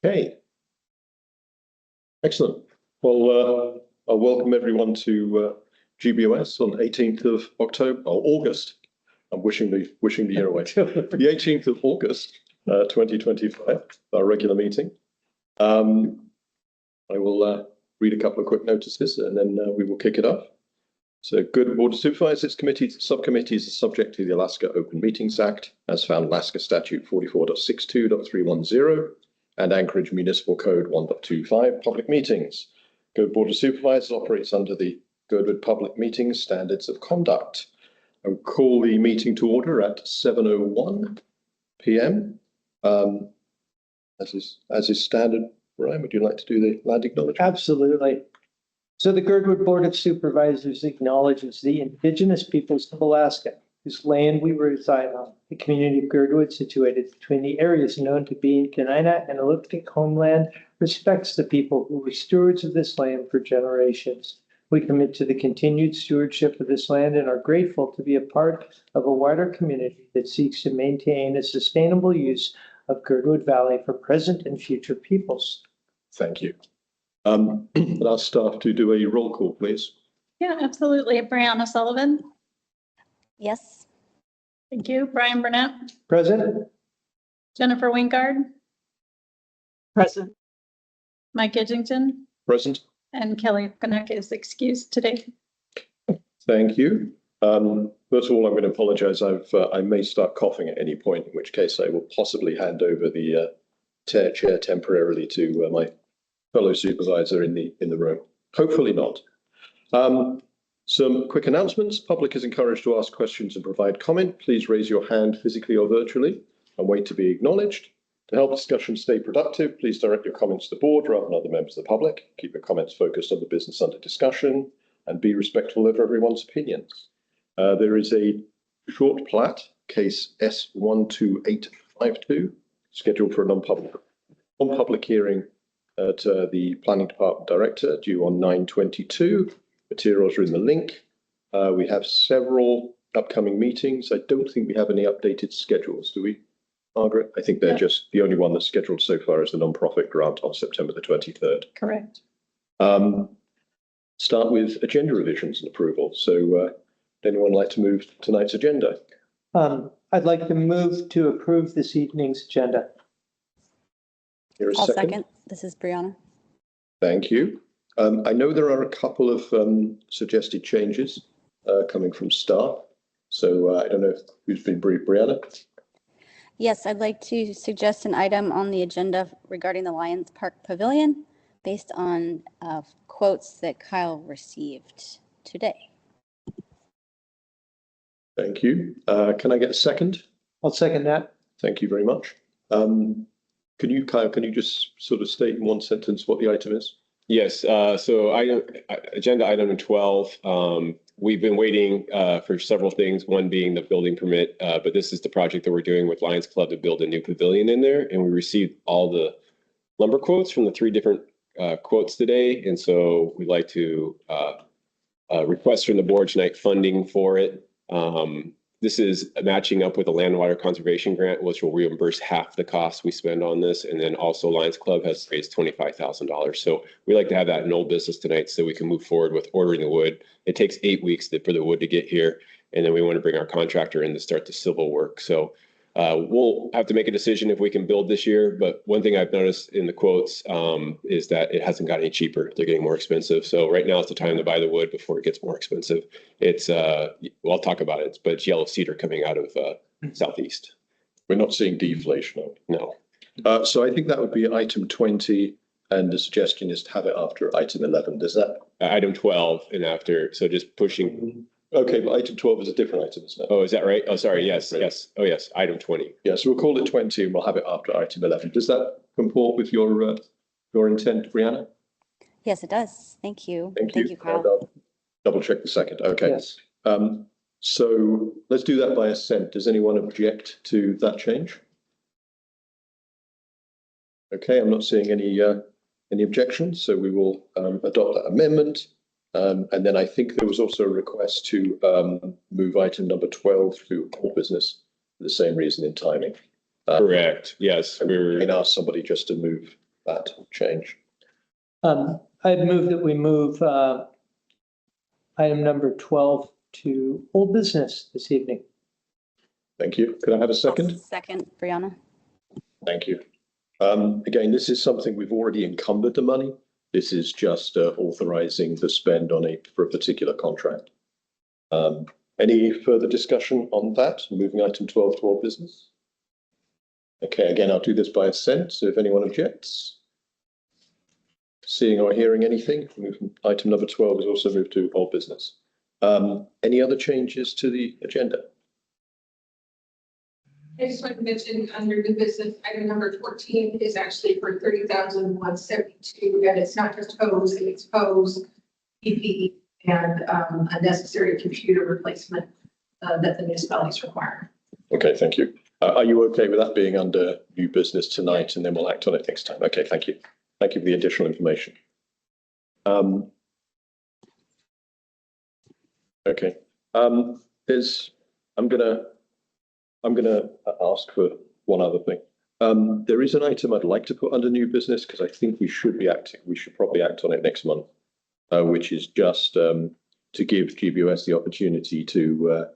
Okay. Excellent. Well, I'll welcome everyone to GBOS on 18th of October or August. I'm wishing the year away. The 18th of August, 2025, our regular meeting. I will read a couple of quick notices and then we will kick it off. So, Girdwood Board of Supervisors committees, subcommittees are subject to the Alaska Open Meetings Act, as found in Alaska Statute 44.62.310 and Anchorage Municipal Code 1.25, public meetings. Girdwood Board of Supervisors operates under the Girdwood Public Meetings Standards of Conduct. I will call the meeting to order at 7:01 p.m. As is standard. Brian, would you like to do the land acknowledgement? Absolutely. So the Girdwood Board of Supervisors acknowledges the indigenous peoples of Alaska, whose land we reside on. The community of Girdwood, situated between the areas known to be Kenina and Elliptic homeland, respects the people who were stewards of this land for generations. We commit to the continued stewardship of this land and are grateful to be a part of a wider community that seeks to maintain a sustainable use of Girdwood Valley for present and future peoples. Thank you. I'll ask staff to do a roll call, please. Yeah, absolutely. Brianna Sullivan. Yes. Thank you. Brian Burnett. Present. Jennifer Wingard. Present. Mike Edgington. Present. And Kelly Konecki is excused today. Thank you. First of all, I'm going to apologize. I may start coughing at any point, in which case I will possibly hand over the chair temporarily to my fellow supervisor in the room. Hopefully not. Some quick announcements. Public is encouraged to ask questions and provide comment. Please raise your hand physically or virtually and wait to be acknowledged. To help discussion stay productive, please direct your comments to the board rather than other members of the public. Keep your comments focused on the business under discussion and be respectful of everyone's opinions. There is a short plat, case S12852, scheduled for a non-public hearing at the Planning Department Director, due on 9/22. Materials are in the link. We have several upcoming meetings. I don't think we have any updated schedules, do we, Margaret? I think they're just the only one that's scheduled so far is the non-profit grant on September the 23rd. Correct. Start with agenda revisions and approval. So would anyone like to move tonight's agenda? I'd like to move to approve this evening's agenda. Here is I'll second. This is Brianna. Thank you. I know there are a couple of suggested changes coming from staff. So I don't know who's been briefed. Brianna? Yes, I'd like to suggest an item on the agenda regarding the Lions Park Pavilion based on quotes that Kyle received today. Thank you. Can I get a second? I'll second that. Thank you very much. Kyle, can you just sort of state in one sentence what the item is? Yes, so agenda item 12, we've been waiting for several things, one being the building permit, but this is the project that we're doing with Lions Club to build a new pavilion in there, and we received all the lumber quotes from the 3 different quotes today, and so we'd like to request from the board tonight funding for it. This is matching up with a land water conservation grant, which will reimburse half the cost we spend on this. And then also Lions Club has raised $25,000. So we like to have that in old business tonight so we can move forward with ordering the wood. It takes 8 weeks for the wood to get here. And then we want to bring our contractor in to start the civil work. So we'll have to make a decision if we can build this year. But one thing I've noticed in the quotes is that it hasn't got any cheaper. They're getting more expensive. So right now is the time to buy the wood before it gets more expensive. It's, well, I'll talk about it, but it's yellow cedar coming out of Southeast. We're not seeing deflation. No. So I think that would be item 20. And the suggestion is to have it after item 11. Does that? Item 12 and after. So just pushing. Okay, but item 12 is a different item, isn't it? Oh, is that right? Oh, sorry. Yes, yes. Oh, yes. Item 20. Yeah, so we'll call it 20 and we'll have it after item 11. Does that comport with your intent, Brianna? Yes, it does. Thank you. Thank you, Kyle. I'll double check the second. Okay. Yes. So let's do that by assent. Does anyone object to that change? Okay, I'm not seeing any objections, so we will adopt that amendment. And then I think there was also a request to move item number 12 to all business for the same reason in timing. Correct. Yes. We can ask somebody just to move that change. I'd move that we move item number 12 to old business this evening. Thank you. Could I have a second? Second, Brianna. Thank you. Again, this is something we've already encumbered the money. This is just authorizing the spend for a particular contract. Any further discussion on that? Moving item 12 to old business. Okay, again, I'll do this by assent. So if anyone objects, seeing or hearing anything, item number 12 is also moved to old business. Any other changes to the agenda? I just want to mention under new business, item number 14 is actually for 30,172, and it's not just hose, it's hose, PPE, and a necessary computer replacement that the municipalities require. Okay, thank you. Are you okay with that being under new business tonight, and then we'll act on it next time? Okay, thank you. Thank you for the additional information. Okay. I'm gonna ask for one other thing. There is an item I'd like to put under new business because I think we should probably act on it next month, which is just to give GBOS the opportunity to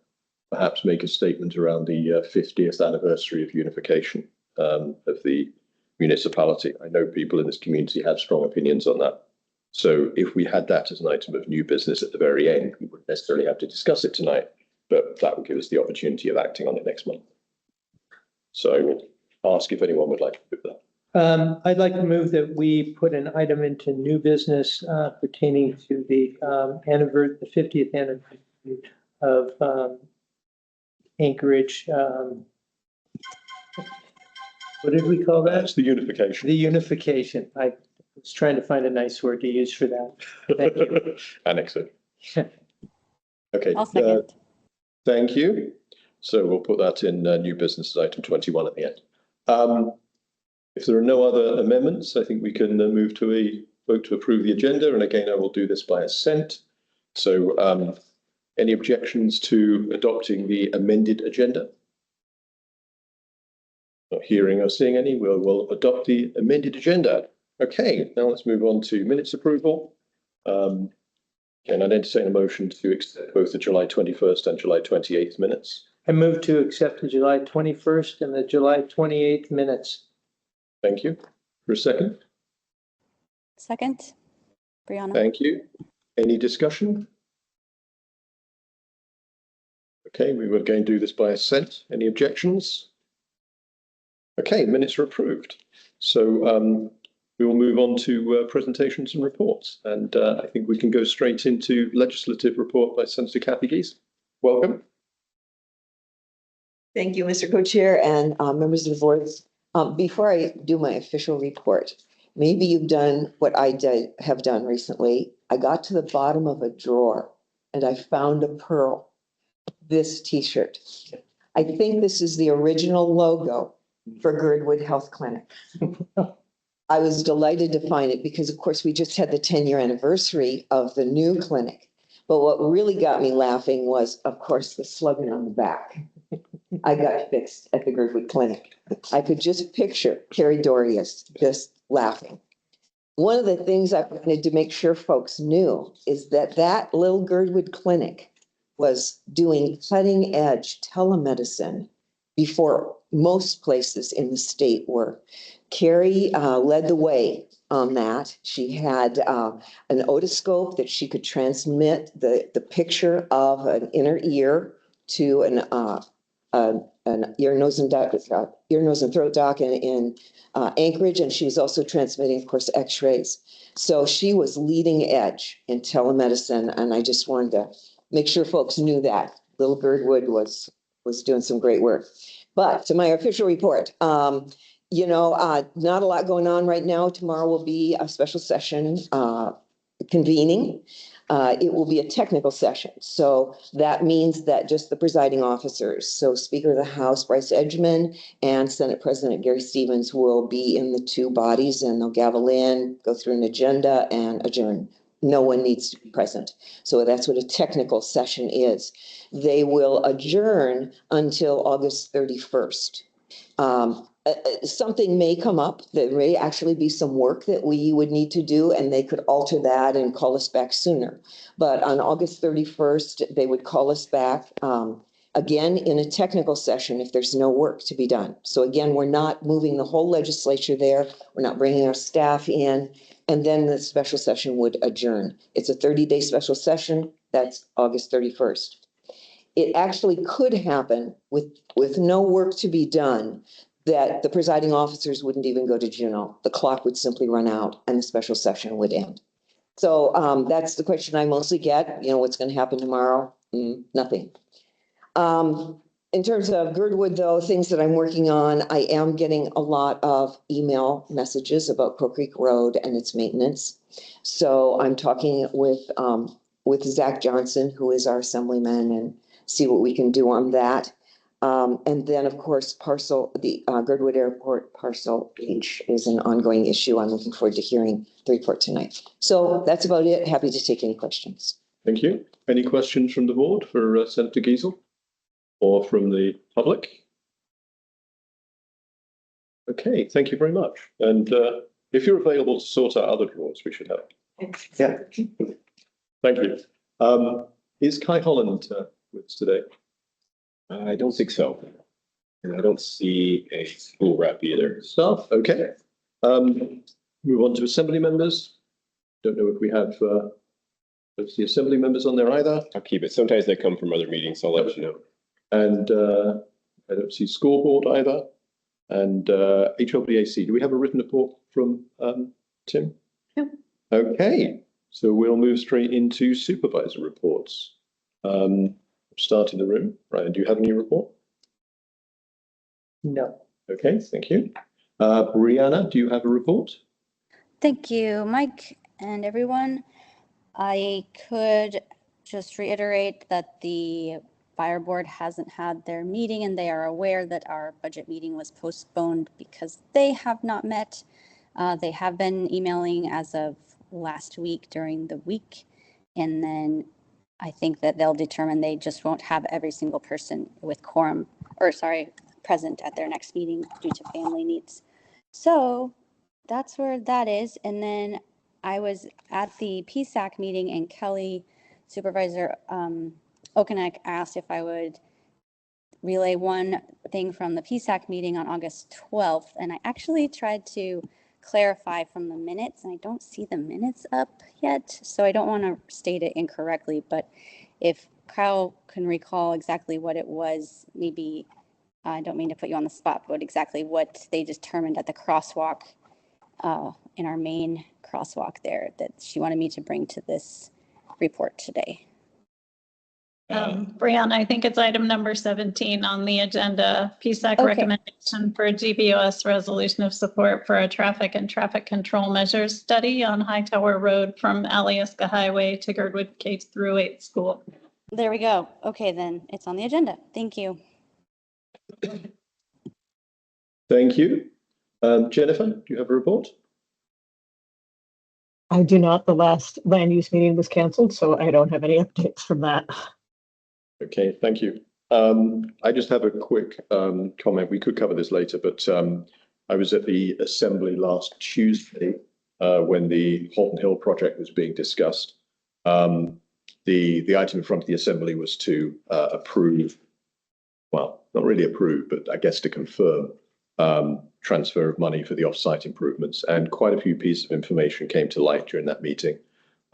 perhaps make a statement around the 50th anniversary of unification of the municipality. I know people in this community have strong opinions on that. So if we had that as an item of new business at the very end, we wouldn't necessarily have to discuss it tonight, but that would give us the opportunity of acting on it next month. So I will ask if anyone would like to do that. I'd like to move that we put an item into new business pertaining to the 50th anniversary of Anchorage. What did we call that? That's the unification. The unification. I was trying to find a nice word to use for that. Thank you. Annex it. Okay. I'll second. Thank you. So we'll put that in new business as item 21 at the end. If there are no other amendments, I think we can move to a vote to approve the agenda. And again, I will do this by assent. So any objections to adopting the amended agenda? Not hearing or seeing any, we'll adopt the amended agenda. Okay, now let's move on to minutes approval. And I'd entertain a motion to accept both the July 21st and July 28th minutes. I move to accept the July 21st and the July 28th minutes. Thank you. For a second. Second, Brianna. Thank you. Any discussion? Okay, we will again do this by assent. Any objections? Okay, minutes are approved. So we will move on to presentations and reports. And I think we can go straight into legislative report by Senator Kathy Geese. Welcome. Thank you, Mr. Co-Chair and members of the board. Before I do my official report, maybe you've done what I have done recently. I got to the bottom of a drawer and I found a pearl, this t-shirt. I think this is the original logo for Girdwood Health Clinic. I was delighted to find it because, of course, we just had the 10-year anniversary of the new clinic. But what really got me laughing was, of course, the slogan on the back. I got fixed at the Girdwood Clinic. I could just picture Carrie Dorius just laughing. One of the things I wanted to make sure folks knew is that that little Girdwood Clinic was doing cutting edge telemedicine before most places in the state were. Carrie led the way on that. She had an otoscope that she could transmit the picture of an inner ear to an ear, nose, and throat doc in Anchorage, and she was also transmitting, of course, x-rays. So she was leading edge in telemedicine, and I just wanted to make sure folks knew that. Little Girdwood was doing some great work. But to my official report, not a lot going on right now. Tomorrow will be a special session convening. It will be a technical session. So that means that just the presiding officers, so Speaker of the House, Bryce Edgman, and Senate President Gary Stevens will be in the two bodies, and they'll gavel in, go through an agenda, and adjourn. No one needs to be present. So that's what a technical session is. They will adjourn until August 31st. something may come up. There may actually be some work that we would need to do, and they could alter that and call us back sooner. But on August 31st, they would call us back, again, in a technical session if there's no work to be done. So again, we're not moving the whole legislature there. We're not bringing our staff in. And then the special session would adjourn. It's a 30-day special session. That's August 31st. It actually could happen with no work to be done, that the presiding officers wouldn't even go to Juneau. The clock would simply run out and the special session would end. So that's the question I mostly get. You know, what's going to happen tomorrow? Nothing. In terms of Girdwood, though, things that I'm working on, I am getting a lot of email messages about Crow Creek Road and its maintenance. So I'm talking with Zach Johnson, who is our assemblyman, and see what we can do on that. And then, of course, the Girdwood Airport Parcel H is an ongoing issue. I'm looking forward to hearing the report tonight. So that's about it. Happy to take any questions. Thank you. Any questions from the board for Senator Giesel or from the public? Okay, thank you very much. And if you're available to sort out other drawers, we should have. Yeah. Thank you. Is Kai Holland with us today? I don't think so. And I don't see a school rep either. Staff, okay. Move on to assembly members. Don't know if we have the assembly members on there either. I'll keep it. Sometimes they come from other meetings, so I'll let you know. And I don't see scoreboard either. And HLBAC, do we have a written report from Tim? No. Okay, so we'll move straight into supervisor reports. Start in the room. Ryan, do you have any report? No. Okay, thank you. Brianna, do you have a report? Thank you, Mike and everyone. I could just reiterate that the fire board hasn't had their meeting and they are aware that our budget meeting was postponed because they have not met. They have been emailing as of last week during the week, and then I think that they'll determine they just won't have every single person with quorum, or sorry, present at their next meeting due to family needs. So that's where that is. And then I was at the PSAC meeting and Kelly, Supervisor Okonek, asked if I would relay one thing from the PSAC meeting on August 12th. And I actually tried to clarify from the minutes, and I don't see the minutes up yet, so I don't want to state it incorrectly, but if Kyle can recall exactly what it was, maybe, I don't mean to put you on the spot, but exactly what they determined at the crosswalk, in our main crosswalk there, that she wanted me to bring to this report today. Brianna, I think it's item number 17 on the agenda, PSAC Okay. recommendation for GBOS resolution of support for a traffic and traffic control measures study on Hightower Road from Alyeska Highway to Girdwood K through 8 school. There we go. Okay, then it's on the agenda. Thank you. Thank you. Jennifer, do you have a report? I do not. The last land use meeting was canceled, so I don't have any updates from that. Okay, thank you. I just have a quick comment. We could cover this later, but I was at the assembly last Tuesday when the Halton Hill project was being discussed. The item in front of the assembly was to approve, well, not really approve, but I guess to confirm transfer of money for the off-site improvements. And quite a few pieces of information came to light during that meeting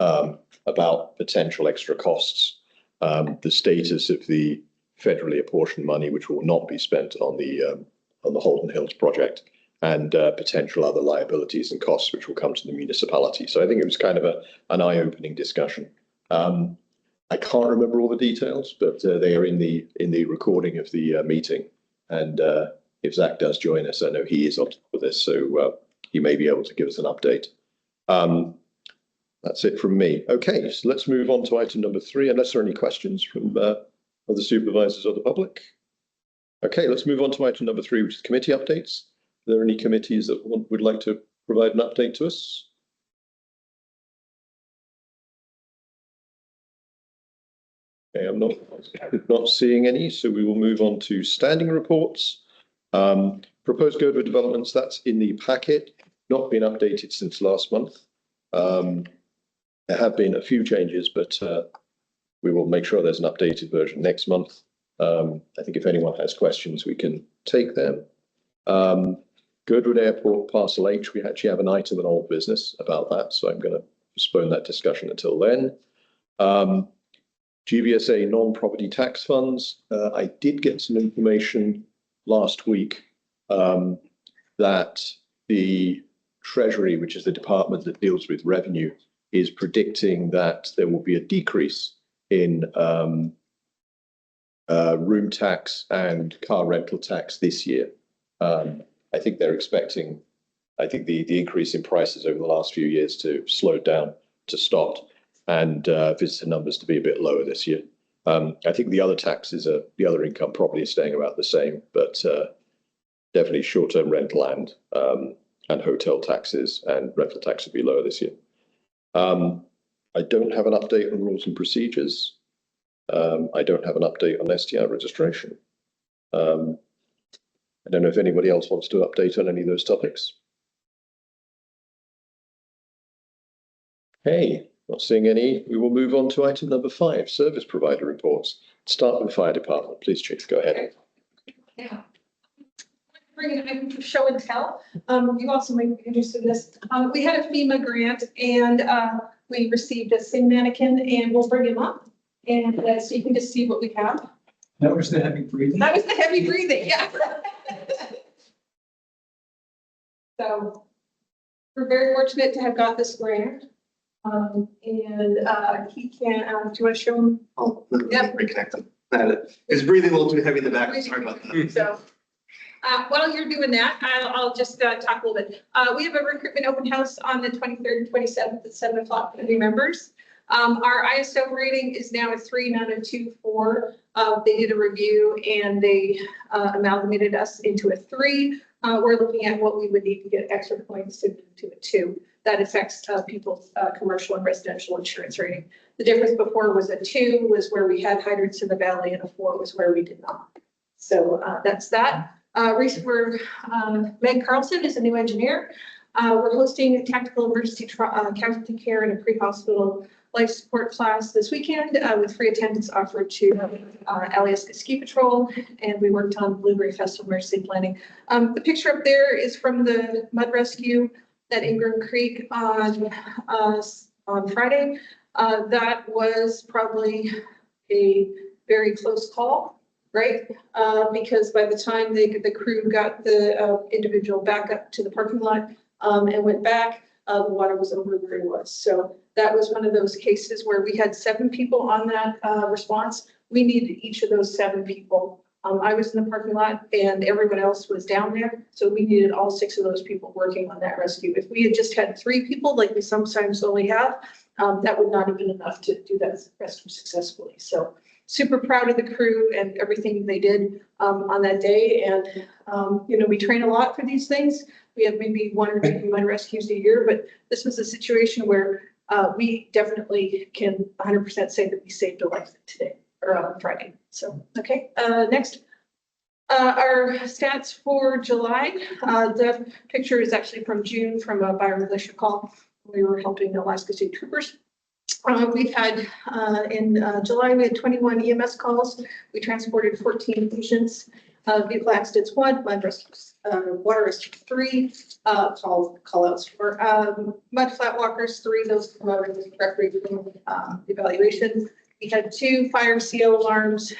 about potential extra costs, the status of the federally apportioned money, which will not be spent on the Halton Hills project, and potential other liabilities and costs which will come to the municipality. So I think it was kind of an eye-opening discussion. I can't remember all the details, but they are in the recording of the meeting. And if Zach does join us, I know he is on top of this, so he may be able to give us an update. That's it from me. Okay, so let's move on to item number 3, unless there are any questions from the supervisors or the public. Okay, let's move on to item number 3, which is committee updates. Are there any committees that would like to provide an update to us? Okay, I'm not seeing any, so we will move on to standing reports. Proposed Girdwood developments, that's in the packet, not been updated since last month. There have been a few changes, but we will make sure there's an updated version next month. I think if anyone has questions, we can take them. Girdwood Airport Parcel H, we actually have an item in old business about that, so I'm going to postpone that discussion until then. GBSA non-property tax funds, I did get some information last week that the Treasury, which is the department that deals with revenue, is predicting that there will be a decrease in room tax and car rental tax this year. I think they're expecting, I think the increase in prices over the last few years to slow down, to stop, and visitor numbers to be a bit lower this year. I think the other taxes, the other income probably is staying about the same, but definitely short-term rental and hotel taxes and rental tax will be lower this year. I don't have an update on rules and procedures. I don't have an update on STR registration. I don't know if anybody else wants to update on any of those topics. Hey, not seeing any. We will move on to item number 5, service provider reports. Start with the fire department. Please, Chief, go ahead. Yeah. Bring an item for show and tell. You also might be interested in this. We had a FEMA grant and we received a SIM mannequin, and we'll bring him up. And so you can just see what we have. That was the heavy breathing. That was the heavy breathing, yeah. So we're very fortunate to have got this grant. And he can, do you want to show him? Oh, yep. Reconnect him. His breathing a little too heavy in the back. Sorry about that. So while you're doing that, I'll just talk a little bit. We have a recruitment open house on the 23rd and 27th at 7 o'clock for new members. Our ISO rating is now a 3, not a 2, 4. They did a review and they amalgamated us into a 3. We're looking at what we would need to get extra points to a 2. That affects people's commercial and residential insurance rating. The difference before was a 2 was where we had hydrants in the valley, and a 4 was where we did not. So that's that. Meg Carlson is a new engineer. We're hosting a tactical emergency casualty care and a pre-hospital life support class this weekend with free attendance offered to Alyeska Ski Patrol, and we worked on Blueberry Festival emergency planning. The picture up there is from the mud rescue at Ingram Creek on Friday. That was probably a very close call, right? Because by the time the crew got the individual back up to the parking lot and went back, the water was over where it was. So that was one of those cases where we had 7 people on that response. We needed each of those 7 people. I was in the parking lot and everyone else was down there. So we needed all 6 of those people working on that rescue. If we had just had 3 people, like we sometimes only have, that would not have been enough to do that rescue successfully. So super proud of the crew and everything they did on that day. And, you know, we train a lot for these things. We have maybe 1 or 2 mud rescues a year, but this was a situation where we definitely can 100% say that we saved a life today or on Friday. So, okay, next. Our stats for July, the picture is actually from June from a Byron Glacier call. We were helping the Alaska State Troopers. We've had in July, we had 21 EMS calls. We transported 14 patients. Vehicle accidents 1, mud rescues, water rescue 3, call outs for mud flat walkers 3. Those come out directly from evaluation. We had 2 fire CO alarms,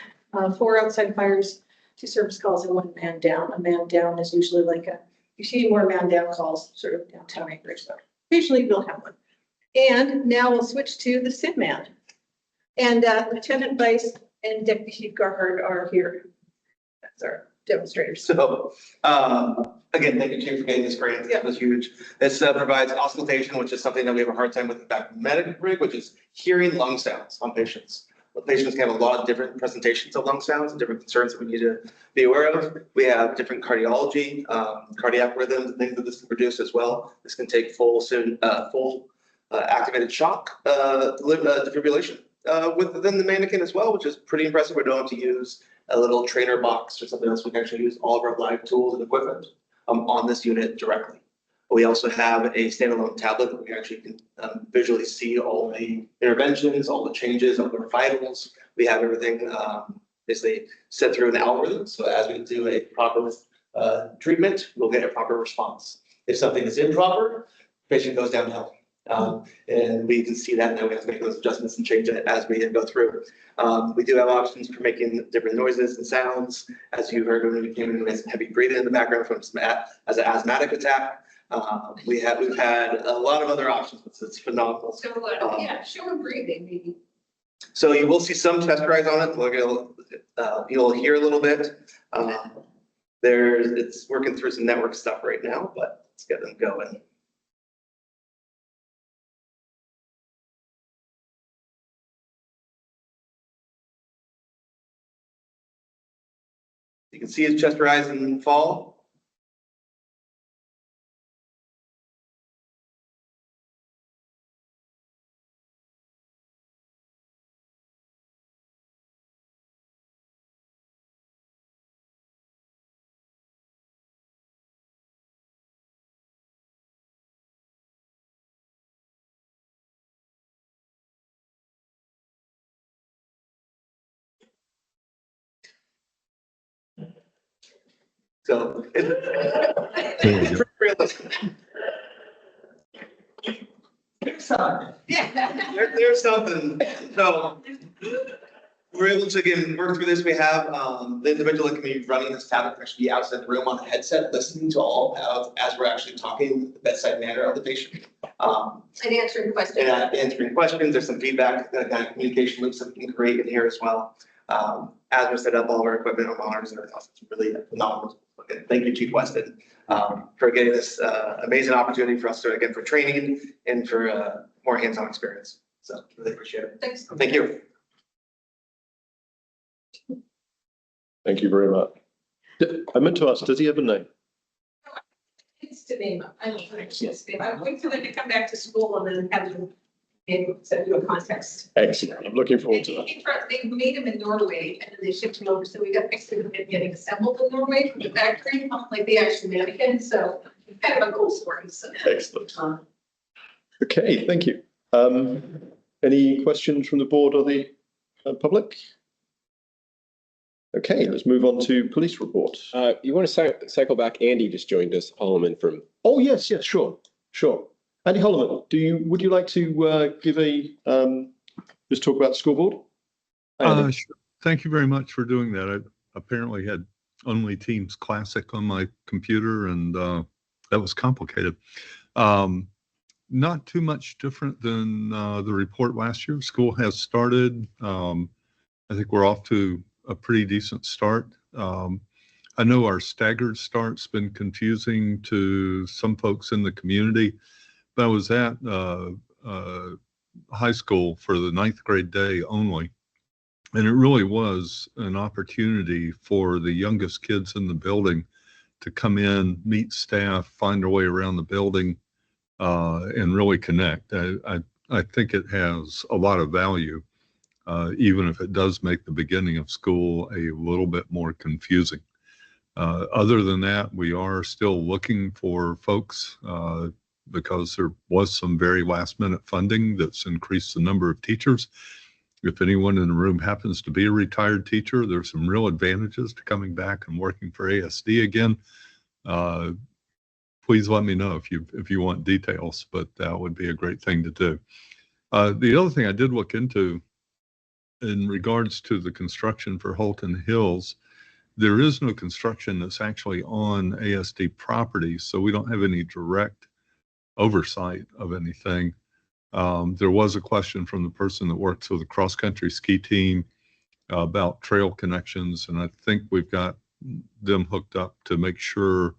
4 outside fires, 2 service calls, and 1 man down. A man down is usually like you see more man down calls sort of downtown Anchorage. So occasionally we'll have one. And now we'll switch to the SIM man. And Lieutenant Vice and Deputy Chief Garhard are here. That's our demonstrators. So, again, thank you, Chief, for getting this grant. Yeah. It was huge. This provides auscultation, which is something that we have a hard time with in back medic rig, which is hearing lung sounds on patients. The patients can have a lot of different presentations of lung sounds and different concerns that we need to be aware of. We have different cardiology, cardiac rhythms, and things that this can produce as well. This can take full activated shock defibrillation within the mannequin as well, which is pretty impressive. We don't have to use a little trainer box or something else. We can actually use all of our live tools and equipment on this unit directly. We also have a standalone tablet where we actually can visually see all the interventions, all the changes, all the vitals. We have everything basically set through an algorithm. So as we do a proper treatment, we'll get a proper response. If something is improper, patient goes downhill. And we can see that, and then we have to make those adjustments and change it as we go through. We do have options for making different noises and sounds. As you heard when we came in, we had some heavy breathing in the background from some as an asthmatic attack. We've had a lot of other options, but it's phenomenal. So, yeah, show them breathing, maybe. So you will see some test drives on it. You'll hear a little bit. It's working through some network stuff right now, but let's get them going. You can see his chest rise and fall. So it's pretty realistic. There's something. So we're able to again work through this. We have the individual that can be running this tablet can actually be outside the room on a headset, listening to all as we're actually talking the bedside manner of the patient. And answering questions. And answering questions. There's some feedback, kind of communication loops that we can create in here as well. As we set up all of our equipment, our monitors, and everything else, it's really phenomenal. Okay, thank you, Chief Weston, for getting this amazing opportunity for us to, again, for training and for more hands-on experience. So really appreciate it. Thanks. Thank you. Thank you very much. I meant to ask, does he have a name? It's to name. I don't know. Yes, I'm waiting for them to come back to school and then have them send you a context. Excellent. I'm looking forward to that. They made them in Norway and then they shipped them over. So we got next to them getting assembled in Norway from the factory, like the actual mannequin. So kind of a cool story. So. Excellent. Okay, thank you. Any questions from the board or the public? Okay, let's move on to police report. You want to cycle back? Andy just joined us, Holloman from. Oh, yes, sure. Andy Holloman, would you like to give just talk about the school board? Sure. Thank you very much for doing that. I apparently had only Teams Classic on my computer, and that was complicated. Not too much different than the report last year. School has started. I think we're off to a pretty decent start. I know our staggered start's been confusing to some folks in the community, but I was at high school for the 9th grade day only, and it really was an opportunity for the youngest kids in the building to come in, meet staff, find their way around the building, and really connect. I think it has a lot of value. Even if it does make the beginning of school a little bit more confusing. Other than that, we are still looking for folks because there was some very last minute funding that's increased the number of teachers. If anyone in the room happens to be a retired teacher, there's some real advantages to coming back and working for ASD again. Please let me know if you want details, but that would be a great thing to do. The other thing I did look into in regards to the construction for Holton Hills, there is no construction that's actually on ASD property, so we don't have any direct oversight of anything. There was a question from the person that works with the cross-country ski team about trail connections, and I think we've got them hooked up to make sure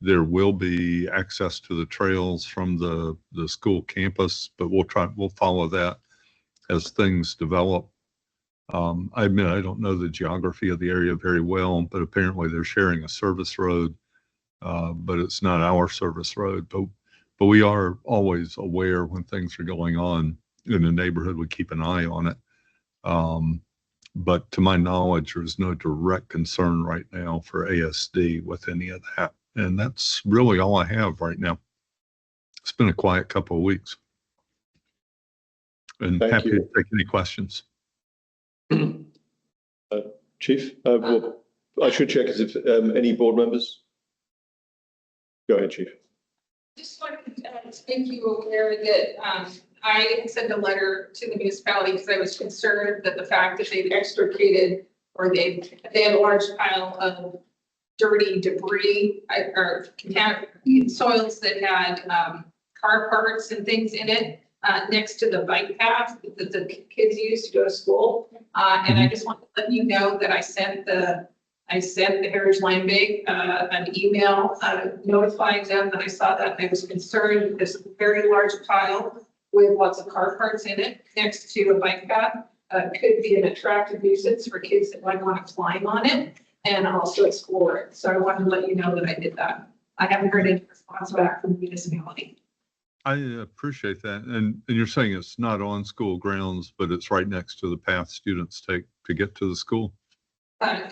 there will be access to the trails from the school campus, but we'll follow that as things develop. I admit I don't know the geography of the area very well, but apparently they're sharing a service road, but it's not our service road. But we are always aware when things are going on in the neighborhood. We keep an eye on it. But to my knowledge, there's no direct concern right now for ASD with any of that. And that's really all I have right now. It's been a quiet couple of weeks. And Thank happy you. to take any questions. Chief, well, I should check as if any board members. Go ahead, Chief. Just wanted to make you aware that I sent a letter to the municipality because I was concerned that the fact that they've extricated or they had a large pile of dirty debris or contaminated soils that had car parts and things in it next to the bike path that the kids use to go to school. And I just want to let you know that I sent the Heritage Land Bank an email notifying them that I saw that. And I was concerned there's a very large pile with lots of car parts in it next to a bike path. Could be an attractive nuisance for kids that might want to climb on it and also explore it. So I wanted to let you know that I did that. I haven't heard any response back from the municipality. I appreciate that. And you're saying it's not on school grounds, but it's right next to the path students take to get to the school?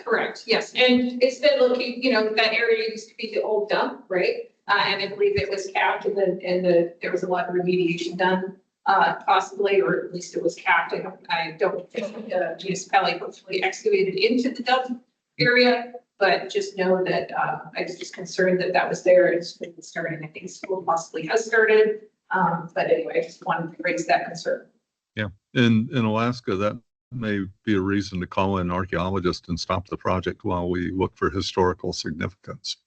Correct, yes. And it's been looking, that area used to be the old dump, right? And I believe it was capped and there was a lot of remediation done, possibly, or at least it was capped. I don't think the municipality hopefully excavated into the dump area, but just know that I was just concerned that was there. It's been starting. I think school possibly has started. But anyway, I just wanted to raise that concern. Yeah, in Alaska, that may be a reason to call in an archaeologist and stop the project while we look for historical significance.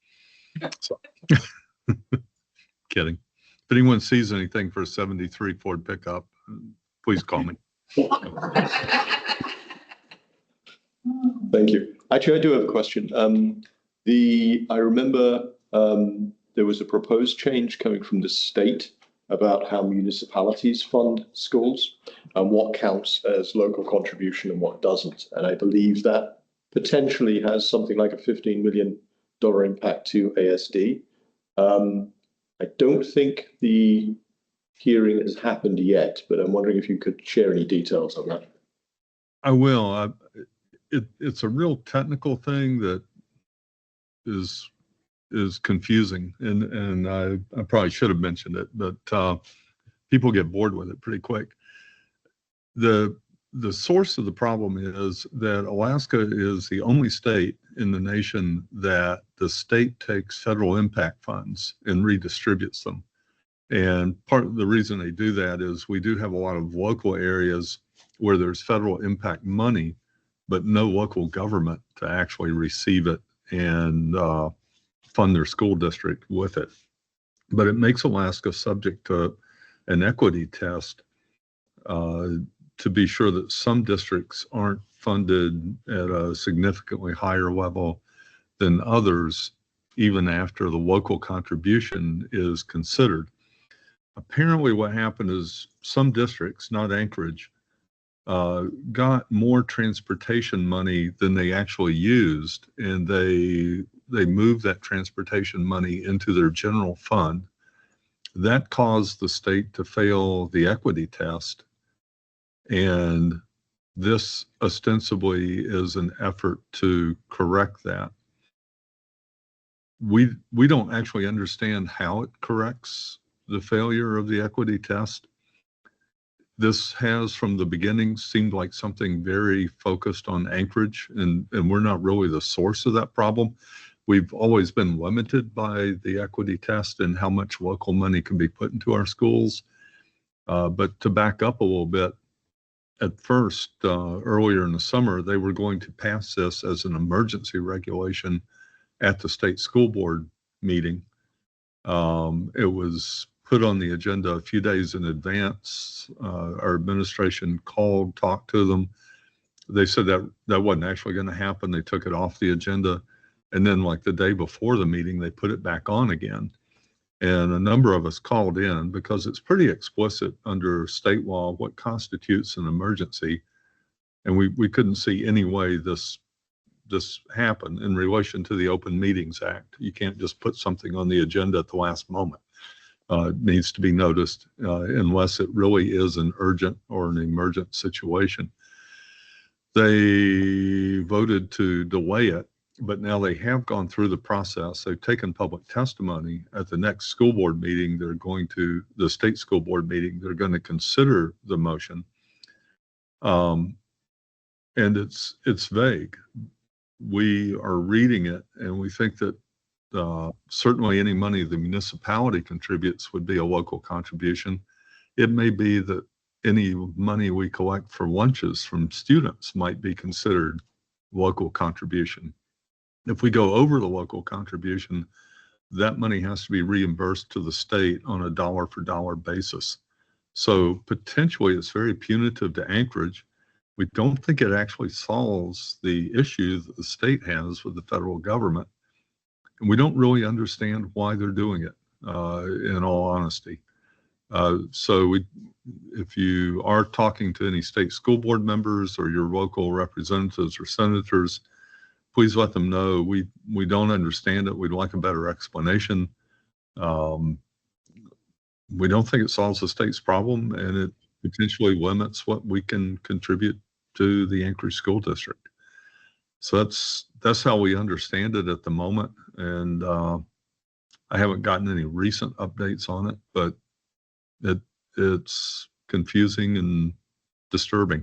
So, kidding. If anyone sees anything for a 73 Ford pickup, please call me. Thank you. Actually, I do have a question. I remember there was a proposed change coming from the state about how municipalities fund schools and what counts as local contribution and what doesn't. And I believe that potentially has something like a $15 million impact to ASD. I don't think the hearing has happened yet, but I'm wondering if you could share any details on that. I will. It's a real technical thing that is confusing, and I probably should have mentioned it, but people get bored with it pretty quick. The source of the problem is that Alaska is the only state in the nation that the state takes federal impact funds and redistributes them. And part of the reason they do that is we do have a lot of local areas where there's federal impact money, but no local government to actually receive it and fund their school district with it. But it makes Alaska subject to an equity test to be sure that some districts aren't funded at a significantly higher level than others, even after the local contribution is considered. Apparently what happened is some districts, not Anchorage, got more transportation money than they actually used, and they moved that transportation money into their general fund. That caused the state to fail the equity test, and this ostensibly is an effort to correct that. We don't actually understand how it corrects the failure of the equity test. This has from the beginning seemed like something very focused on Anchorage, and we're not really the source of that problem. We've always been limited by the equity test and how much local money can be put into our schools. But to back up a little bit, at first, earlier in the summer, they were going to pass this as an emergency regulation at the state school board meeting. It was put on the agenda a few days in advance. Our administration called, talked to them. They said that wasn't actually going to happen. They took it off the agenda. And then like the day before the meeting, they put it back on again. And a number of us called in because it's pretty explicit under state law what constitutes an emergency. And we couldn't see any way this happened in relation to the Open Meetings Act. You can't just put something on the agenda at the last moment. It needs to be noticed unless it really is an urgent or an emergent situation. They voted to delay it, but now they have gone through the process. They've taken public testimony. At the next school board meeting, the state school board meeting, they're going to consider the motion. And it's vague. We are reading it, and we think that certainly any money the municipality contributes would be a local contribution. It may be that any money we collect for lunches from students might be considered local contribution. If we go over the local contribution, that money has to be reimbursed to the state on a dollar for dollar basis. So potentially it's very punitive to Anchorage. We don't think it actually solves the issue that the state has with the federal government. And we don't really understand why they're doing it, in all honesty. If you are talking to any state school board members or your local representatives or senators, please let them know we don't understand it. We'd like a better explanation. We don't think it solves the state's problem, and it potentially limits what we can contribute to the Anchorage School District. So that's how we understand it at the moment. And I haven't gotten any recent updates on it, but it's confusing and disturbing.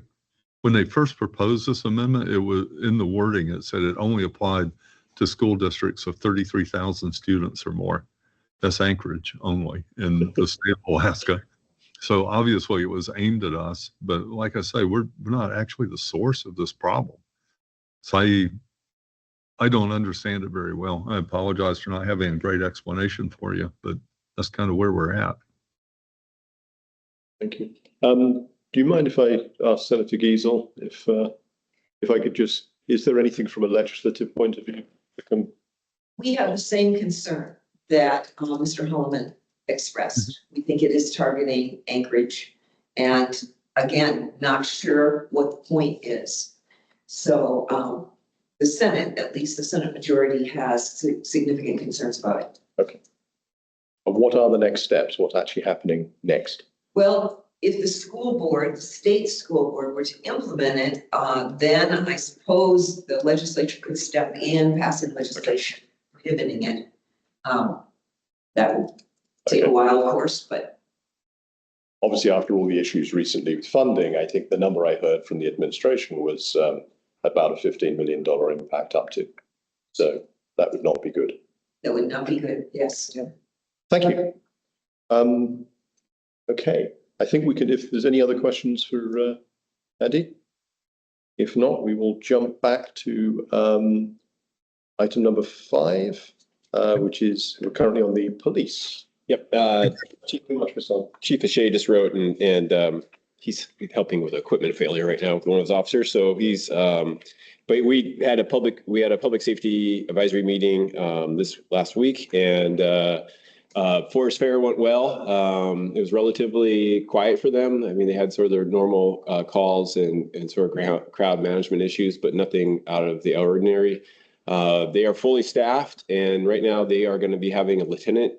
When they first proposed this amendment, it was in the wording, it said it only applied to school districts of 33,000 students or more. That's Anchorage only in the state of Alaska. So obviously it was aimed at us, but like I say, we're not actually the source of this problem. So I don't understand it very well. I apologize for not having a great explanation for you, but that's kind of where we're at. Thank you. Do you mind if I ask Senator Giesel if I could just, is there anything from a legislative point of view that can? We have the same concern that Mr. Holloman expressed. We think it is targeting Anchorage, and again, not sure what the point is. So the Senate, at least the Senate majority, has significant concerns about it. Okay. And what are the next steps? What's actually happening next? Well, if the school board, the state school board, were to implement it, then I suppose the legislature could step in, passing legislation prohibiting it. That would take a while, of course, but. Obviously, after all the issues recently with funding, I think the number I heard from the administration was about a $15 million impact up to. So that would not be good. That would not be good, yes. Yeah. Thank you. Okay, I think we could, if there's any other questions for Andy. If not, we will jump back to item number 5, which is we're currently on the police. Yep. Chief Ashay just wrote, and he's helping with equipment failure right now with one of his officers. So he's, but we had a public safety advisory meeting this last week, and Forest Fair went well. It was relatively quiet for them. I mean, they had sort of their normal calls and sort of crowd management issues, but nothing out of the ordinary. They are fully staffed, and right now they are going to be having a lieutenant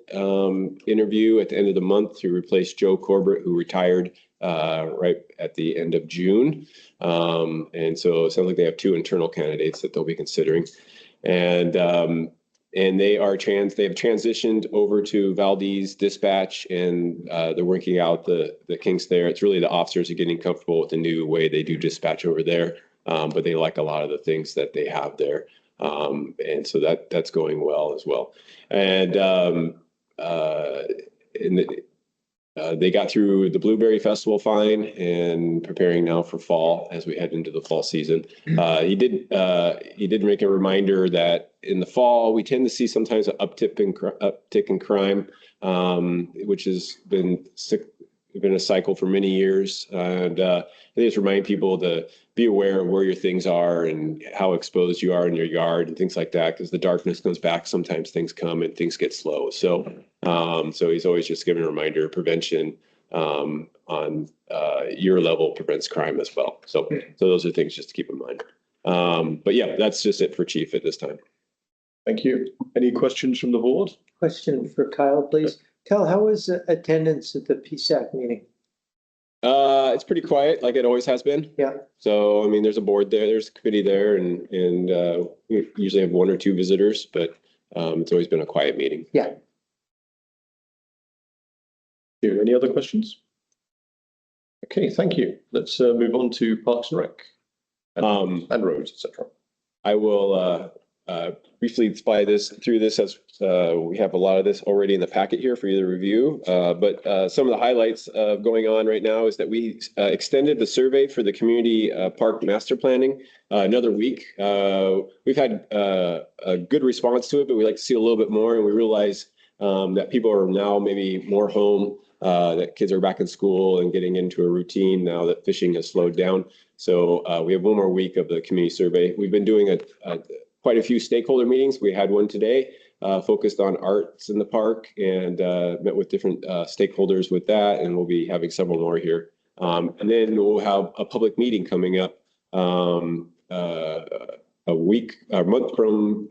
interview at the end of the month to replace Joe Corbett, who retired right at the end of June. And so it sounds like they have 2 internal candidates that they'll be considering. And they have transitioned over to Valdez Dispatch, and they're working out the kinks there. It's really the officers are getting comfortable with the new way they do dispatch over there, but they like a lot of the things that they have there. And so that's going well as well. And they got through the Blueberry Festival fine and preparing now for fall as we head into the fall season. He did make a reminder that in the fall we tend to see sometimes an uptick in crime, which has been a cycle for many years. And I just remind people to be aware of where your things are and how exposed you are in your yard and things like that, because the darkness comes back. Sometimes things come and things get slow. So he's always just giving a reminder, prevention on your level prevents crime as well. So those are things just to keep in mind. But yeah, that's just it for Chief at this time. Thank you. Any questions from the board? Question for Kyle, please. Kyle, how was attendance at the PSAC meeting? It's pretty quiet, like it always has been. Yeah. So, I mean, there's a board there, there's a committee there, and we usually have 1 or 2 visitors, but it's always been a quiet meeting. Yeah. Any other questions? Okay, thank you. Let's move on to Parks and Rec and roads, etc. I will briefly fly through this as we have a lot of this already in the packet here for you to review. But some of the highlights going on right now is that we extended the survey for the community park master planning another week. We've had a good response to it, but we like to see a little bit more. And we realize that people are now maybe more home, that kids are back in school and getting into a routine now that fishing has slowed down. So we have 1 more week of the community survey. We've been doing quite a few stakeholder meetings. We had one today focused on arts in the park and met with different stakeholders with that. And we'll be having several more here. And then we'll have a public meeting coming up a month from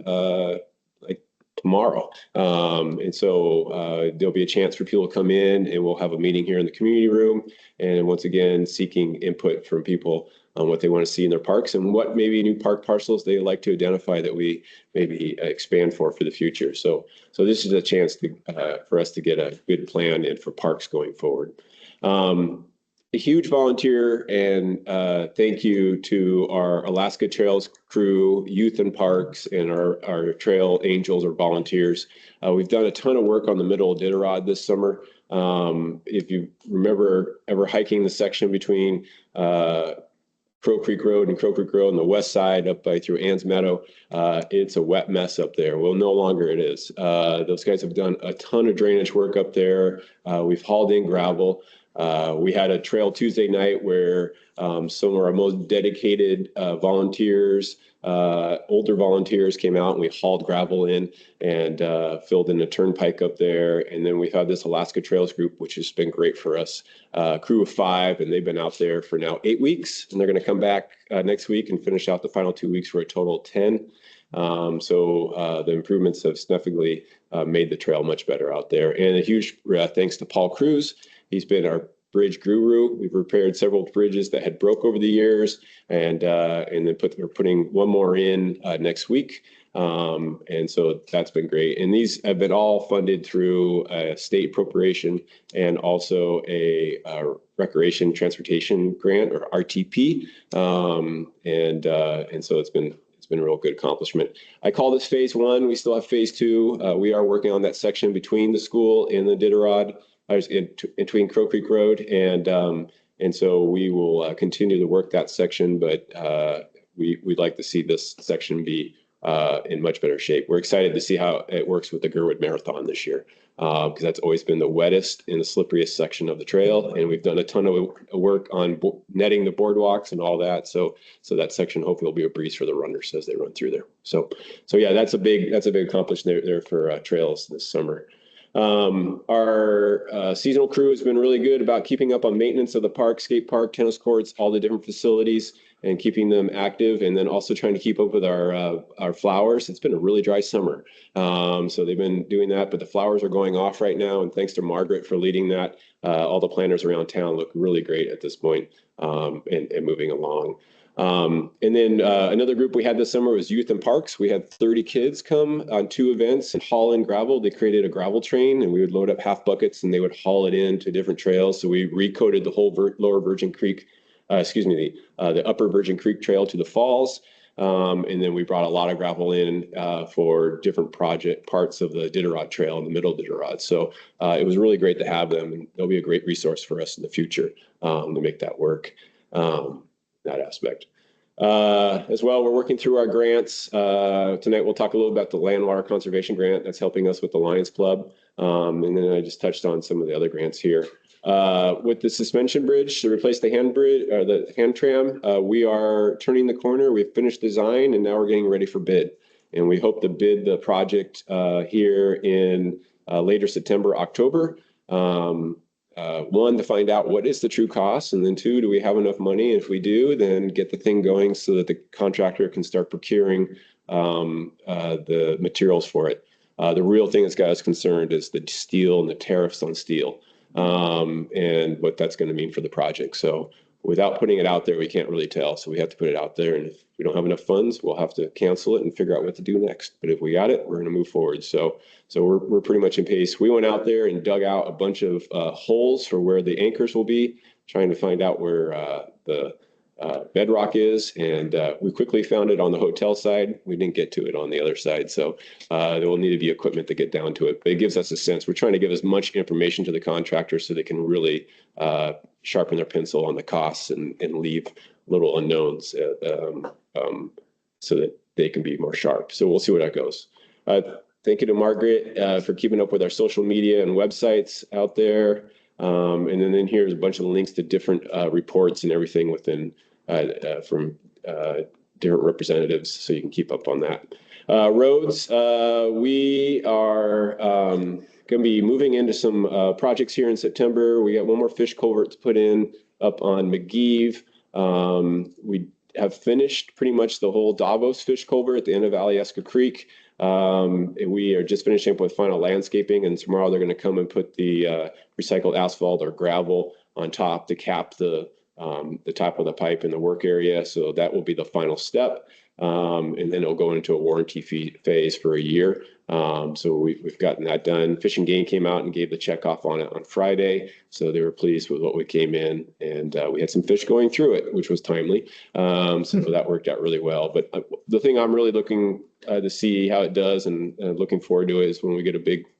like tomorrow. And so there'll be a chance for people to come in and we'll have a meeting here in the community room. And once again, seeking input from people on what they want to see in their parks and what maybe new park parcels they like to identify that we maybe expand for the future. So this is a chance for us to get a good plan in for parks going forward. A huge volunteer and thank you to our Alaska Trails crew, Youth and Parks, and our Trail Angels or volunteers. We've done a ton of work on the middle of Iditarod this summer. If you remember ever hiking the section between Crow Creek Road and Crow Creek Road on the west side up through Ann's Meadow, it's a wet mess up there. Well, no longer it is. Those guys have done a ton of drainage work up there. We've hauled in gravel. We had a Trail Tuesday night where some of our most dedicated volunteers, older volunteers came out and we hauled gravel in and filled in a turnpike up there. And then we've had this Alaska Trails group, which has been great for us, crew of 5, and they've been out there for now 8 weeks. And they're going to come back next week and finish out the final 2 weeks for a total of 10. So the improvements have significantly made the trail much better out there. And a huge thanks to Paul Cruz. He's been our bridge guru. We've repaired several bridges that had broke over the years, and then we're putting one more in next week. And so that's been great. And these have been all funded through a state appropriation and also a recreation transportation grant or RTP. And so it's been a real good accomplishment. I call this phase 1. We still have phase 2. We are working on that section between the school and the Iditarod, between Crow Creek Road, and so we will continue to work that section, but we'd like to see this section be in much better shape. We're excited to see how it works with the Girdwood Marathon this year, because that's always been the wettest and the slipperiest section of the trail, and we've done a ton of work on netting the boardwalks and all that. So that section hopefully will be a breeze for the runners as they run through there. So yeah, that's a big accomplishment there for trails this summer. Our seasonal crew has been really good about keeping up on maintenance of the park, skate park, tennis courts, all the different facilities, and keeping them active, and then also trying to keep up with our flowers. It's been a really dry summer, so they've been doing that, but the flowers are going off right now, and thanks to Margaret for leading that. All the planters around town look really great at this point, and moving along. And then another group we had this summer was Youth and Parks. We had 30 kids come on 2 events and haul in gravel. They created a gravel train, and we would load up half buckets and they would haul it in to different trails. So we recoded the whole lower Virgin Creek, the upper Virgin Creek trail to the falls. And then we brought a lot of gravel in for different parts of the Iditarod Trail in the middle of Iditarod. So it was really great to have them, and they'll be a great resource for us in the future to make that work. That aspect. As well, we're working through our grants. Tonight, we'll talk a little about the Land Water Conservation Grant that's helping us with the Lions Club. And then I just touched on some of the other grants here. With the suspension bridge to replace the hand bridge or the hand tram, we are turning the corner. We've finished design and now we're getting ready for bid. And we hope to bid the project here in later September, October. 1, to find out what is the true cost, and then 2, do we have enough money? And if we do, then get the thing going so that the contractor can start procuring the materials for it. The real thing that's got us concerned is the steel and the tariffs on steel. and what that's going to mean for the project. So without putting it out there, we can't really tell. So we have to put it out there. And if we don't have enough funds, we'll have to cancel it and figure out what to do next. But if we got it, we're going to move forward. So we're pretty much in pace. We went out there and dug out a bunch of holes for where the anchors will be, trying to find out where the bedrock is. And we quickly found it on the hotel side. We didn't get to it on the other side. So there will need to be equipment to get down to it. But it gives us a sense. We're trying to give as much information to the contractor so they can really sharpen their pencil on the costs and leave little unknowns so that they can be more sharp. So we'll see where that goes. Thank you to Margaret for keeping up with our social media and websites out there. And then here's a bunch of links to different reports and everything within from different representatives, so you can keep up on that. Roads, we are going to be moving into some projects here in September. We got one more fish culvert to put in up on McGeeve. We have finished pretty much the whole Davos fish culvert at the end of Alyeska Creek. We are just finishing up with final landscaping, and tomorrow they're going to come and put the recycled asphalt or gravel on top to cap the top of the pipe in the work area. So that will be the final step. And then it'll go into a warranty phase for a year. So we've gotten that done. Fish and Game came out and gave the check off on it on Friday. So they were pleased with what we came in, and we had some fish going through it, which was timely. So that worked out really well. But the thing I'm really looking to see how it does and looking forward to it is when we get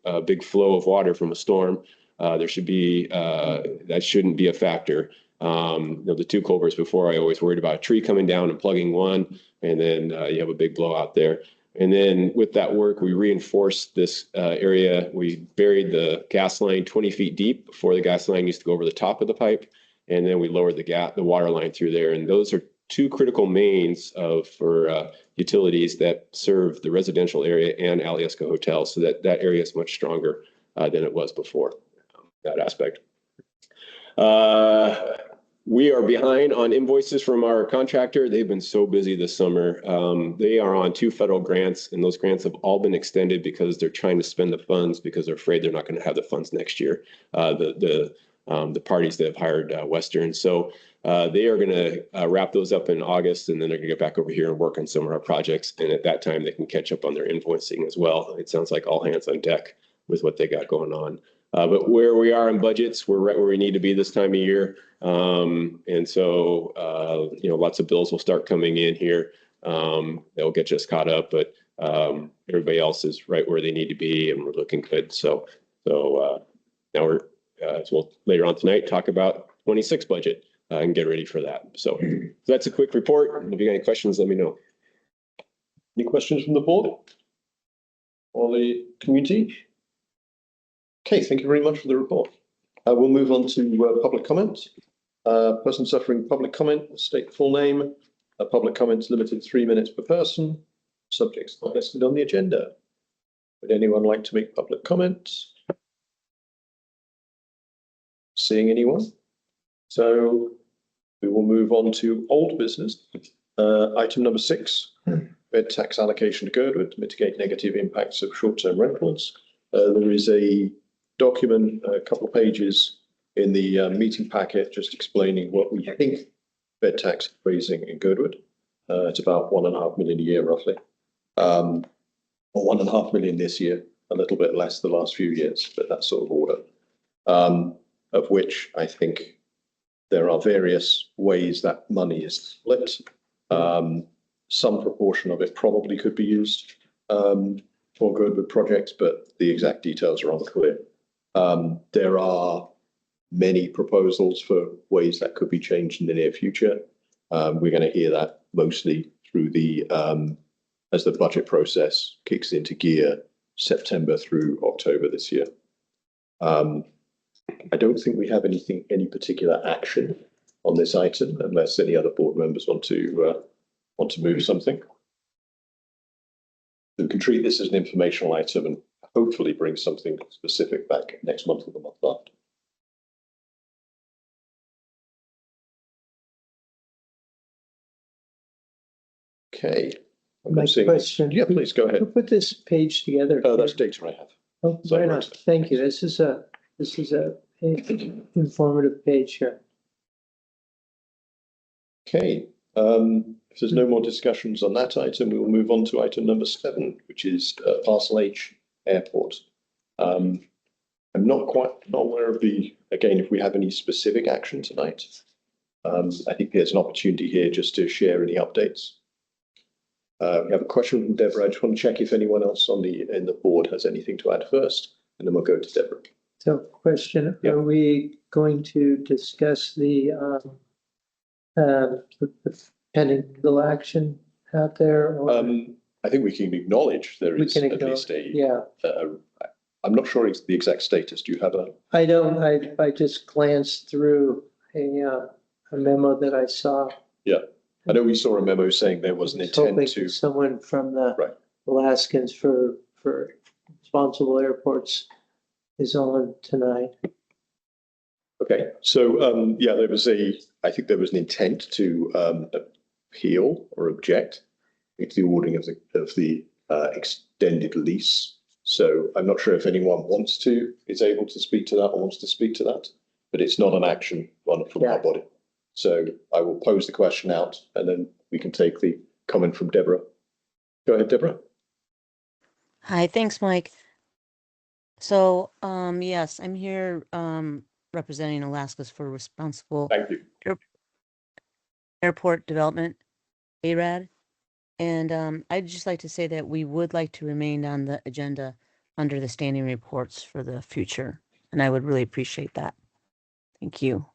a big flow of water from a storm. There should be that shouldn't be a factor. The two culverts before, I always worried about a tree coming down and plugging one, and then you have a big blowout there. And then with that work, we reinforced this area. We buried the gas line 20 feet deep before the gas line used to go over the top of the pipe, and then we lowered the water line through there. And those are two critical mains for utilities that serve the residential area and Alyeska Hotel, so that area is much stronger than it was before. That aspect. We are behind on invoices from our contractor. They've been so busy this summer. They are on 2 federal grants, and those grants have all been extended because they're trying to spend the funds because they're afraid they're not going to have the funds next year. The parties that have hired Western. So they are going to wrap those up in August, and then they're going to get back over here and work on some of our projects. And at that time, they can catch up on their invoicing as well. It sounds like all hands on deck with what they got going on. But where we are in budgets, we're right where we need to be this time of year. And so, lots of bills will start coming in here. They'll get us caught up, but everybody else is right where they need to be, and we're looking good. So now we're, we'll later on tonight talk about 26 budget and get ready for that. So that's a quick report. If you got any questions, let me know. Any questions from the board or the community? Okay, thank you very much for the report. We'll move on to public comment. Person suffering public comment, state full name. Public comments limited 3 minutes per person. Subjects not listed on the agenda. Would anyone like to make public comments? Seeing anyone? So we will move on to old business. Item number 6, bed tax allocation to Girdwood to mitigate negative impacts of short-term rentals. There is a document, a couple of pages in the meeting packet, just explaining what we think bed tax raising in Girdwood. It's about 1.5 million a year, roughly, or 1.5 million this year, a little bit less the last few years, but that sort of order. Of which I think there are various ways that money is split. Some proportion of it probably could be used for Girdwood projects, but the exact details are unclear. There are many proposals for ways that could be changed in the near future. We're going to hear that mostly through as the budget process kicks into gear September through October this year. I don't think we have any particular action on this item unless any other board members want to move something. We can treat this as an informational item and hopefully bring something specific back next month or the month after. Okay. My question. Yeah, please go ahead. Who put this page together? That's data I have. Oh, right on. Thank you. This is a informative page here. Okay, if there's no more discussions on that item, we will move on to item number 7, which is Parcel H Airport. I'm not aware of again, if we have any specific action tonight. I think there's an opportunity here just to share any updates. We have a question from Deborah. I just want to check if anyone else in the board has anything to add first, and then we'll go to Deborah. So question, Yeah. are we going to discuss the pending legal action out there? Or I think we can acknowledge there we is can at ignore, least yeah. I'm not sure the exact status. Do you have a? I don't, I just glanced through a memo that I saw. Yeah, I know we saw a memo saying there was an I intent hoping to. someone from the Right. Alaskans for responsible airports is on tonight. Okay, so yeah, I think there was an intent to appeal or object to the awarding of the extended lease. So I'm not sure if anyone is able to speak to that or wants to speak to that, but it's not an action from our body. So I will pose the question out, and then we can take the comment from Deborah. Go ahead, Deborah. Hi, thanks, Mike. So, yes, I'm here representing Alaska's for Responsible Thank you. Airport Development, ARAD. And I'd just like to say that we would like to remain on the agenda under the standing reports for the future. And I would really appreciate that. Thank you.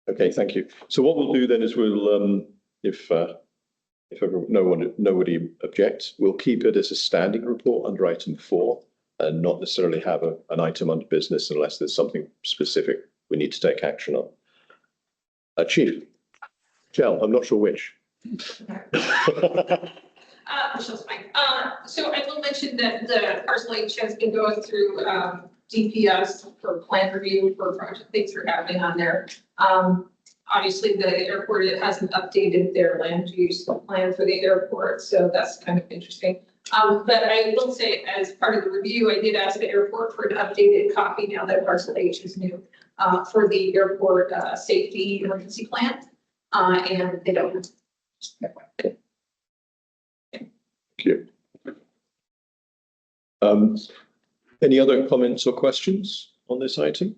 Okay, thank you. So what we'll do then is we'll, if nobody objects, we'll keep it as a standing report under item 4 and not necessarily have an item under business unless there's something specific we need to take action on. Chief, Michelle, I'm not sure which. Michelle's fine. So I will mention that the Parcel H has been going through DPS for plan review for project things are happening on there. Obviously, the airport hasn't updated their land use plan for the airport, so that's kind of interesting. But I will say, as part of the review, I did ask the airport for an updated copy now that Parcel H is new for the airport safety emergency plan, and they don't. Okay. Thank you. Any other comments or questions on this item?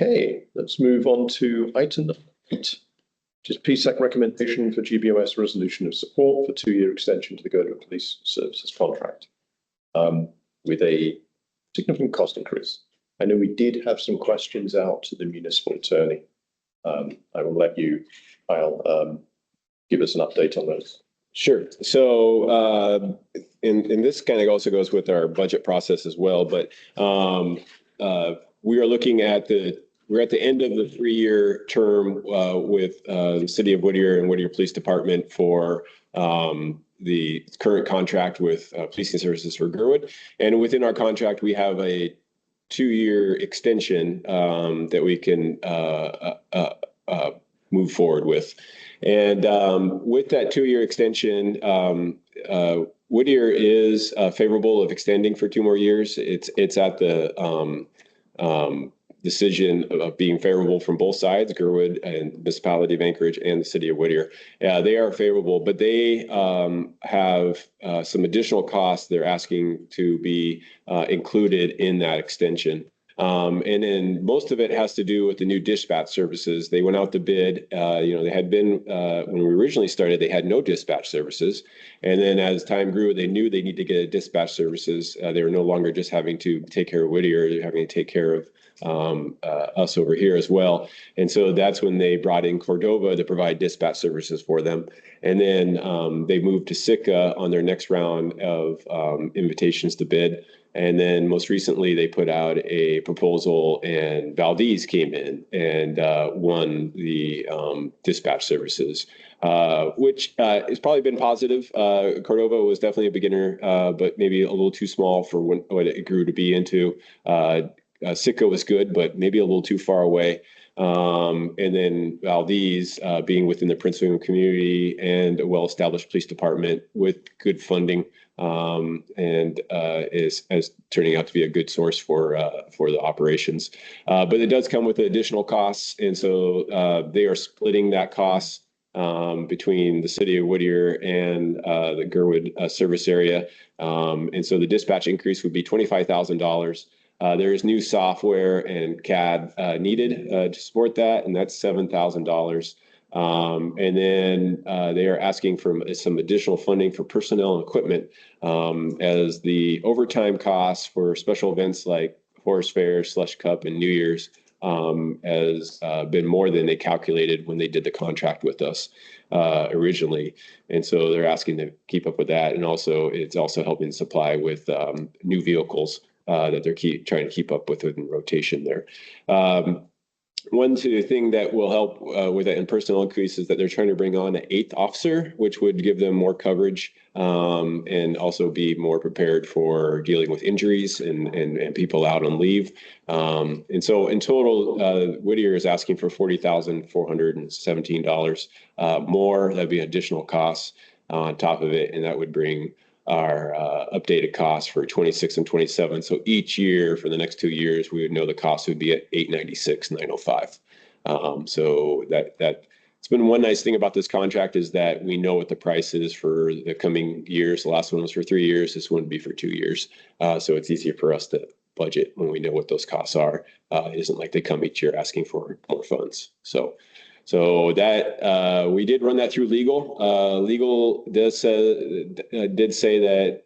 Okay, let's move on to item 8, which is PSAC recommendation for GBOS resolution of support for 2-year extension to the Girdwood Police Services contract with a significant cost increase. I know we did have some questions out to the municipal attorney. I will let you, Kyle, give us an update on those. Sure. So, and this kind of also goes with our budget process as well, but we are looking at we're at the end of the 3-year term with the City of Whittier and Whittier Police Department for the current contract with policing services for Girdwood. And within our contract, we have a 2-year extension that we can move forward with. And with that 2-year extension, Whittier is favorable of extending for 2 more years. It's at the decision of being favorable from both sides, Girdwood and Municipality of Anchorage and the City of Whittier. They are favorable, but they have some additional costs they're asking to be included in that extension. And then most of it has to do with the new dispatch services. They went out to bid, they had been, when we originally started, they had no dispatch services. And then as time grew, they knew they need to get dispatch services. They were no longer just having to take care of Whittier, they're having to take care of us over here as well. And so that's when they brought in Cordova to provide dispatch services for them. And then they moved to Sitka on their next round of invitations to bid. And then most recently, they put out a proposal and Valdez came in and won the dispatch services, which has probably been positive. Cordova was definitely a beginner, but maybe a little too small for what it grew to be into. Sitka was good, but maybe a little too far away. And then Valdez, being within the Prince William community and a well-established police department with good funding, and is turning out to be a good source for the operations. But it does come with additional costs, and so they are splitting that cost between the city of Whittier and the Girdwood service area. And so the dispatch increase would be $25,000. There is new software and CAD needed to support that, and that's $7,000. And then they are asking for some additional funding for personnel and equipment, as the overtime costs for special events like Horse Fair, Slush Cup, and New Year's has been more than they calculated when they did the contract with us originally. And so they're asking to keep up with that. And also, it's also helping supply with new vehicles that they're trying to keep up with in rotation there. One thing that will help with that in personnel increase is that they're trying to bring on an 8th officer, which would give them more coverage and also be more prepared for dealing with injuries and people out on leave. And so in total, Whittier is asking for $40,417 more. That'd be additional costs on top of it, and that would bring our updated costs for 26 and 27. So each year for the next 2 years, we would know the cost would be at $896,905. So it's been one nice thing about this contract is that we know what the price is for the coming years. The last one was for 3 years. This one would be for 2 years. So it's easier for us to budget when we know what those costs are. It isn't like they come each year asking for more funds. So that we did run that through legal. Legal did say that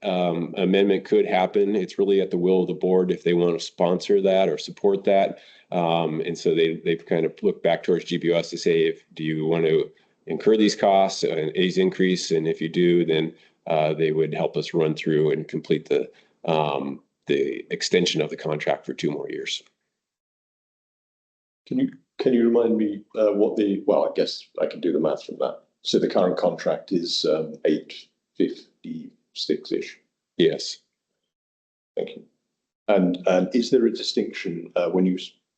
amendment could happen. It's really at the will of the board if they want to sponsor that or support that. And so they've kind of looked back towards GBOS to say, do you want to incur these costs and these increase? And if you do, then they would help us run through and complete the extension of the contract for 2 more years. Can you remind me well, I guess I can do the math from that. So the current contract is 856-ish. Yes. Thank you. And is there a distinction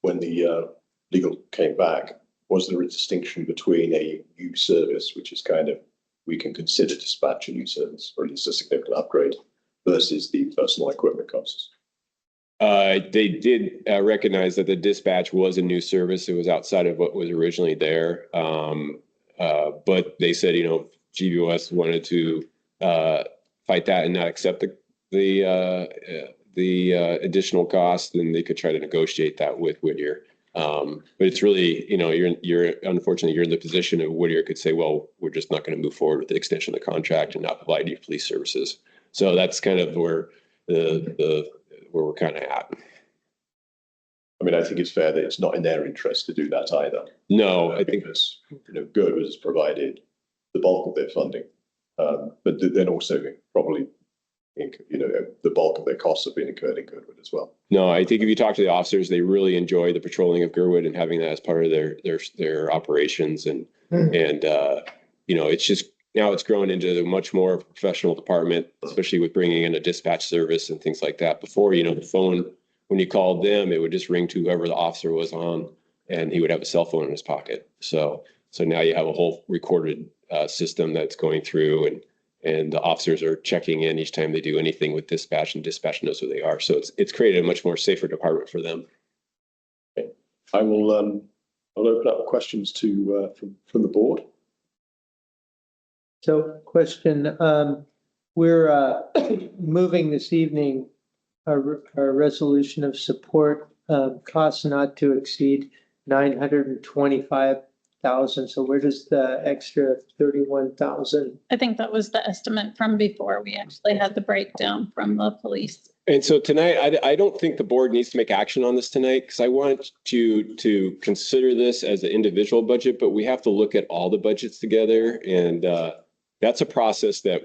when the legal came back? Was there a distinction between a new service, which is kind of we can consider dispatch a new service, or at least a significant upgrade, versus the personal equipment costs? They did recognize that the dispatch was a new service. It was outside of what was originally there. But they said, GBOS wanted to fight that and not accept the additional cost, then they could try to negotiate that with Whittier. But it's really, you're unfortunately, you're in the position of Whittier could say, well, we're just not going to move forward with the extension of the contract and not provide you police services. So that's kind of where where we're kind of at. I mean, I think it's fair that it's not in their interest to do that either. No, I think because Girdwood has provided the bulk of their funding, but then also probably the bulk of their costs have been incurred in Girdwood as well. No, I think if you talk to the officers, they really enjoy the patrolling of Girdwood and having that as part of their operations, and it's just. Now it's grown into a much more professional department, especially with bringing in a dispatch service and things like that. Before, the phone, when you called them, it would just ring to whoever the officer was on, and he would have a cell phone in his pocket. So now you have a whole recorded system that's going through, and the officers are checking in each time they do anything with dispatch, and dispatch knows who they are. So it's created a much more safer department for them. Okay. I will I'll open up questions to from the board. So question, we're moving this evening a resolution of support, costs not to exceed 925,000. So where does the extra 31,000? I think that was the estimate from before we actually had the breakdown from the police. And so tonight, I don't think the board needs to make action on this tonight, because I want you to consider this as an individual budget, but we have to look at all the budgets together. And that's a process that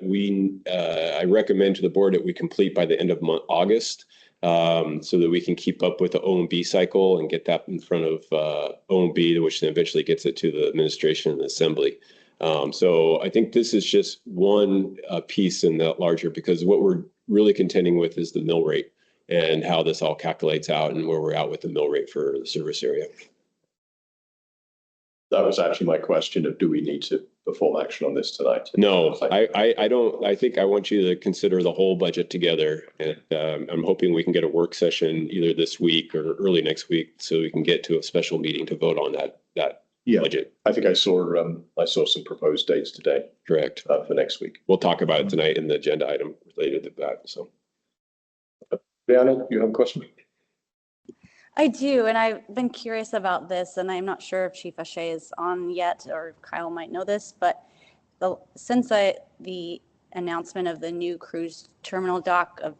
I recommend to the board that we complete by the end of August, so that we can keep up with the O&B cycle and get that in front of O&B, which then eventually gets it to the administration and the assembly. So I think this is just one piece in that larger, because what we're really contending with is the mill rate and how this all calculates out and where we're at with the mill rate for the service area. that was actually my question of, do we need to perform action on this tonight? No, I don't. I think I want you to consider the whole budget together. And I'm hoping we can get a work session either this week or early next week so we can get to a special meeting to vote on that budget. I think I saw some proposed dates today. Correct. For next week. We'll talk about it tonight in the agenda item related to that. So, Diana, you have a question? I do, and I've been curious about this, and I'm not sure if Chief Ashe is on yet, or Kyle might know this, but since the announcement of the new cruise terminal dock of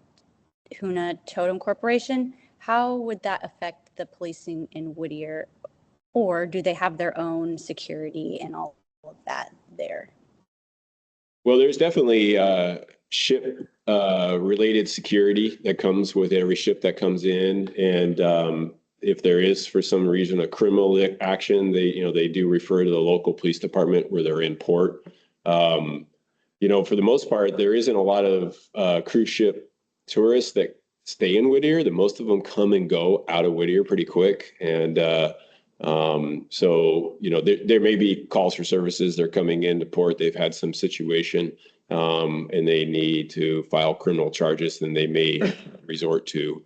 Huna Totem Corporation, how would that affect the policing in Whittier, or do they have their own security and all of that there? well, there's definitely ship related security that comes with every ship that comes in, and if there is for some reason a criminal action, they do refer to the local police department where they're in port. For the most part, there isn't a lot of cruise ship tourists that stay in Whittier. The most of them come and go out of Whittier pretty quick, and so there may be calls for services. They're coming into port. They've had some situation. And they need to file criminal charges, then they may resort to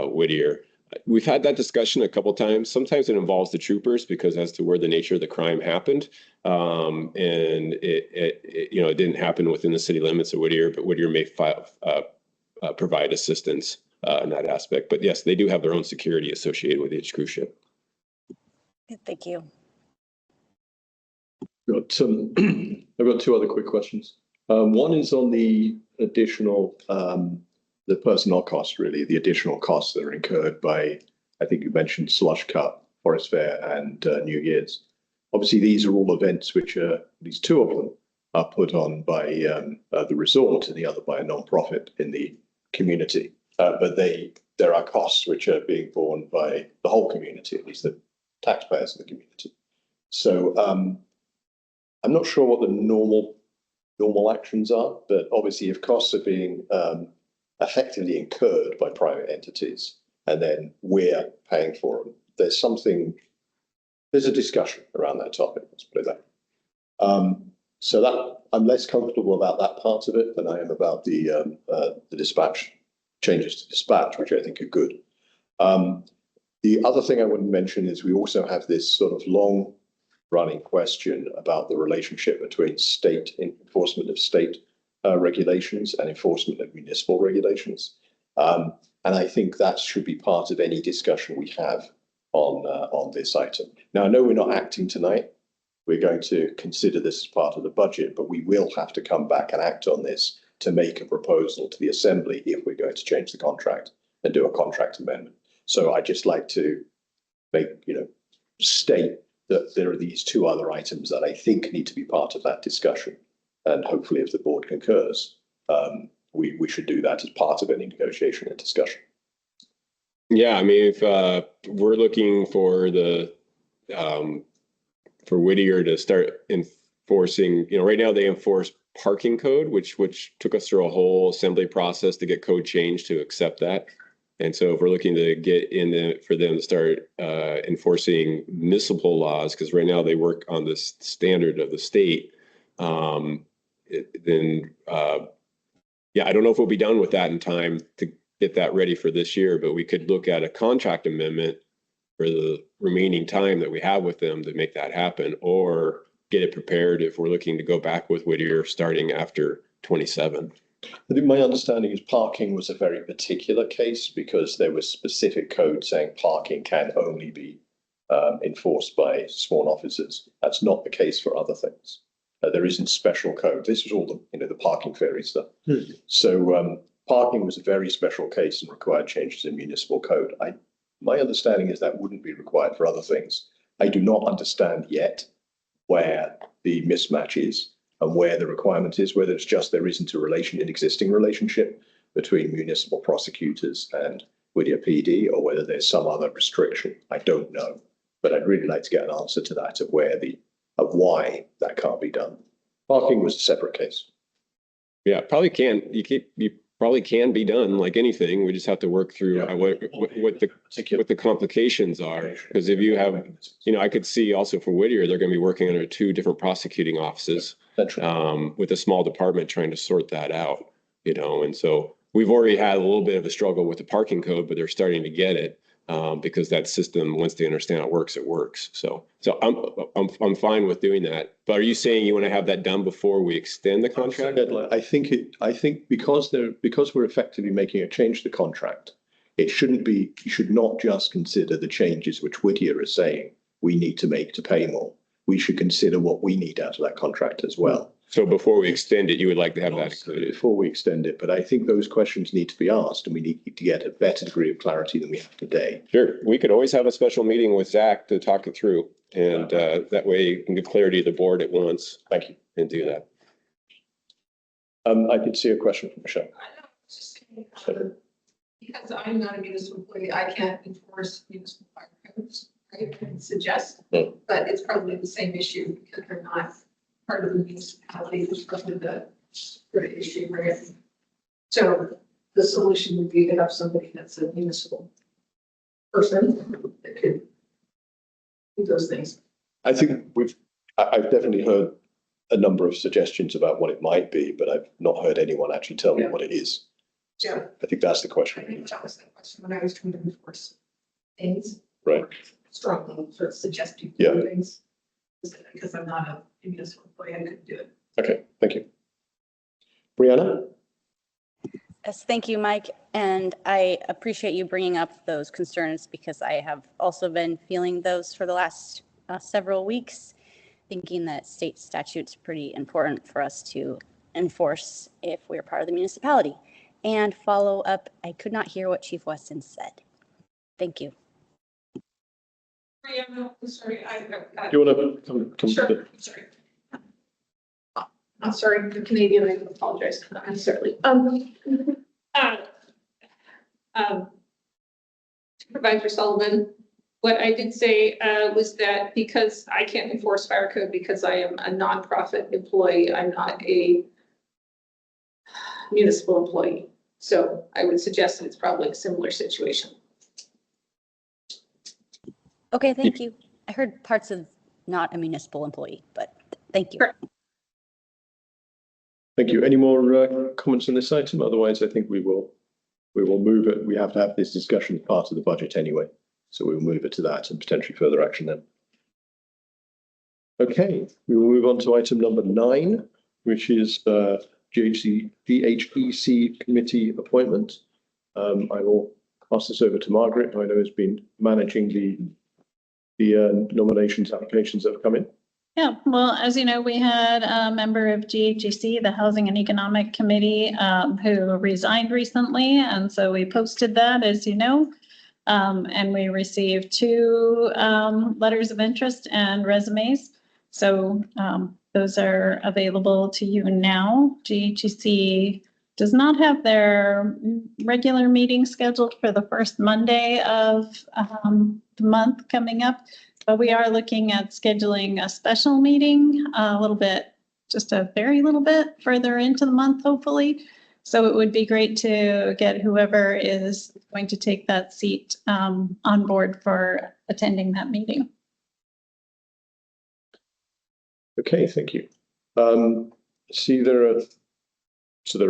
Whittier. We've had that discussion a couple times. Sometimes it involves the troopers because as to where the nature of the crime happened, and it didn't happen within the city limits of Whittier, but Whittier may provide assistance in that aspect. But yes, they do have their own security associated with each cruise ship. Thank you. I've got two other quick questions. One is on the additional, the personnel costs, really, the additional costs that are incurred by, I think you mentioned Slush Cup, Forest Fair, and New Year's. Obviously, these are all events which are, at least two of them, are put on by the resort and the other by a non-profit in the community. But there are costs which are being borne by the whole community, at least the taxpayers of the community. So I'm not sure what the normal actions are, but obviously if costs are being effectively incurred by private entities and then we're paying for them, there's a discussion around that topic, let's put it that way. So that I'm less comfortable about that part of it than I am about the dispatch changes to dispatch, which I think are good. The other thing I want to mention is we also have this sort of long running question about the relationship between state enforcement of state regulations and enforcement of municipal regulations. And I think that should be part of any discussion we have on this item. Now, I know we're not acting tonight. We're going to consider this as part of the budget, but we will have to come back and act on this to make a proposal to the Assembly if we're going to change the contract and do a contract amendment. So I'd just like to state that there are these two other items that I think need to be part of that discussion. And hopefully if the board concurs, we should do that as part of any negotiation and discussion. Yeah, I mean, if we're looking for for Whittier to start enforcing, right now they enforce parking code, which took us through a whole assembly process to get code changed to accept that. And so if we're looking to get for them to start enforcing municipal laws, because right now they work on the standard of the state, then I don't know if we'll be done with that in time to get that ready for this year, but we could look at a contract amendment for the remaining time that we have with them to make that happen, or get it prepared if we're looking to go back with Whittier starting after 27. I think my understanding is parking was a very particular case because there was specific code saying parking can only be enforced by sworn officers. That's not the case for other things. There isn't special code. This was all the parking ferry stuff. So parking was a very special case and required changes in municipal code. My understanding is that wouldn't be required for other things. I do not understand yet where the mismatch is and where the requirement is, whether it's just there isn't an existing relationship between municipal prosecutors and Whittier PD, or whether there's some other restriction. I don't know, but I'd really like to get an answer to that of why that can't be done. Parking was a separate case. Yeah, probably can. You probably can be done like anything. We just have to work through what the complications are. Because if you have, I could see also for Whittier, they're going to be working under 2 different prosecuting offices with a small department trying to sort that out, and so we've already had a little bit of a struggle with the parking code, but they're starting to get it. Because that system, once they understand it works. So I'm fine with doing that. But are you saying you want to have that done before we extend the contract? I think because we're effectively making a change to the contract, you should not just consider the changes which Whittier is saying we need to make to pay more. We should consider what we need out of that contract as well. So before we extend it, you would like to have that included? Before we extend it, but I think those questions need to be asked and we need to get a better degree of clarity than we have today. Sure. We could always have a special meeting with Zach to talk it through. And that way you can give clarity to the board at once. Thank you. And do that. I did see a question from Michelle. I know, just saying, because I'm not a municipal employee, I can't enforce municipal fire codes. I can suggest, but it's probably the same issue because they're not part of the municipality, which is probably the issue, right? So the solution would be to have somebody that's a municipal person that could do those things. I think I've definitely heard a number of suggestions about what it might be, but I've not heard anyone actually tell me what it is. So I think that's the question. I think that was the question when I was trying to enforce things. Right. Strongly sort of suggesting things. Because I'm not a municipal employee, I couldn't do it. Okay, thank you. Brianna? Yes, thank you, Mike. And I appreciate you bringing up those concerns because I have also been feeling those for the last several weeks, thinking that state statute's pretty important for us to enforce if we're part of the municipality. And follow up, I could not hear what Chief Weston said. Thank you. Sorry, Do you want to come sure. to Sorry. I'm sorry, the Canadian, I apologize for that necessarily. Supervisor Sullivan, what I did say was that because I can't enforce fire code because I am a nonprofit employee, I'm not a municipal employee. So I would suggest that it's probably a similar situation. Okay, thank you. I heard parts of not a municipal employee, but thank you. Correct. Thank you. Any more comments on this item? Otherwise, I think we will move it. We have to have this discussion as part of the budget anyway. So we will move it to that and potentially further action then. Okay, we will move on to item number 9, which is GHEC committee appointment. I will pass this over to Margaret, who I know has been managing the nominations applications that have come in. Yeah, well, as you know, we had a member of GHEC, the Housing and Economic Committee, who resigned recently. And so we posted that, as you know, and we received 2 letters of interest and resumes. So those are available to you now. GHEC does not have their regular meeting scheduled for the first Monday of the month coming up. But we are looking at scheduling a special meeting a little bit, just a very little bit further into the month, hopefully. So it would be great to get whoever is going to take that seat on board for attending that meeting. Okay, thank you. See, there are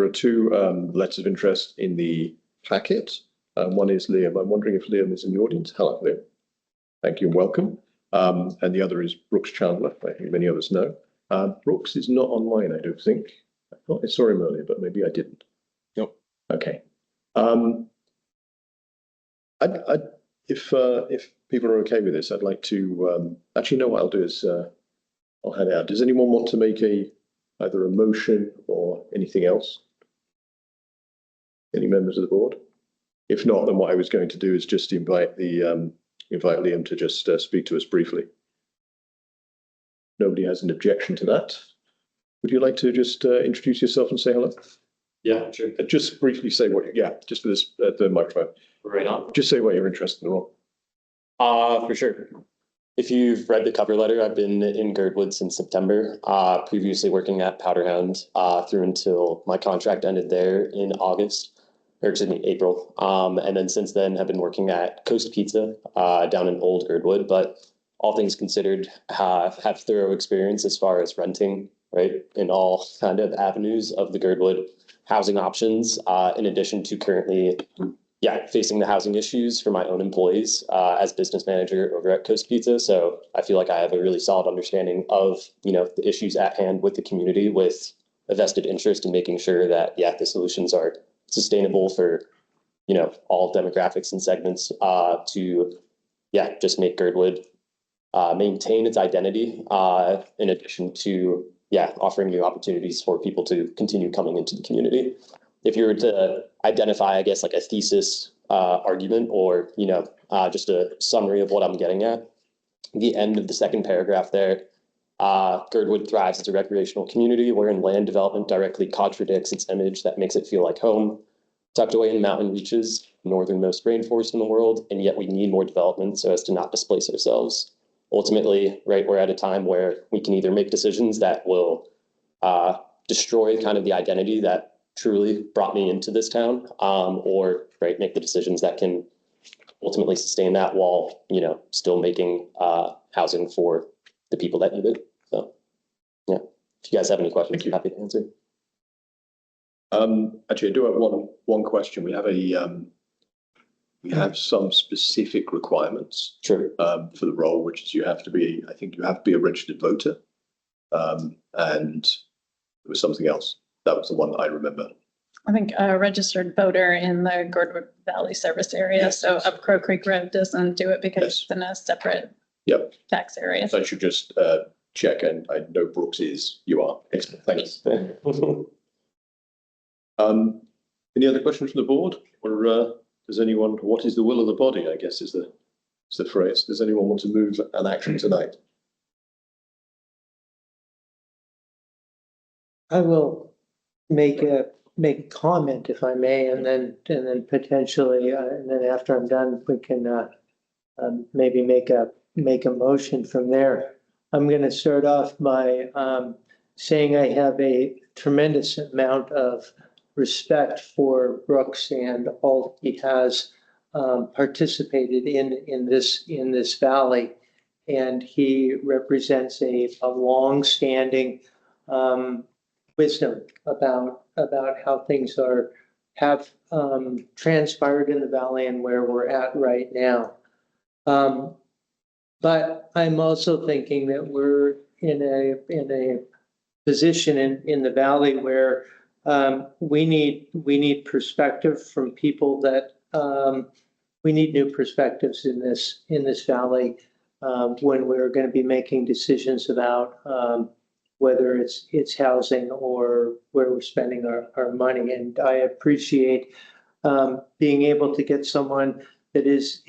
2 letters of interest in the packet. One is Liam. I'm wondering if Liam is in the audience. Hello, Liam. Thank you and welcome. And the other is Brooks Chandler, I think many others know. Brooks is not online, I don't think. I thought I saw him earlier, but maybe I didn't. Nope. Okay. If people are okay with this, I'd like to actually know what I'll do is I'll hand it out. Does anyone want to make either a motion or anything else? Any members of the board? If not, then what I was going to do is just invite Liam to just speak to us briefly. Nobody has an objection to that. Would you like to just introduce yourself and say hello? Yeah, sure. Just briefly say just for this the microphone. Right on. Just say what you're interested in the role. For sure. if you've read the cover letter, I've been in Girdwood since September, previously working at Powderhound through until my contract ended there in April. And then since then have been working at Coast Pizza down in Old Girdwood, but all things considered, have thorough experience as far as renting, right, in all kind of avenues of the Girdwood housing options, in addition to currently facing the housing issues for my own employees as business manager over at Coast Pizza. So I feel like I have a really solid understanding of, the issues at hand with the community, with a vested interest in making sure that, the solutions are sustainable for, all demographics and segments to, just make Girdwood maintain its identity in addition to, offering new opportunities for people to continue coming into the community. If you were to identify, I guess, like a thesis argument or, just a summary of what I'm getting at, the end of the second paragraph there, Girdwood thrives as a recreational community wherein land development directly contradicts its image that makes it feel like home, tucked away in mountain reaches, northernmost rainforest in the world, and yet we need more development so as to not displace ourselves. Ultimately, right, we're at a time where we can either make decisions that will destroy kind of the identity that truly brought me into this town, or right, make the decisions that can ultimately sustain that while, still making housing for the people that need it. So, if you guys have any questions, I'm happy to answer. Actually, I do have one question. We have some specific requirements for the role, which is you have to be a registered voter, and there was something else. That was the one that I remember. I think a registered voter in the Girdwood Valley service area. Yes. So up Crow Creek Road doesn't do it because it's in a separate tax area. So I should just check, and I know Brooks is. You are. Excellent. Thank you. Any other questions from the board, or does anyone? What is the will of the body? I guess is the phrase. Does anyone want to move an action tonight? I will make a comment if I may, and then potentially, and then after I'm done, we can maybe make a motion from there. I'm going to start off by saying I have a tremendous amount of respect for Brooks and all he has participated in this valley, and he represents a long-standing wisdom about how things have transpired in the valley and where we're at right now. But I'm also thinking that we're in a position in the valley where we need perspective from people that we need new perspectives in this valley when we're going to be making decisions about whether it's housing or where we're spending our money. And I appreciate being able to get someone that is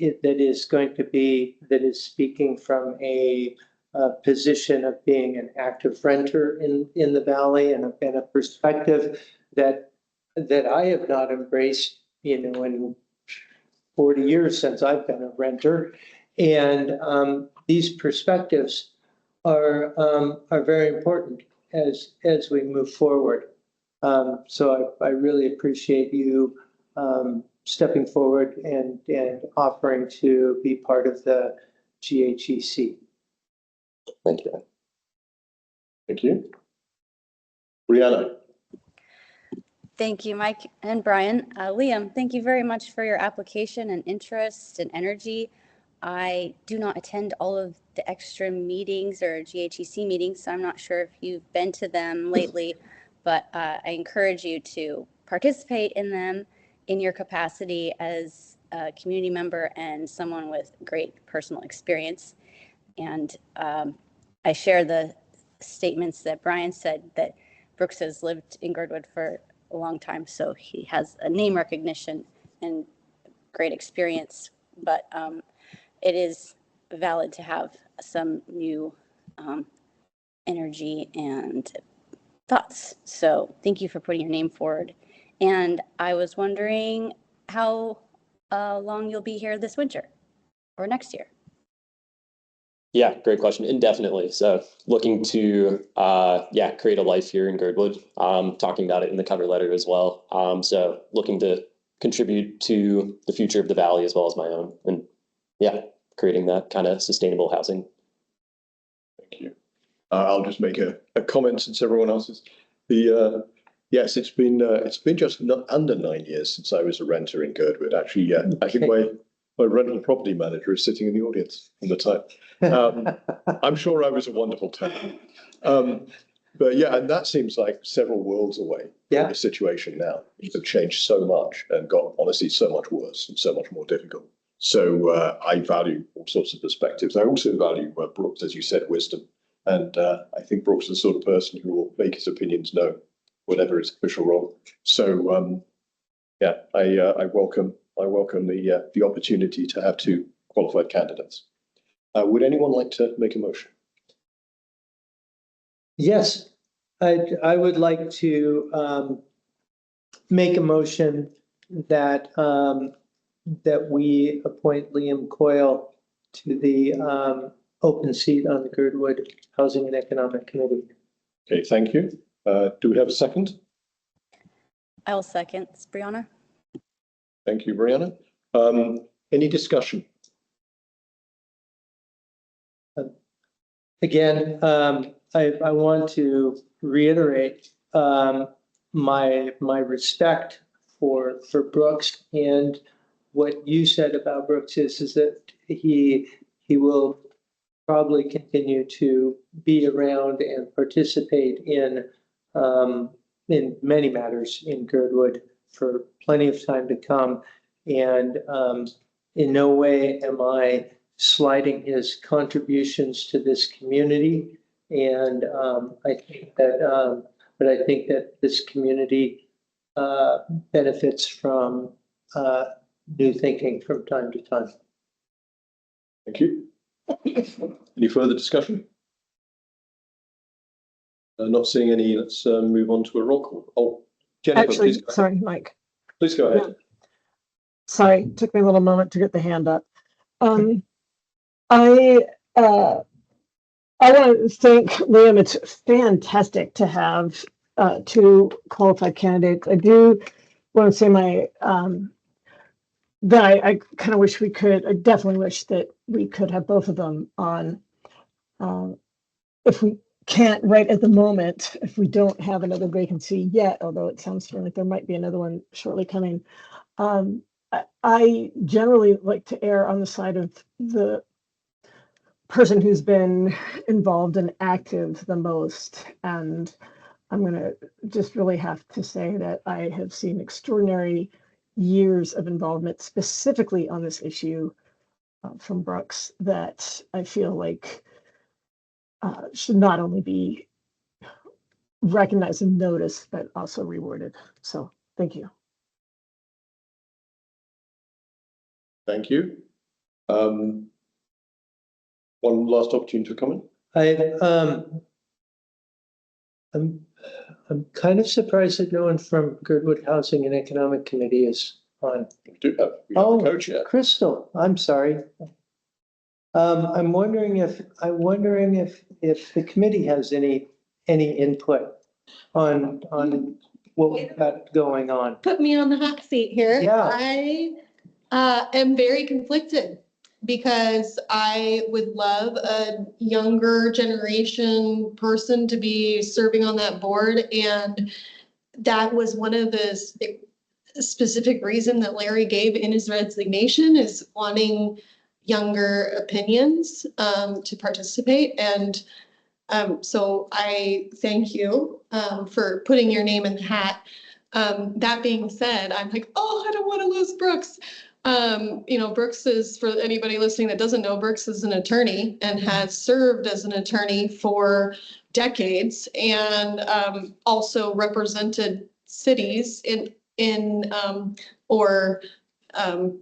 speaking from a position of being an active renter in the valley and a perspective that I have not embraced, in 40 years since I've been a renter. And these perspectives are very important as we move forward. So I really appreciate you stepping forward and offering to be part of the GHEC. Thank you. Thank you. Brianna. Thank you, Mike and Brian. Liam, thank you very much for your application and interest and energy. I do not attend all of the extra meetings or GHEC meetings, so I'm not sure if you've been to them lately, but I encourage you to participate in them in your capacity as a community member and someone with great personal experience. And I share the statements that Brian said, that Brooks has lived in Girdwood for a long time, so he has a name recognition and great experience, but it is valid to have some new energy and thoughts. So thank you for putting your name forward. And I was wondering how long you'll be here this winter or next year. Yeah, great question. Indefinitely. So looking to, create a life here in Girdwood. Talking about it in the cover letter as well. So looking to contribute to the future of the valley as well as my own. And yeah, creating that kind of sustainable housing. Thank you. I'll just make a comment since everyone else is. Yes, it's been just under 9 years since I was a renter in Girdwood. Actually, I think my rental property manager is sitting in the audience all the time. I'm sure I was a wonderful tenant. But yeah, and that seems like several worlds away from the situation now. It's changed so much and got honestly so much worse and so much more difficult. So I value all sorts of perspectives. I also value Brooks, as you said, wisdom. And I think Brooks is the sort of person who will make his opinions known, whatever his official role. So I welcome the opportunity to have two qualified candidates. Would anyone like to make a motion? Yes, I would like to make a motion that that we appoint Liam Coyle to the open seat on the Girdwood Housing and Economic Committee. Okay, thank you. Do we have a second? I will second. It's Brianna. Thank you, Brianna. Any discussion? Again, I want to reiterate my respect for Brooks, and what you said about Brooks is that he will probably continue to be around and participate in many matters in Girdwood for plenty of time to come. And in no way am I slighting his contributions to this community. And I think that this community benefits from new thinking from time to time. Thank you. Any further discussion? Not seeing any. Let's move on to a roll call. Oh, Jennifer, Actually, please go ahead. sorry, Mike. Please go ahead. Yeah. Sorry, it took me a little moment to get the hand up. I want to thank Liam. It's fantastic to have two qualified candidates. I do want to say that I kind of wish I definitely wish that we could have both of them on. If we can't right at the moment, if we don't have another vacancy yet, although it sounds to me like there might be another one shortly coming. I generally like to err on the side of the person who's been involved and active the most. And I'm going to just really have to say that I have seen extraordinary years of involvement specifically on this issue from Brooks that I feel like should not only be recognized and noticed, but also rewarded. So thank you. Thank you. One last opportunity to comment. I'm kind of surprised that no one from Girdwood Housing and Economic Committee is on. We have a coach yet. Crystal, I'm sorry. I'm wondering if the committee has any input on what we've got going on. Put me on the hot seat here. Yeah. I am very conflicted because I would love a younger generation person to be serving on that board. And that was one of the specific reason that Larry gave in his resignation, is wanting younger opinions to participate. And so I thank you for putting your name in the hat. That being said, I'm like, oh, I don't want to lose Brooks. Brooks is, for anybody listening that doesn't know, Brooks is an attorney and has served as an attorney for decades, and also represented cities or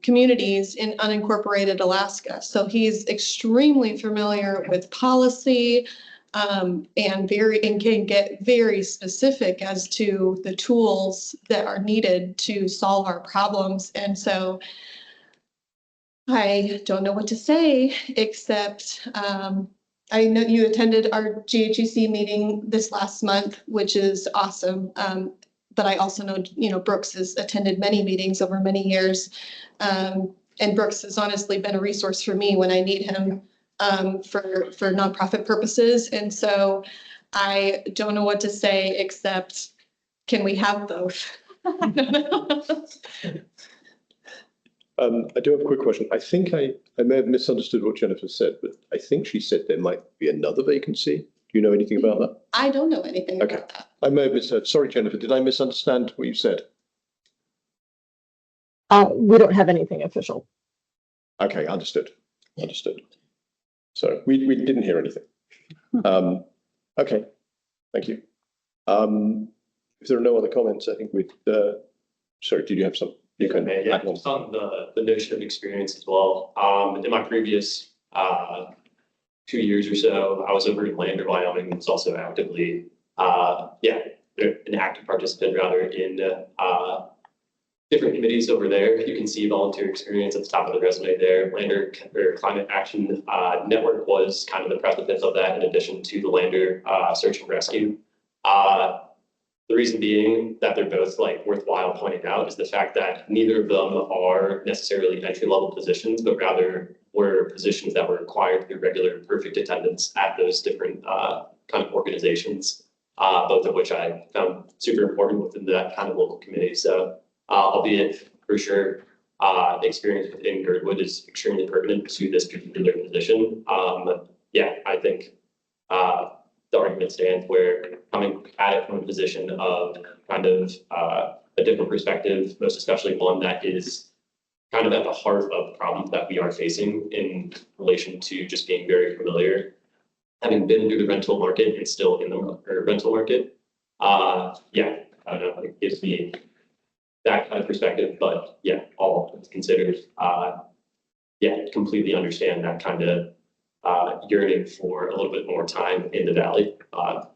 communities in unincorporated Alaska. So he's extremely familiar with policy, and can get very specific as to the tools that are needed to solve our problems. And so I don't know what to say, except I know you attended our GHEC meeting this last month, which is awesome. But I also know, Brooks has attended many meetings over many years. And Brooks has honestly been a resource for me when I need him for nonprofit purposes. And so I don't know what to say, except can we have both? I don't know. I do have a quick question. I think I may have misunderstood what Jennifer said, but I think she said there might be another vacancy. Do you know anything about that? I don't know anything Okay. about that. I may have misheard. Sorry, Jennifer, did I misunderstand what you said? We don't have anything official. Okay, understood. So we didn't hear anything. Okay, thank you. If there are no other comments, I think we'd, sorry, did you have some? You can Yeah, add on. just on the notion of experience as well. In my previous 2 years or so, I was over in Lander, Wyoming, and was also actively, an active participant rather in different committees over there. You can see volunteer experience at the top of the resume there. Lander Climate Action Network was kind of the precipice of that, in addition to the Lander Search and Rescue. The reason being that they're both like worthwhile pointing out is the fact that neither of them are necessarily entry-level positions, but rather were positions that were acquired through regular perfect attendance at those different kind of organizations, both of which I found super important within that kind of local committee. So albeit for sure, experience within Girdwood is extremely pertinent to this particular position. I think the argument stands where coming at it from a position of kind of a different perspective, most especially one that is kind of at the heart of the problems that we are facing in relation to just being very familiar, having been through the rental market and still in the rental market. I don't know, it gives me that kind of perspective, but all considered, completely understand that kind of yearning for a little bit more time in the Valley,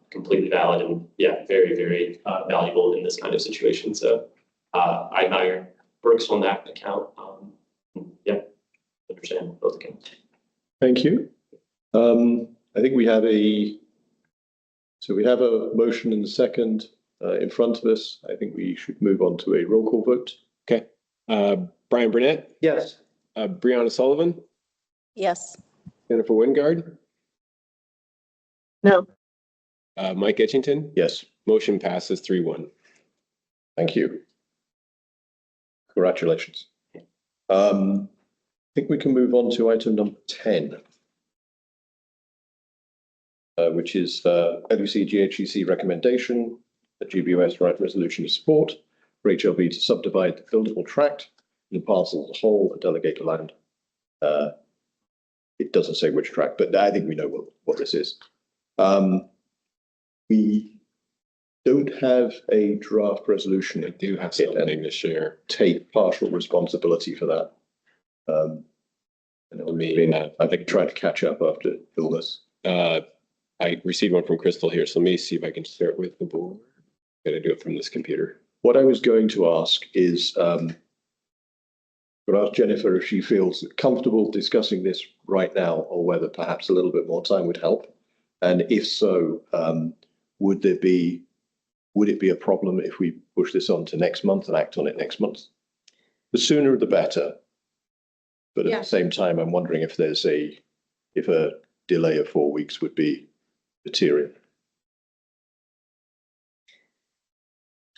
completely valid and very, very valuable in this kind of situation. So I admire Brooks on that account. Understand both accounts. Thank you. I think we have a motion and a second in front of us. I think we should move on to a roll call vote. Okay. Brian Burnett, Yes. Brianna Sullivan, Yes. Jennifer Wingard, No. Mike Etchington. Yes. Motion passes 3-1. Thank you. Congratulations. I think we can move on to item number 10, which is LUC GHEC recommendation, the GBOS right resolution of support for HLB to subdivide the buildable tract in parcel as a whole and delegate the land. It doesn't say which tract, but I think we know what this is. We don't have a draft resolution. I do have something to share. Take partial responsibility for that. And it'll mean I think trying to catch up after illness. I received one from Crystal here, so let me see if I can share it with the board. Gotta do it from this computer. What I was going to ask is, but ask Jennifer if she feels comfortable discussing this right now, or whether perhaps a little bit more time would help. And if so, would it be a problem if we push this on to next month and act on it next month? The sooner the better. But at the same time, I'm wondering if if a delay of 4 weeks would be material.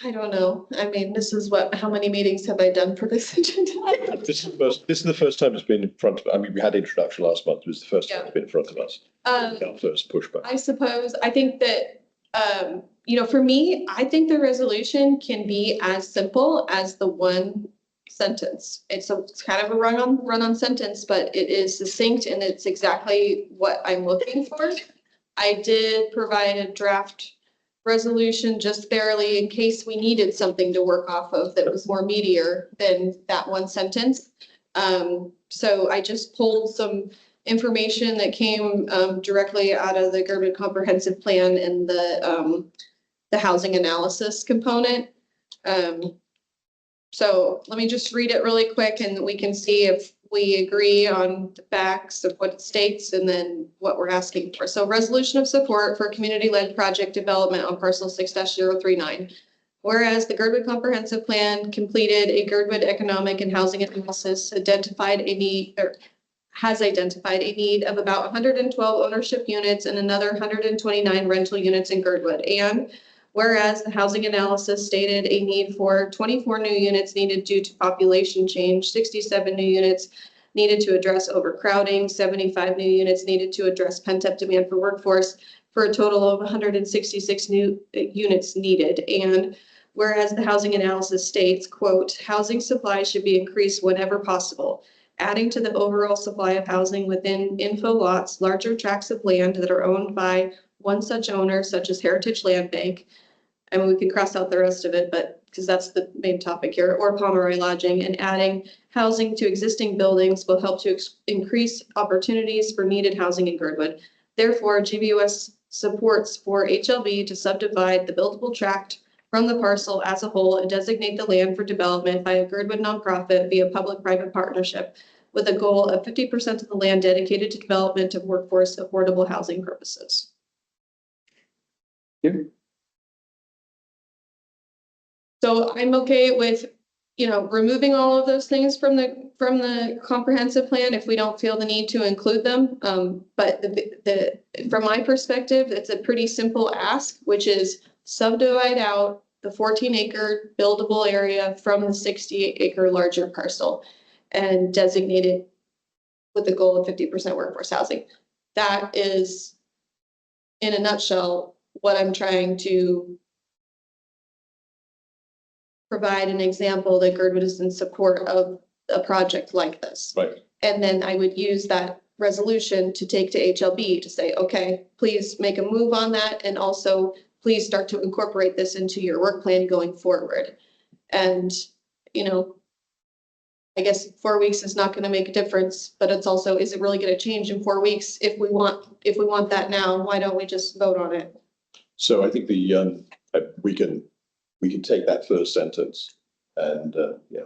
I don't know. I mean, this is how many meetings have I done for this agenda? This is the first time it's been in front of, I mean, we had introduction last month. It was the first time it's been in front of us. Our first pushback. I suppose, I think that, for me, I think the resolution can be as simple as the one sentence. It's kind of a run-on sentence, but it is succinct and it's exactly what I'm looking for. I did provide a draft resolution just barely in case we needed something to work off of that was more meatier than that one sentence. So I just pulled some information that came directly out of the Girdwood Comprehensive Plan and the housing analysis component. So let me just read it really quick and we can see if we agree on the facts of what it states and then what we're asking for. So resolution of support for community-led project development on parcel 6-039. Whereas the Girdwood Comprehensive Plan completed a Girdwood economic and housing analysis, has identified a need of about 112 ownership units and another 129 rental units in Girdwood. And whereas the housing analysis stated a need for 24 new units needed due to population change, 67 new units needed to address overcrowding, 75 new units needed to address pent-up demand for workforce, for a total of 166 new units needed. And whereas the housing analysis states, quote, housing supply should be increased whenever possible, adding to the overall supply of housing within info lots, larger tracts of land that are owned by one such owner, such as Heritage Land Bank. And we can cross out the rest of it, but because that's the main topic here, or Pomeroy Lodging, and adding housing to existing buildings will help to increase opportunities for needed housing in Girdwood. Therefore, GBUS supports for HLB to subdivide the buildable tract from the parcel as a whole and designate the land for development by a Girdwood nonprofit via public-private partnership with a goal of 50% of the land dedicated to development of workforce affordable housing purposes. Yeah. So I'm okay with, removing all of those things from the comprehensive plan if we don't feel the need to include them. But from my perspective, it's a pretty simple ask, which is subdivide out the 14-acre buildable area from the 68-acre larger parcel and designate it with the goal of 50% workforce housing. That is, in a nutshell, what I'm trying to provide an example that Girdwood is in support of a project like this. Right. And then I would use that resolution to take to HLB to say, okay, please make a move on that. And also please start to incorporate this into your work plan going forward. And, I guess 4 weeks is not going to make a difference, but it's also, is it really going to change in 4 weeks? If we want that now, why don't we just vote on it? So I think we can take that first sentence and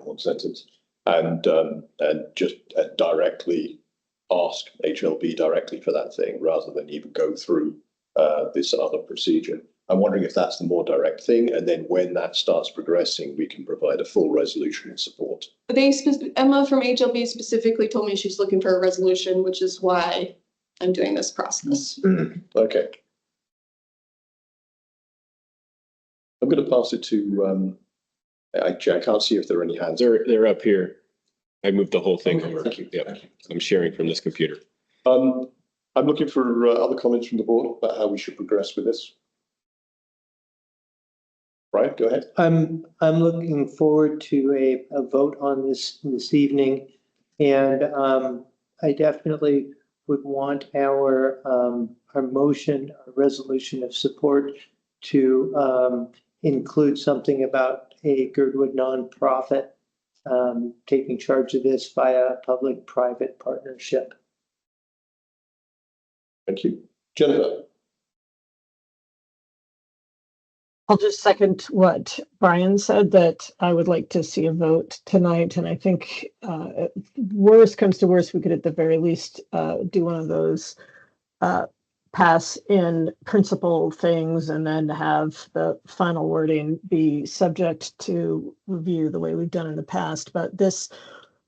one sentence and just directly ask HLB directly for that thing rather than even go through this other procedure. I'm wondering if that's the more direct thing, and then when that starts progressing, we can provide a full resolution in support. Emma from HLB specifically told me she's looking for a resolution, which is why I'm doing this process. Okay. I'm going to pass it to, I can't see if there are any hands. They're up here. I moved the whole thing over. Thank you. Yeah, Thank you. I'm sharing from this computer. I'm looking for other comments from the board about how we should progress with this. Brian, go ahead. I'm looking forward to a vote on this evening, and I definitely would want our motion, our resolution of support to include something about a Girdwood nonprofit taking charge of this via public-private partnership. Thank you. Jennifer. I'll just second what Brian said, that I would like to see a vote tonight. And I think worst comes to worst, we could at the very least do one of those pass in principle things and then have the final wording be subject to review the way we've done in the past. But this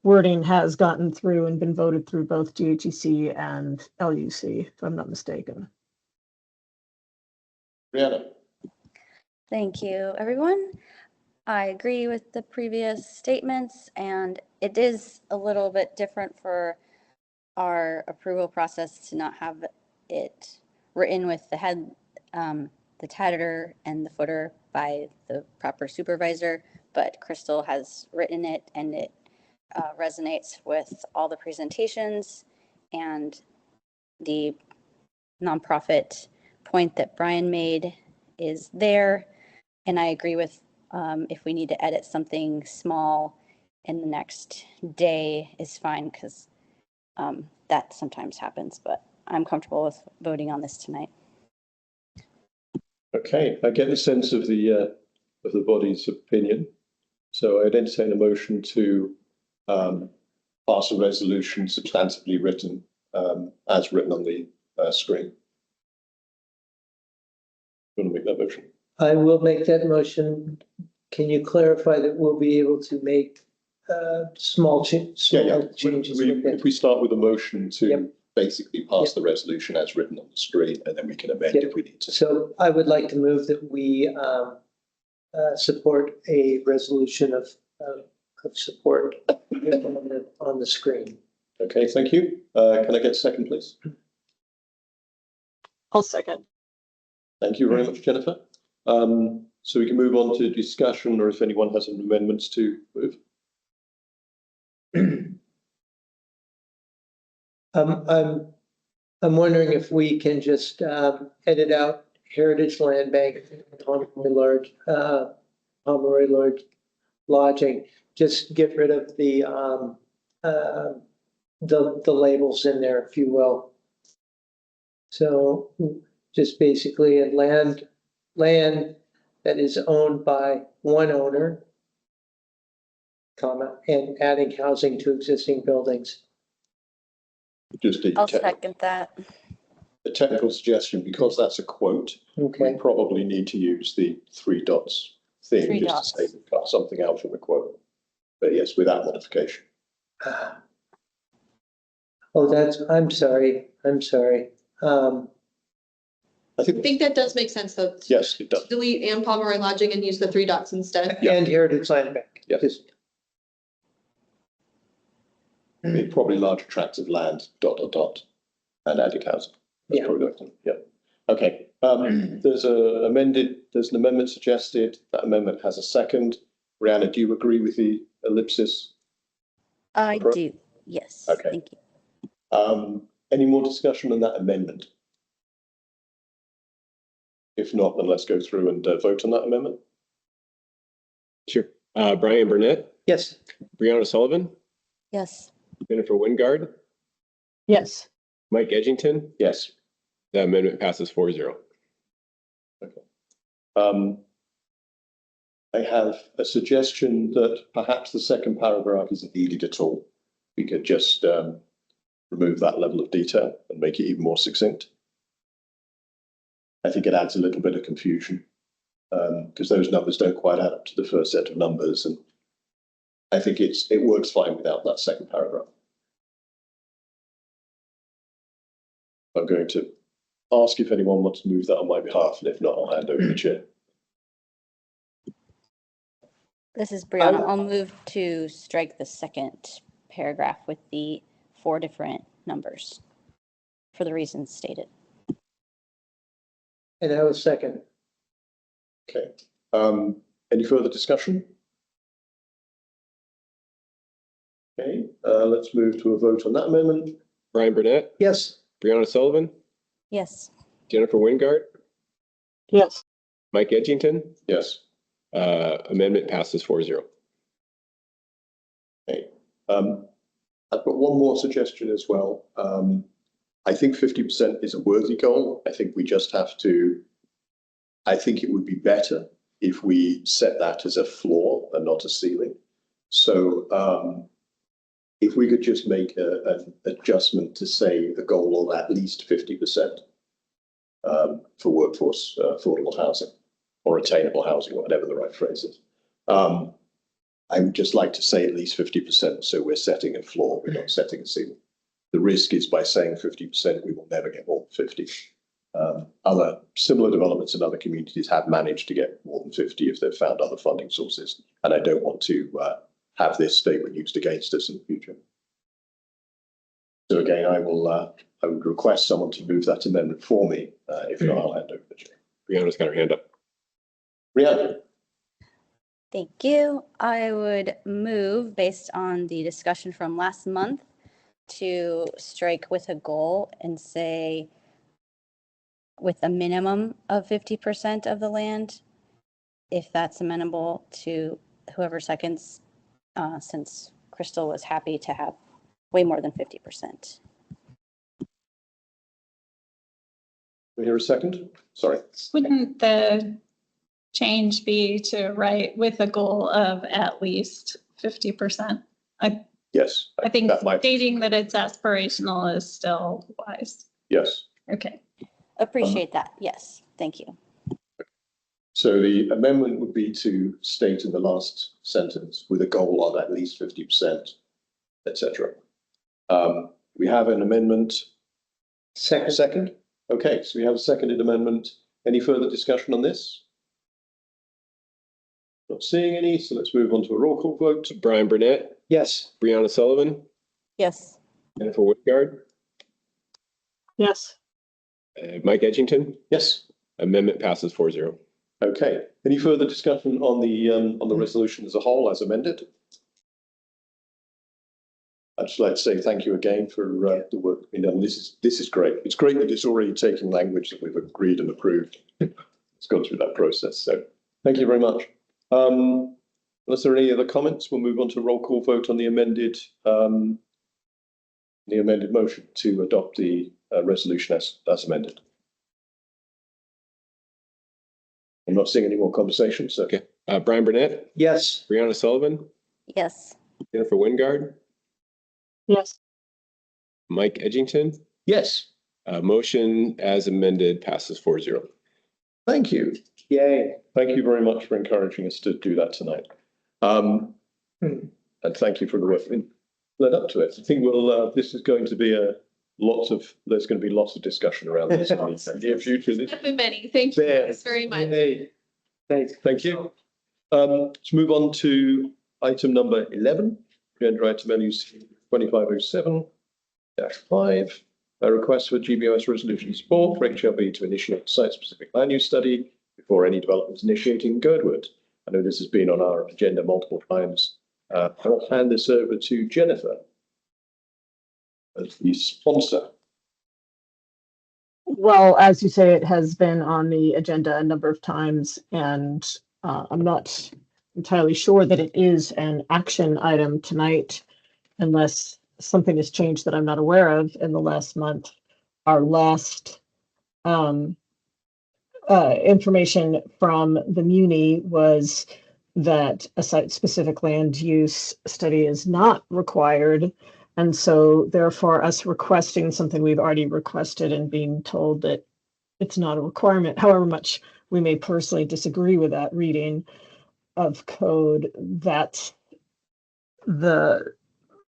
wording has gotten through and been voted through both GHEC and LUC, if I'm not mistaken. Brianna. Thank you, everyone. I agree with the previous statements, and it is a little bit different for our approval process to not have it written with the head, the header and the footer by the proper supervisor, but Crystal has written it and it resonates with all the presentations and the nonprofit point that Brian made is there. And I agree with if we need to edit something small in the next day is fine, because that sometimes happens, but I'm comfortable with voting on this tonight. Okay, I get the sense of the body's opinion. So I'd entertain a motion to pass a resolution substantively written, as written on the screen. You want to make that motion? I will make that motion. Can you clarify that we'll be able to make small changes with it? If we start with a motion to Yep. basically pass Yep. the resolution as written on the screen, and then we can amend Yep. if we need to. So I would like to move that we support a resolution of support on the screen. Okay, thank you. Can I get a second, please? I'll second. Thank you very much, Jennifer. So we can move on to discussion, or if anyone has any amendments to move. I'm wondering if we can just edit out Heritage Land Bank, Pomeroy Lodge Lodging, just get rid of the labels in there, if you will. So just basically a land that is owned by one owner, comma, and adding housing to existing buildings. Just I'll second that. a technical suggestion, because that's a quote, Okay. we probably need to use the 3 dots thing Three just to say we've got something out from the quote. But yes, without modification. Oh, I'm sorry. I I think, think that does make sense though. yes, it does. Delete and Pomeroy Lodging and use the 3 dots instead. Yeah. And Heritage Land Bank. Yeah. Just- Be probably large tracts of land, ... and added housing. That's Yeah. probably the thing. Yeah. Okay. There's an amendment suggested. That amendment has a second. Brianna, do you agree with the ellipsis? I Appro- do, yes, Okay. thank you. Any more discussion on that amendment? If not, then let's go through and vote on that amendment. Sure. Brian Burnett, Yes. Brianna Sullivan, Yes, Jennifer Wingard, Yes, Mike Edgington. Yes. The amendment passes 4-0. I have a suggestion that perhaps the second paragraph isn't needed at all. We could just remove that level of detail and make it even more succinct. I think it adds a little bit of confusion because those numbers don't quite add up to the first set of numbers, and I think it works fine without that second paragraph. I'm going to ask if anyone wants to move that on my behalf, and if not, I'll hand over the chair. this is Brianna. I'll move to strike the second paragraph with the 4 different numbers for the reasons stated. And I was second. Okay. Any further discussion? Okay, let's move to a vote on that amendment. Brian Burnett, Yes. Brianna Sullivan, Yes, Jennifer Wingard, yes, Mike Edgington. Yes. Amendment passes 4-0. Okay. I've got one more suggestion as well. I think 50% is a worthy goal. I think we just have to, I think it would be better if we set that as a floor and not a ceiling. So if we could just make an adjustment to say the goal of at least 50% for workforce affordable housing or attainable housing, whatever the right phrase is. I would just like to say at least 50%. So we're setting a floor, we're not setting a ceiling. The risk is by saying 50%, we will never get more than 50. Other similar developments in other communities have managed to get more than 50 if they've found other funding sources. And I don't want to have this statement used against us in the future. So again, I would request someone to move that amendment for me. If not, I'll hand over the chair. Brianna's got her hand up. Brianna. thank you. I would move based on the discussion from last month to strike with a goal and say with a minimum of 50% of the land, if that's amenable to whoever seconds, since Crystal was happy to have way more than 50%. We hear a second? Sorry. Wouldn't the change be to write with a goal of at least 50%? Yes. I think that might, stating that it's aspirational is still wise. yes. Okay. Appreciate that. Yes, thank you. So the amendment would be to state in the last sentence with a goal of at least 50%, etc. We have an amendment. Second. Okay, so we have a seconded amendment. Any further discussion on this? Not seeing any, so let's move on to a roll call vote. Brian Burnett, Yes. Brianna Sullivan, Yes. Jennifer Woodgard, Yes. Mike Edgington. Yes. Amendment passes 4-0. Okay. Any further discussion on the resolution as a whole as amended? I'd just like to say thank you again for the work being done. This is great. It's great that it's already taking language that we've agreed and approved. It's gone through that process. So thank you very much. Unless there are any other comments, we'll move on to roll call vote on the amended motion to adopt the resolution as amended. I'm not seeing any more conversations. So. Okay. Brian Burnett, Yes. Brianna Sullivan, Yes. Jennifer Wingard, Yes. Mike Edgington. Yes. Motion as amended passes 4-0. Thank you. Yay. Thank you very much for encouraging us to do that tonight. And thank you for the work led up to it. I think this is going to be there's going to be lots of discussion around this in the near future. Many. Thank you guys very much. Yay. Thanks. Thank you. Let's move on to item number 11, agenda item LUC 2507-5. A request for GBOS resolution support for HLB to initiate site-specific land use study before any development is initiated in Girdwood. I know this has been on our agenda multiple times. I'll hand this over to Jennifer as the sponsor. Well, as you say, it has been on the agenda a number of times, and I'm not entirely sure that it is an action item tonight, unless something has changed that I'm not aware of in the last month. Our last information from the Muni was that a site-specific land use study is not required. And so therefore us requesting something we've already requested and being told that it's not a requirement, however much we may personally disagree with that reading of code, that's the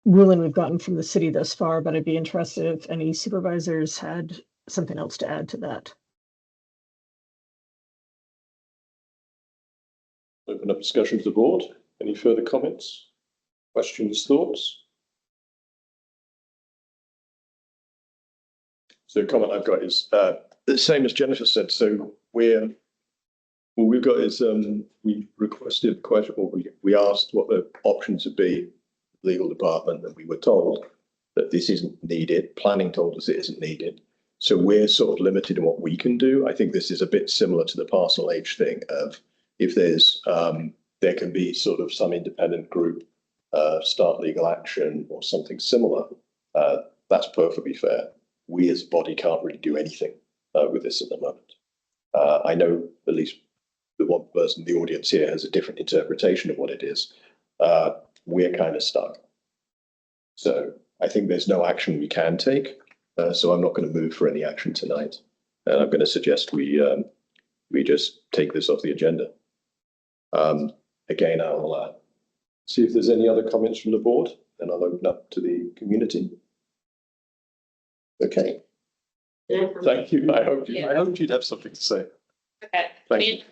ruling we've gotten from the city thus far, but I'd be interested if any supervisors had something else to add to that. Open up discussion to the board. Any further comments, questions, thoughts? So the comment I've got is the same as Jennifer said. So we've got is we requested question, or we asked what the options would be, legal department, and we were told that this isn't needed. Planning told us it isn't needed. So we're sort of limited in what we can do. I think this is a bit similar to the parcel age thing of if there's there can be sort of some independent group start legal action or something similar. That's perfectly fair. We as a body can't really do anything with this at the moment. I know at least the one person in the audience here has a different interpretation of what it is. We're kind of stuck. So I think there's no action we can take. So I'm not going to move for any action tonight. And I'm going to suggest we just take this off the agenda. Again, I'll see if there's any other comments from the board, then I'll open up to the community. Okay. Thank you. I hoped you'd have something to say. Okay. Thank you.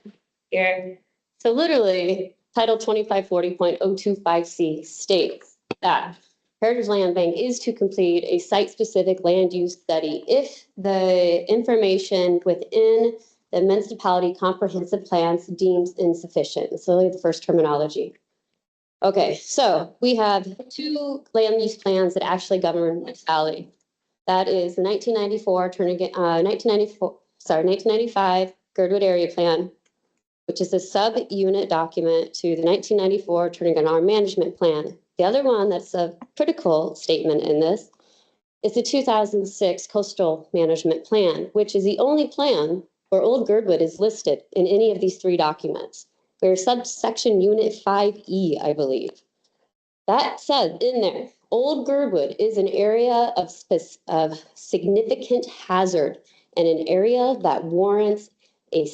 Here. So literally, Title 2540.025C states that Heritage Land Bank is to complete a site-specific land use study if the information within the municipality comprehensive plans deems insufficient. So the first terminology. Okay, so we have two land use plans that actually govern municipality. That is the 1995 Girdwood Area Plan, which is a sub-unit document to the 1994 Turnagain Management Plan. The other one that's a critical statement in this is the 2006 Coastal Management Plan, which is the only plan where Old Girdwood is listed in any of these three documents. We're subsection unit 5E, I believe. That said, in there, Old Girdwood is an area of significant hazard and an area that warrants a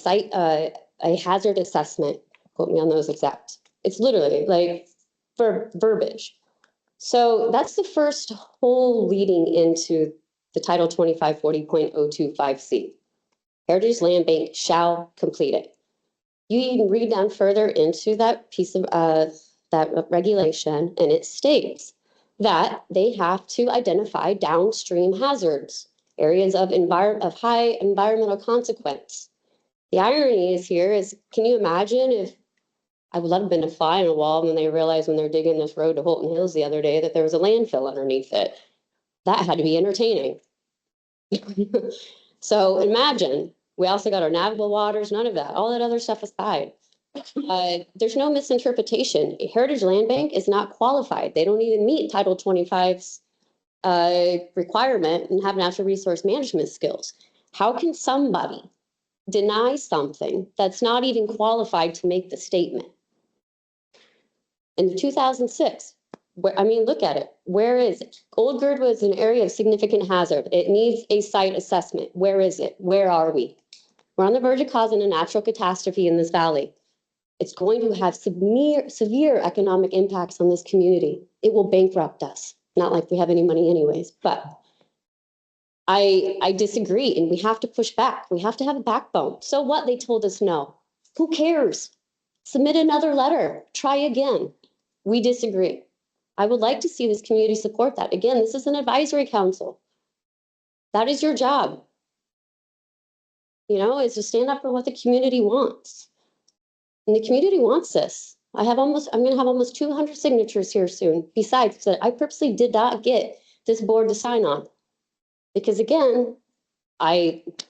a hazard assessment. Quote me on those exact. It's literally like for verbiage. So that's the first hole leading into the Title 2540.025C. Heritage Land Bank shall complete it. You even read down further into that piece of that regulation, and it states that they have to identify downstream hazards, areas of high environmental consequence. The irony is here is, can you imagine if I would love been a fly on a wall when they realized when they're digging this road to Holton Hills the other day that there was a landfill underneath it. That had to be entertaining. So imagine, we also got our navigable waters, none of that, all that other stuff aside. There's no misinterpretation. Heritage Land Bank is not qualified. They don't even meet Title 25's requirement and have natural resource management skills. How can somebody deny something that's not even qualified to make the statement? In 2006, I mean, look at it. Where is it? Old Girdwood is an area of significant hazard. It needs a site assessment. Where is it? Where are we? We're on the verge of causing a natural catastrophe in this valley. It's going to have severe economic impacts on this community. It will bankrupt us. Not like we have any money anyways, but I disagree, and we have to push back. We have to have a backbone. So what? They told us no. Who cares? Submit another letter. Try again. We disagree. I would like to see this community support that. Again, this is an advisory council. That is your job. You know, is to stand up for what the community wants. And the community wants this. I'm going to have almost 200 signatures here soon. Besides that, I purposely did not get this board to sign on. Because again,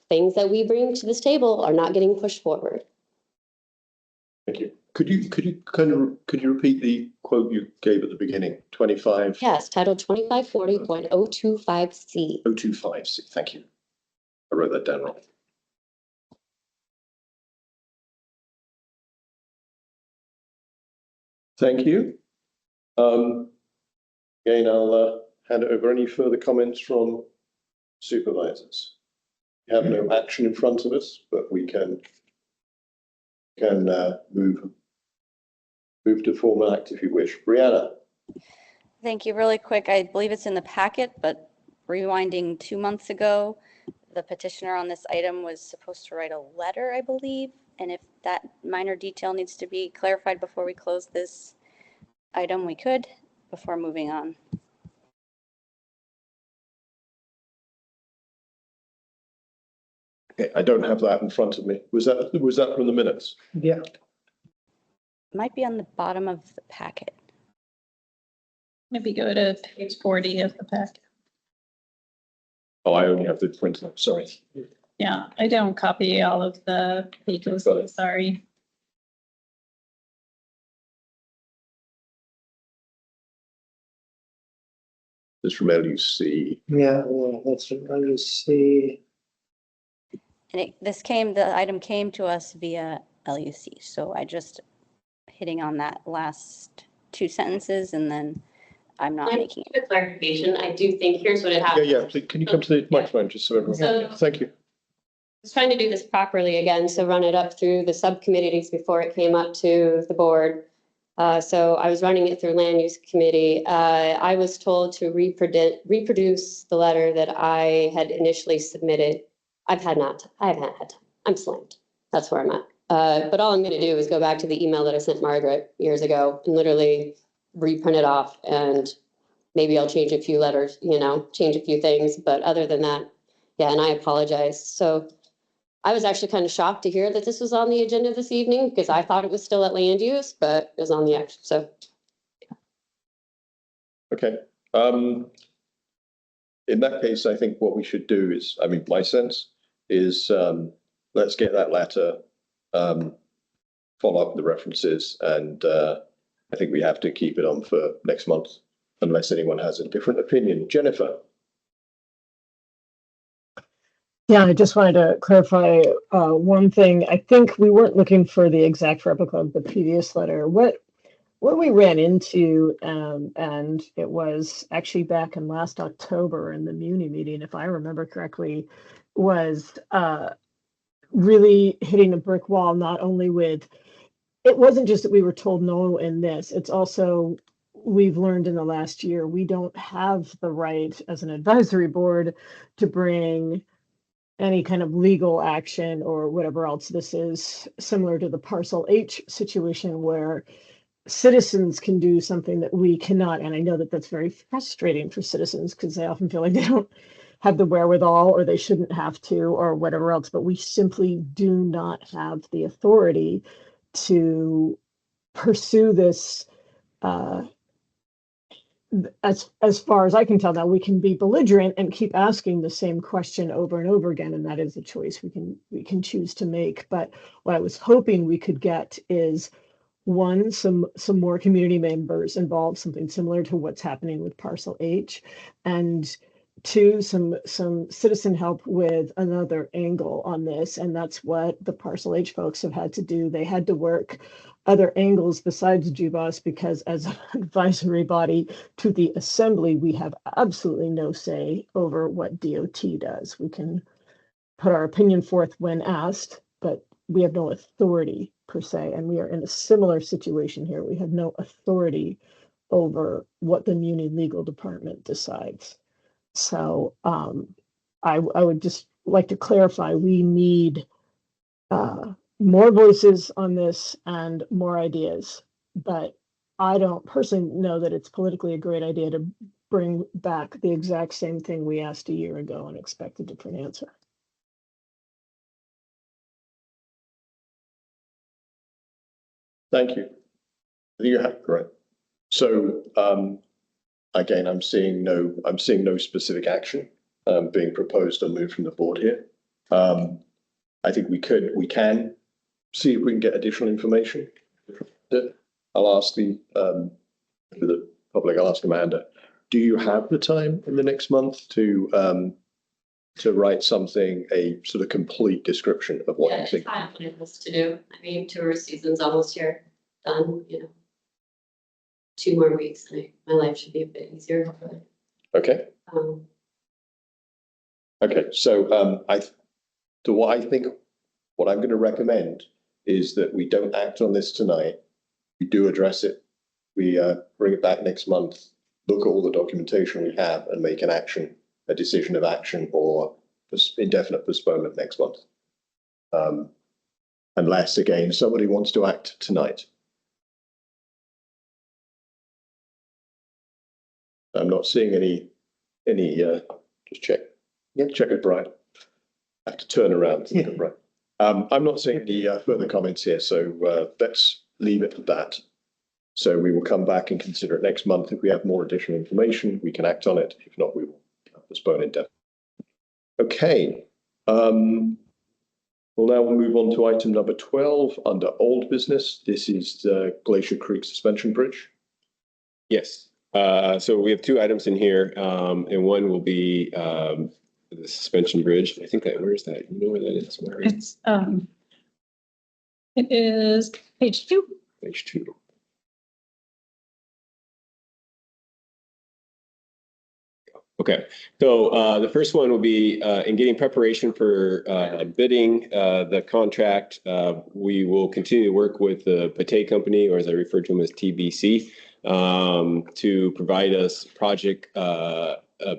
things that we bring to this table are not getting pushed forward. Thank you. Could you repeat the quote you gave at the beginning? 25. Yes, Title 2540.025C. 025C. Thank you. I wrote that down wrong. Thank you. Again, I'll hand it over. Any further comments from supervisors? We have no action in front of us, but we can move to formal act if you wish. Brianna. Thank you. Really quick, I believe it's in the packet, but rewinding 2 months ago, the petitioner on this item was supposed to write a letter, I believe. And if that minor detail needs to be clarified before we close this item, we could, before moving on. Okay, I don't have that in front of me. Was that from the minutes? Yeah. Might be on the bottom of the packet. Maybe go to page 40 of the packet. Oh, I only have the print. Sorry. Yeah, I don't copy all of the pages. Sorry. This from LUC. Yeah, well, that's from LUC. And the item came to us via LUC. So I just hitting on that last 2 sentences, and then I'm not making it. A clarification, I do think, here's what it happened. Yeah. Please, can you come to the microphone just so everyone? Thank you. I was trying to do this properly again, so run it up through the subcommittees before it came up to the board. So I was running it through land use committee. I was told to reproduce the letter that I had initially submitted. I haven't had time. I'm slammed. That's where I'm at. But all I'm going to do is go back to the email that I sent Margaret years ago and literally reprint it off, and maybe I'll change a few letters, change a few things. But other than that, yeah, and I apologize. So I was actually kind of shocked to hear that this was on the agenda this evening, because I thought it was still at land use, but it was on the action. So. Okay. In that case, I think what we should do is, my sense is, let's get that letter, follow up the references, and I think we have to keep it on for next month, unless anyone has a different opinion. Jennifer. Yeah, I just wanted to clarify one thing. I think we weren't looking for the exact replica of the previous letter. What what we ran into, and it was actually back in last October in the Muni meeting, if I remember correctly, was really hitting a brick wall, not only with, it wasn't just that we were told no in this, it's also, we've learned in the last year, we don't have the right as an advisory board to bring any kind of legal action or whatever else. This is similar to the Parcel H situation where citizens can do something that we cannot. And I know that that's very frustrating for citizens because they often feel like they don't have the wherewithal or they shouldn't have to or whatever else, but we simply do not have the authority to pursue this. As far as I can tell now, we can be belligerent and keep asking the same question over and over again, and that is a choice we can choose to make. But what I was hoping we could get is one, some more community members involved, something similar to what's happening with Parcel H, and two, some citizen help with another angle on this, and that's what the Parcel H folks have had to do. They had to work other angles besides GBOS because as an advisory body to the assembly, we have absolutely no say over what DOT does. We can put our opinion forth when asked, but we have no authority per se, and we are in a similar situation here. We have no authority over what the Muni legal department decides. So I would just like to clarify, we need more voices on this and more ideas, but I don't personally know that it's politically a great idea to bring back the exact same thing we asked a year ago and expect a different answer. Thank you. You have, right. So again, I'm seeing no specific action being proposed or moved from the board here. I think we can see if we can get additional information. I'll ask the public, I'll ask Amanda, do you have the time in the next month to write something, a sort of complete description of what you think? I have what else to do. I mean, tourist season's almost here, done, 2 more weeks, and my life should be a bit easier. Okay. Okay, so what I'm going to recommend is that we don't act on this tonight. We do address it. We bring it back next month, look at all the documentation we have and make a decision of action or indefinite postponement next month. Unless, again, somebody wants to act tonight. I'm not seeing any, just check. Yeah, check with Brian. I have to turn around to look at Brian. I'm not seeing any further comments here, so let's leave it at that. So we will come back and consider it next month. If we have more additional information, we can act on it. If not, we will postpone it. Okay. Well, now we'll move on to item number 12 under old business. This is the Glacier Creek Suspension Bridge. Yes. So we have 2 items in here, and one will be the suspension bridge. I think where is that? You know where that is? It's it is page 2. Page 2. Okay, so the first one will be in getting preparation for bidding the contract. We will continue to work with the Pate Company, or as I refer to them as TBC, to provide us project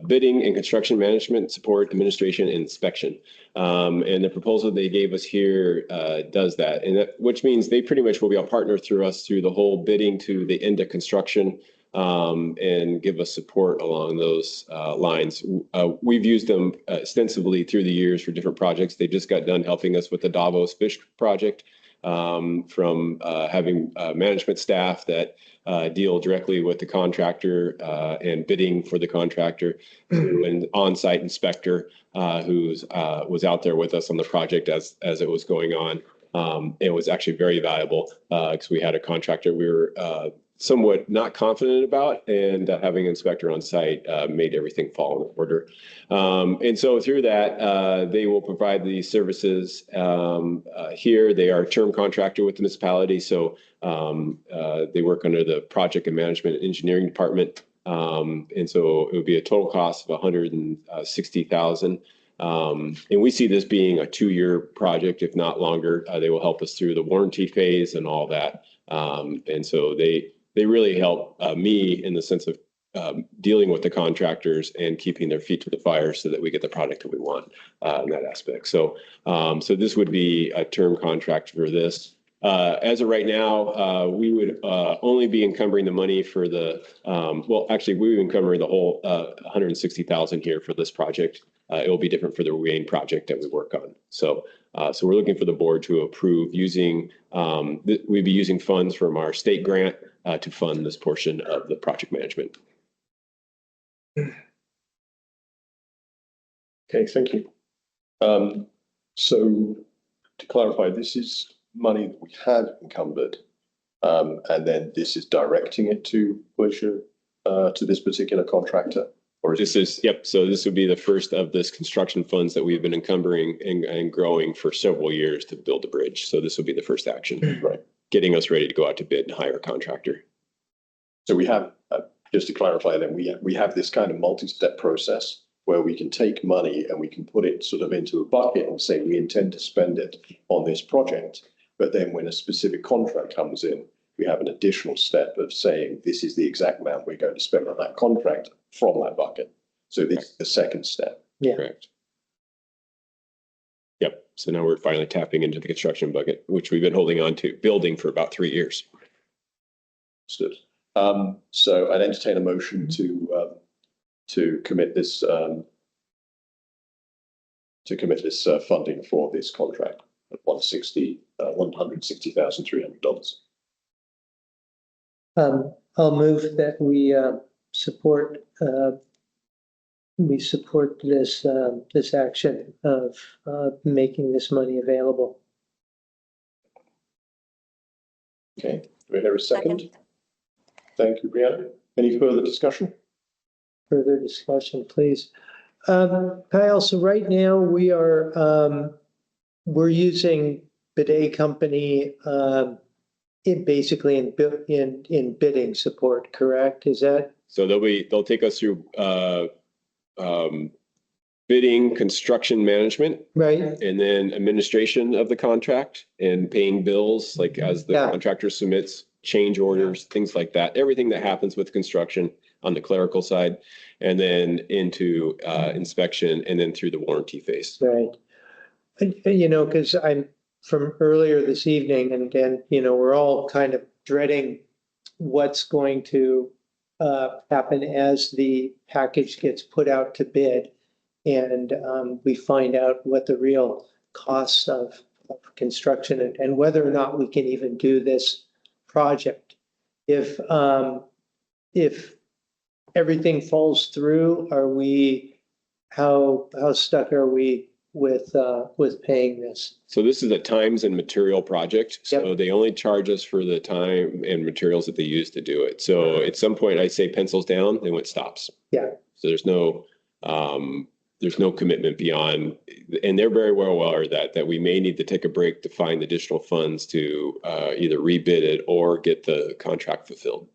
bidding and construction management support, administration, and inspection. And the proposal they gave us here does that, which means they pretty much will be a partner through us through the whole bidding to the end of construction, and give us support along those lines. We've used them extensively through the years for different projects. They just got done helping us with the Davos Fish project, from having management staff that deal directly with the contractor and bidding for the contractor, to an on-site inspector who was out there with us on the project as it was going on. It was actually very valuable because we had a contractor we were somewhat not confident about, and having an inspector on site made everything fall in order. And so through that, they will provide the services here. They are a term contractor with the municipality, so they work under the project and management and engineering department. And so it would be a total cost of $160,000. And we see this being a 2-year project, if not longer. They will help us through the warranty phase and all that. And so they really help me in the sense of dealing with the contractors and keeping their feet to the fire so that we get the product that we want in that aspect. So, so this would be a term contract for this. As of right now, we would only be encumbering the money for the, well, actually, we would encumber the whole $160,000 here for this project. It will be different for the Wayne project that we work on. So, so we're looking for the board to approve using, we'd be using funds from our state grant to fund this portion of the project management. Okay, thank you. So to clarify, this is money that we had encumbered, and then this is directing it to this particular contractor. Or This is, yep, so this would be the first of this construction funds that we've been encumbering and growing for several years to build the bridge. So this will be the first action, right, getting us ready to go out to bid and hire a contractor. So we have, just to clarify then, we have this kind of multi-step process where we can take money and we can put it sort of into a bucket and say we intend to spend it on this project. But then when a specific contract comes in, we have an additional step of saying this is the exact amount we're going to spend on that contract from that bucket. So this is the second step. Yeah. Correct. Yep. So now we're finally tapping into the construction bucket, which we've been holding on to, building for about 3 years. Understood. So I'd entertain a motion to commit this funding for this contract at $160,300. I'll move that we support this action of making this money available. Okay, do we hear a second? Thank you, Brianna. Any further discussion? Further discussion, please. Kyle, so right now we're using bidet company basically in bidding support, correct? Is that? So they'll take us through bidding, construction management, right, and then administration of the contract and paying bills, like as the contractor submits change orders, things like that. Everything that happens with construction on the clerical side, and then into inspection, and then through the warranty phase. Right. And, you know, because I'm from earlier this evening, and you know, we're all kind of dreading what's going to happen as the package gets put out to bid, and we find out what the real costs of construction and whether or not we can even do this project. If everything falls through, how stuck are we with paying this? So this is a times and material project. So they only charge us for the time and materials that they use to do it. So at some point I say pencils down, then it stops. Yeah. So there's no commitment beyond, and they're very well aware that we may need to take a break to find additional funds to either rebid it or get the contract fulfilled.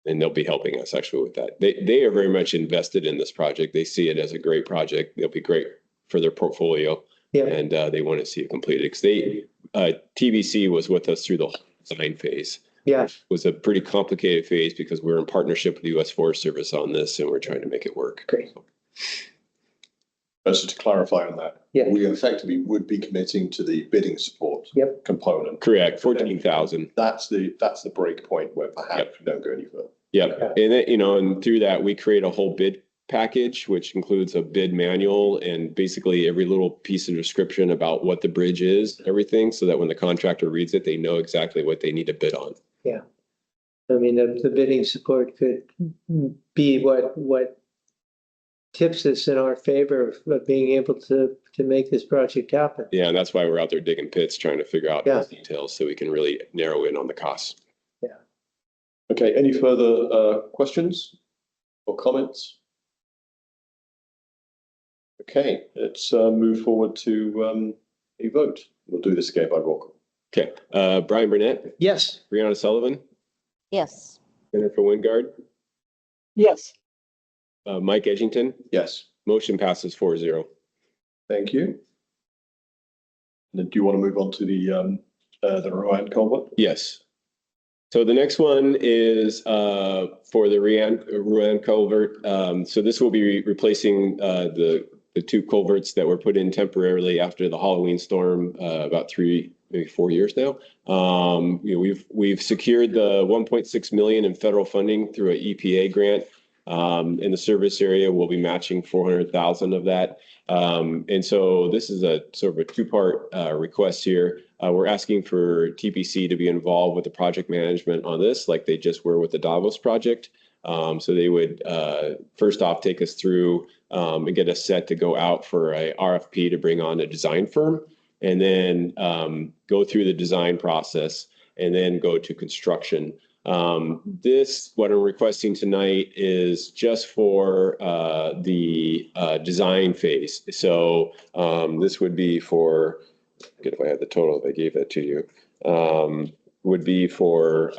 And they'll be helping us actually with that. They are very much invested in this project. They see it as a great project. It'll be great for their portfolio. Yeah. And they want to see it completed because TBC was with us through the whole design phase. Yeah. It was a pretty complicated phase because we're in partnership with the U.S. Forest Service on this and we're trying to make it work. Great. So to clarify on that, we effectively would be committing to the bidding support component. Correct, 14,000. That's the break point where perhaps we don't go any further. Yeah, and then, you know, and through that we create a whole bid package, which includes a bid manual and basically every little piece of description about what the bridge is, everything, so that when the contractor reads it, they know exactly what they need to bid on. Yeah, I mean the bidding support could be what tips us in our favor of being able to make this project happen. Yeah, and that's why we're out there digging pits, trying to figure out those details so we can really narrow in on the costs. Yeah. Okay, any further questions or comments? Okay, let's move forward to a vote. We'll do this again by roll call. Okay, Brian Burnett, Yes. Brianna Sullivan, Yes. Jennifer Wingard, Yes. Mike Edgington. Yes. Motion passes 4-0. Thank you. And then do you want to move on to the Ryan culvert? Yes. So the next one is for the Rouen culvert. So this will be replacing the two culverts that were put in temporarily after the Halloween storm about 3, maybe 4 years now. We've secured the 1.6 million in federal funding through an EPA grant. In the service area, we'll be matching 400,000 of that. And so this is a sort of a two-part request here. We're asking for TPC to be involved with the project management on this, like they just were with the Davos project. So they would first off take us through and get us set to go out for a RFP to bring on a design firm, and then go through the design process and then go to construction. What I'm requesting tonight is just for the design phase. So this would be for, if I had the total, if I gave that to you, would be for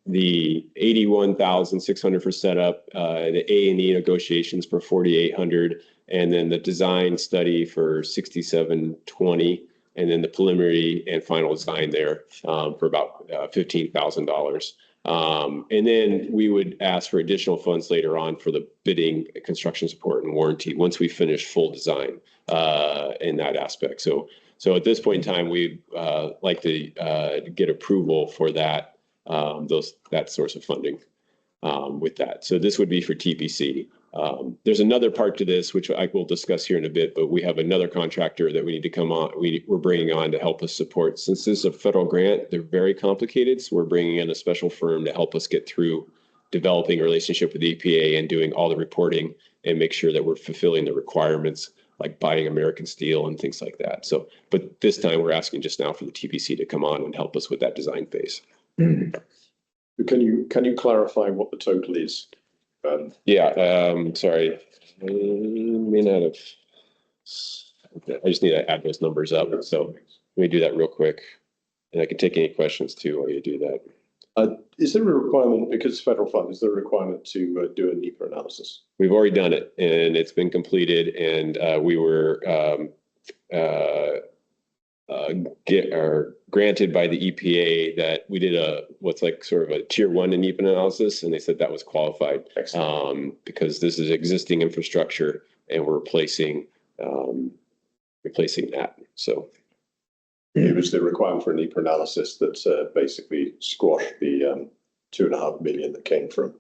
the 81,600 for setup, the A&E negotiations for 4,800, and then the design study for 6,720. And then the preliminary and final design there for about $15,000. And then we would ask for additional funds later on for the bidding, construction support, and warranty once we finish full design in that aspect. So at this point in time, we'd like to get approval for that source of funding with that. So this would be for TPC. There's another part to this, which I will discuss here in a bit, but we have another contractor that we need to come on. We're bringing on to help us support. Since this is a federal grant, they're very complicated. So we're bringing in a special firm to help us get through developing a relationship with the EPA and doing all the reporting and make sure that we're fulfilling the requirements, like buying American steel and things like that. So, but this time we're asking just now for the TPC to come on and help us with that design phase. Can you clarify what the total is? Sorry. I may not have. I just need to add those numbers up. So let me do that real quick. And I can take any questions too while you do that. Is there a requirement, because it's federal fund, is there a requirement to do a NEPA analysis? We've already done it and it's been completed, and we were granted by the EPA that we did what's like sort of a tier 1 NEPA analysis, and they said that was qualified because this is existing infrastructure and we're replacing that. So it was the requirement for a NEPA analysis that basically squashed the 2.5 million that came from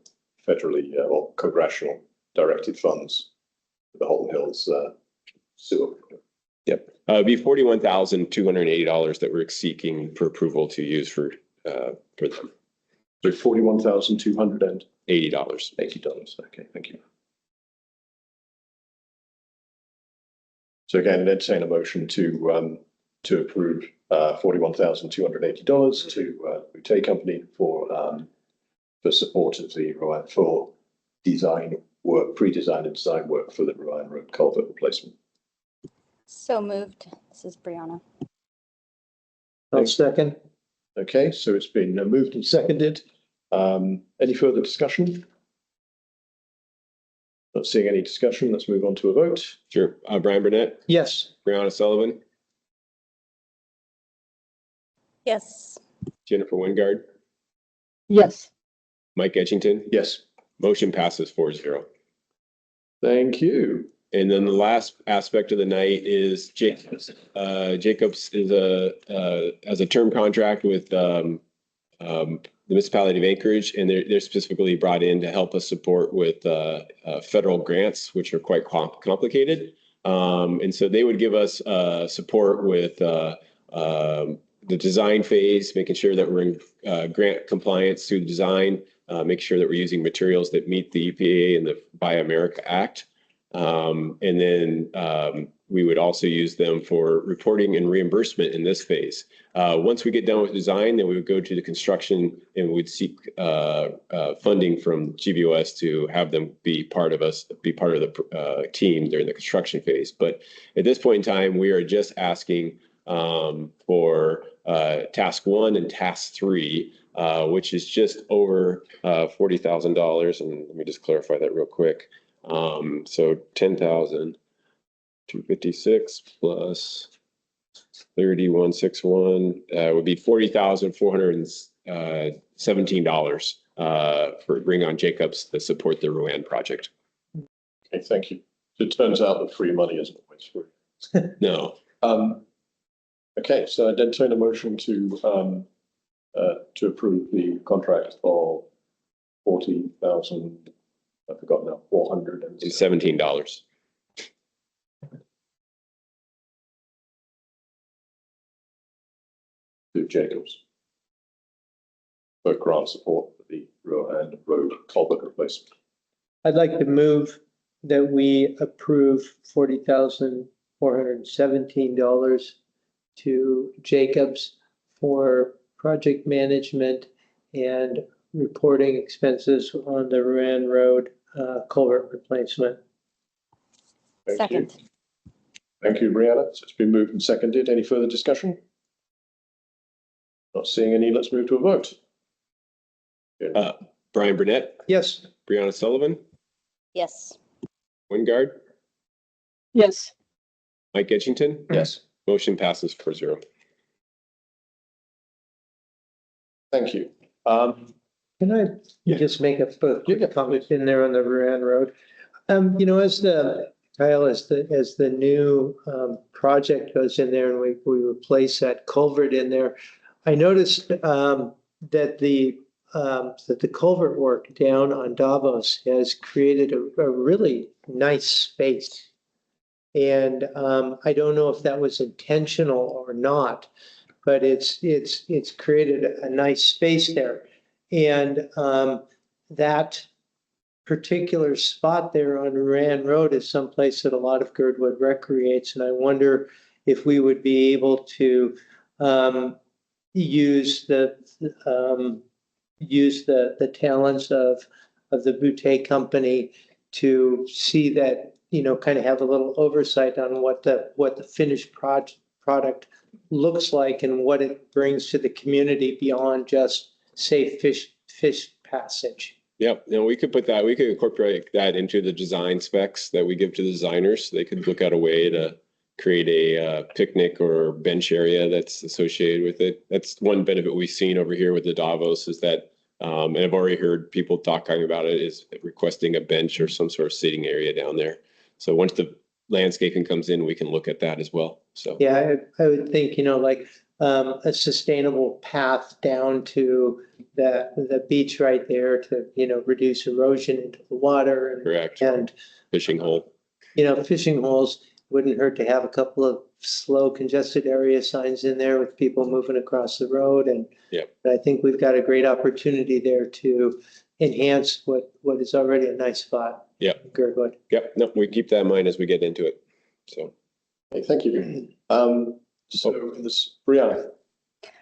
federally or congressional directed funds for the Holton Hills sewer. Yep. It'd be $41,280 that we're seeking for approval to use for them. So $41,280. $80. Okay, thank you. So again, entertain a motion to approve $41,280 to Boutte Company for support of the Ryan for design work, pre-design and design work for the Ryan Road culvert replacement. So moved. This is Brianna. I'll second. Okay, so it's been moved and seconded. Any further discussion? Not seeing any discussion. Let's move on to a vote. Sure. Brian Burnett, Yes. Brianna Sullivan, Yes. Jennifer Wingard, Yes. Mike Edgington. Yes. Motion passes 4-0. Thank you. And then the last aspect of the night is Jacobs. Jacobs is has a term contract with the municipality of Anchorage, and they're specifically brought in to help us support with federal grants, which are quite complicated. And so they would give us support with the design phase, making sure that we're in grant compliance through the design, make sure that we're using materials that meet the EPA and the Buy America Act. And then we would also use them for reporting and reimbursement in this phase. Once we get done with design, then we would go to the construction and we would seek funding from GBOS to have them be part of the team during the construction phase. But at this point in time, we are just asking for task 1 and task 3, which is just over $40,000. And let me just clarify that real quick. So 10,256 plus 3161 would be $40,417 for bring on Jacobs to support the Rowan project. Okay, thank you. It turns out that free money isn't always free. No. Okay, so I entertain a motion to approve the contract for 40,000. I forgot now, $417. To Jacobs for grant support for the Rowan Road culvert replacement. I'd like to move that we approve $40,417 to Jacobs for project management and reporting expenses on the Rowan Road culvert replacement. Thank you. Thank you, Brianna. So it's been moved and seconded. Any further discussion? Not seeing any. Let's move to a vote. Brian Burnett, Yes. Brianna Sullivan, Yes. Wingard, Yes. Mike Edgington. Yes. Motion passes 4-0. Thank you. Can I just make a quick comment in there on the Rowan Road? You know, as the new project goes in there and we replace that culvert in there, I noticed that the culvert work down on Davos has created a really nice space. And I don't know if that was intentional or not, but it's created a nice space there. And that particular spot there on Rowan Road is someplace that a lot of Girdwood recreates. And I wonder if we would be able to use the talents of the Boutte company to see that, you know, kind of have a little oversight on what the finished product looks like and what it brings to the community beyond just safe fish passage. Yep, and we could incorporate that into the design specs that we give to the designers. They could look at a way to create a picnic or bench area that's associated with it. That's one benefit we've seen over here with the Davos is that, and I've already heard people talking about it, is requesting a bench or some sort of sitting area down there. So once the landscaping comes in, we can look at that as well. So yeah, I would think, you know, like a sustainable path down to the beach right there to, you know, reduce erosion into the water. And, correct. And fishing hole. You know, fishing holes wouldn't hurt to have a couple of slow congested area signs in there with people moving across the road. And I think we've got a great opportunity there to enhance what is already a nice spot. Yep. Girdwood. Yep. No, we keep that in mind as we get into it. So. Okay, thank you. So this Brianna.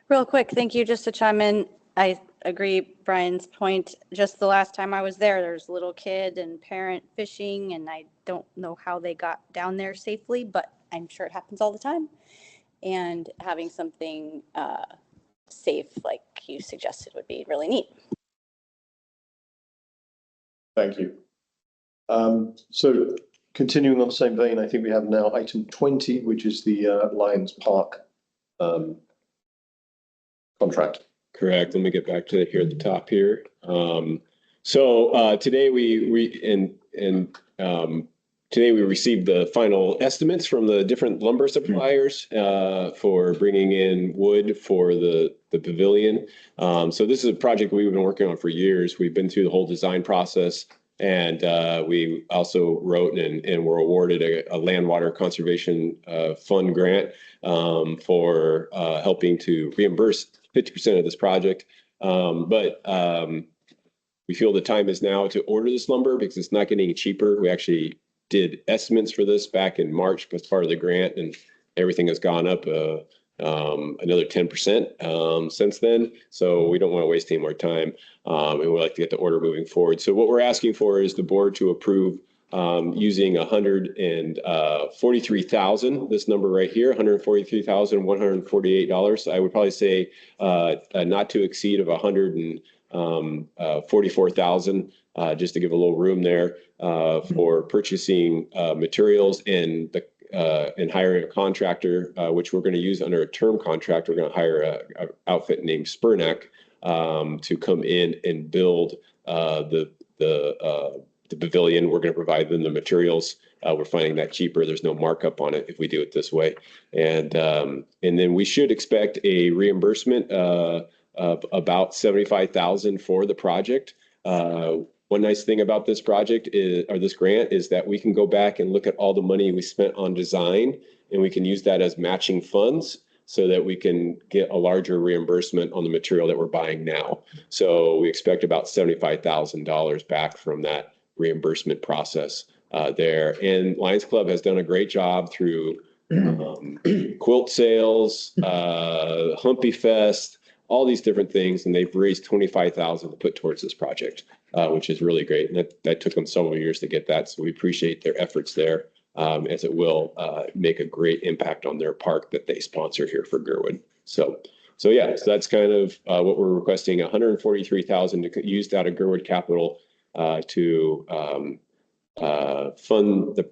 Real quick, thank you. Just to chime in, I agree Brian's point. Just the last time I was there's a little kid and parent fishing, and I don't know how they got down there safely, but I'm sure it happens all the time. And having something safe, like you suggested, would be really neat. Thank you. So continuing on the same vein, I think we have now item 20, which is the Lions Park contract. Correct. Let me get back to it here at the top here. So today today we received the final estimates from the different lumber suppliers for bringing in wood for the pavilion. So this is a project we've been working on for years. We've been through the whole design process, and we also wrote and were awarded a land water conservation fund grant for helping to reimburse 50% of this project. But we feel the time is now to order this lumber because it's not getting cheaper. We actually did estimates for this back in March as part of the grant, and everything has gone up another 10% since then. So we don't want to waste any more time, and we'd like to get the order moving forward. So what we're asking for is the board to approve using $143,000, this number right here, $143,148. I would probably say not to exceed of $144,000, just to give a little room there for purchasing materials and hiring a contractor, which we're going to use under a term contract. We're going to hire an outfit named Spurnack to come in and build the pavilion. We're going to provide them the materials. We're finding that cheaper. There's no markup on it if we do it this way. And then we should expect a reimbursement of about $75,000 for the project. One nice thing about this project or this grant is that we can go back and look at all the money we spent on design, and we can use that as matching funds so that we can get a larger reimbursement on the material that we're buying now. So we expect about $75,000 back from that reimbursement process there. And Lions Club has done a great job through quilt sales, Humpy Fest, all these different things, and they've raised $25,000 to put towards this project, which is really great. And that took them several years to get that. So we appreciate their efforts there, as it will make a great impact on their park that they sponsor here for Girdwood. So yeah, so that's kind of what we're requesting, $143,000 to use out of Girdwood capital to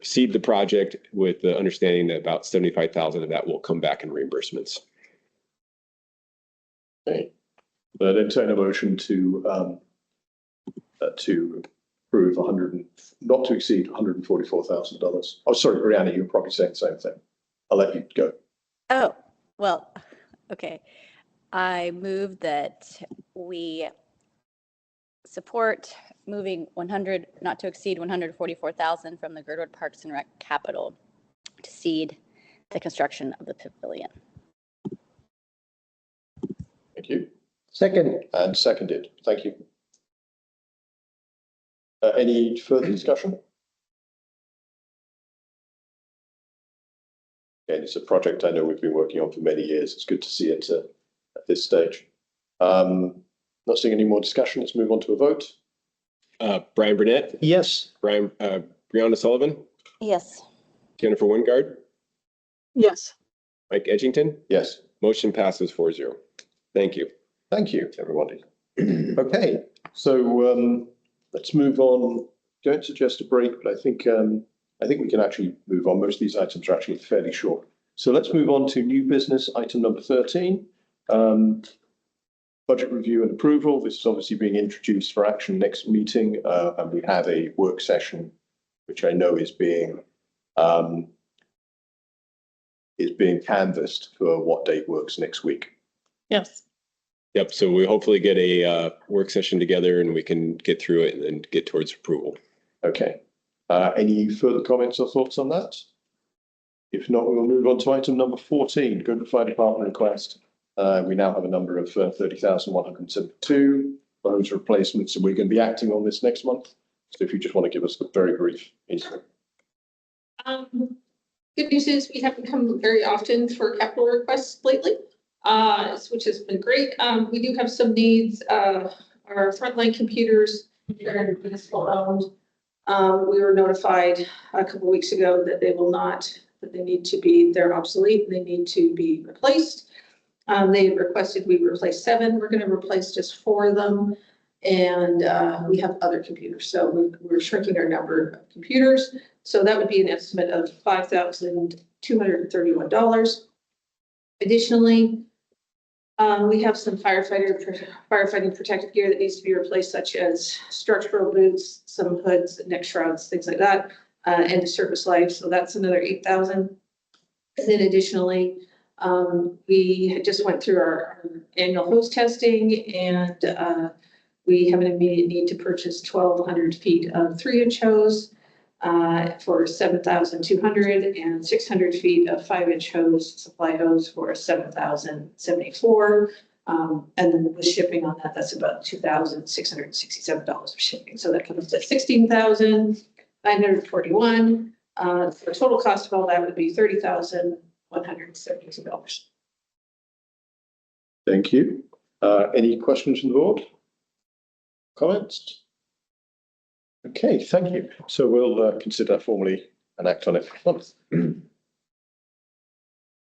seed the project, with the understanding that about $75,000 of that will come back in reimbursements. Okay. But entertain a motion to approve not to exceed $144,000. Oh, sorry, Brianna, you're probably saying the same thing. I'll let you go. Oh, well, okay. I move that we support moving not to exceed $144,000 from the Girdwood Parks and Rec capital to seed the construction of the pavilion. Thank you. Second. And seconded. Thank you. Any further discussion? Again, it's a project I know we've been working on for many years. It's good to see it at this stage. Not seeing any more discussion. Let's move on to a vote. Brian Burnett? Yes. Brianna Sullivan? Yes. Jennifer Wingard? Yes. Mike Edgington? Yes. Motion passes 4-0. Thank you. Thank you, everybody. Okay, so let's move on. Don't suggest a break, but I think we can actually move on. Most of these items are actually fairly short. So let's move on to new business, item number 13. Budget review and approval. This is obviously being introduced for action next meeting, and we have a work session, which I know is being canvassed for what date works next week. Yes. Yep. So we hopefully get a work session together and we can get through it and then get towards approval. Okay. Any further comments or thoughts on that? If not, we'll move on to item number 14, Girdwood Fire Department request. We now have a number of 30,172 for hose replacements, and we're going to be acting on this next month. So if you just want to give us a very brief intro. Good news is we haven't come very often for capital requests lately, which has been great. We do have some needs. Our frontline computers are municipal owned. We were notified a couple of weeks ago that they're obsolete and they need to be replaced. They requested we replace 7. We're going to replace just 4 of them. And we have other computers. So we're shrinking our number of computers. So that would be an estimate of $5,231. Additionally, we have some firefighting protective gear that needs to be replaced, such as structural boots, some hoods, neck shrouds, things like that, and service life. So that's another $8,000. And then additionally, we just went through our annual hose testing, and we have an immediate need to purchase 1,200 feet of 3-inch hose for $7,200 and 600 feet of 5-inch hose, supply hose for $7,074. And then with shipping on that, that's about $2,667 for shipping. So that comes to $16,000. $941. The total cost of all that would be $30,172. Thank you. Any questions from the board? Comments? Okay, thank you. So we'll consider formally and act on it next month.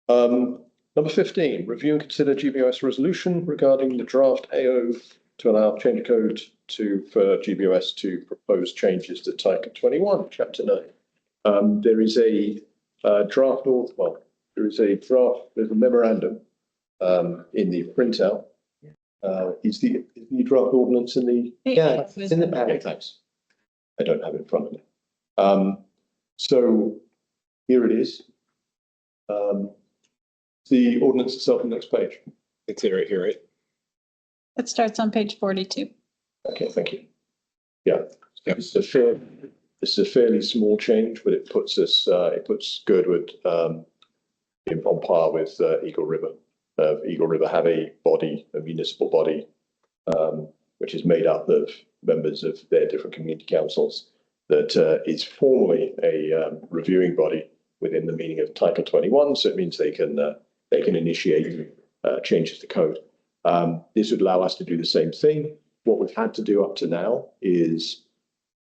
Number 15, review and consider GBOS resolution regarding the draft AO to allow change of code for GBOS to propose changes to Title 21, Chapter 9. There is a draft, there's a memorandum in the printout. Is the draft ordinance in the? Yeah, it's in the Okay, packet. thanks. I don't have it in front of me. So here it is. The ordinance itself on the next page. It's right here, right? It starts on page 42. Okay, thank you. Yeah, this is a fairly small change, but it puts Girdwood on par with Eagle River. Eagle River have a municipal body, which is made up of members of their different community councils that is formally a reviewing body within the meaning of Title 21. So it means they can initiate changes to code. This would allow us to do the same thing. What we've had to do up to now is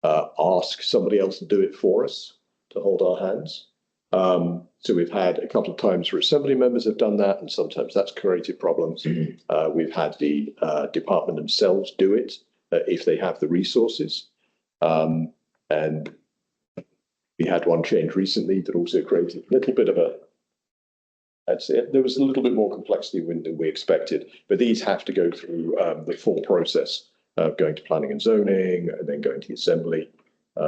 ask somebody else to do it for us, to hold our hands. So we've had a couple of times where assembly members have done that, and sometimes that's created problems. We've had the department themselves do it if they have the resources. And we had one change recently that also created a little bit of I'd say there was a little bit more complexity than we expected, but these have to go through the full process of going to planning and zoning and then going to the assembly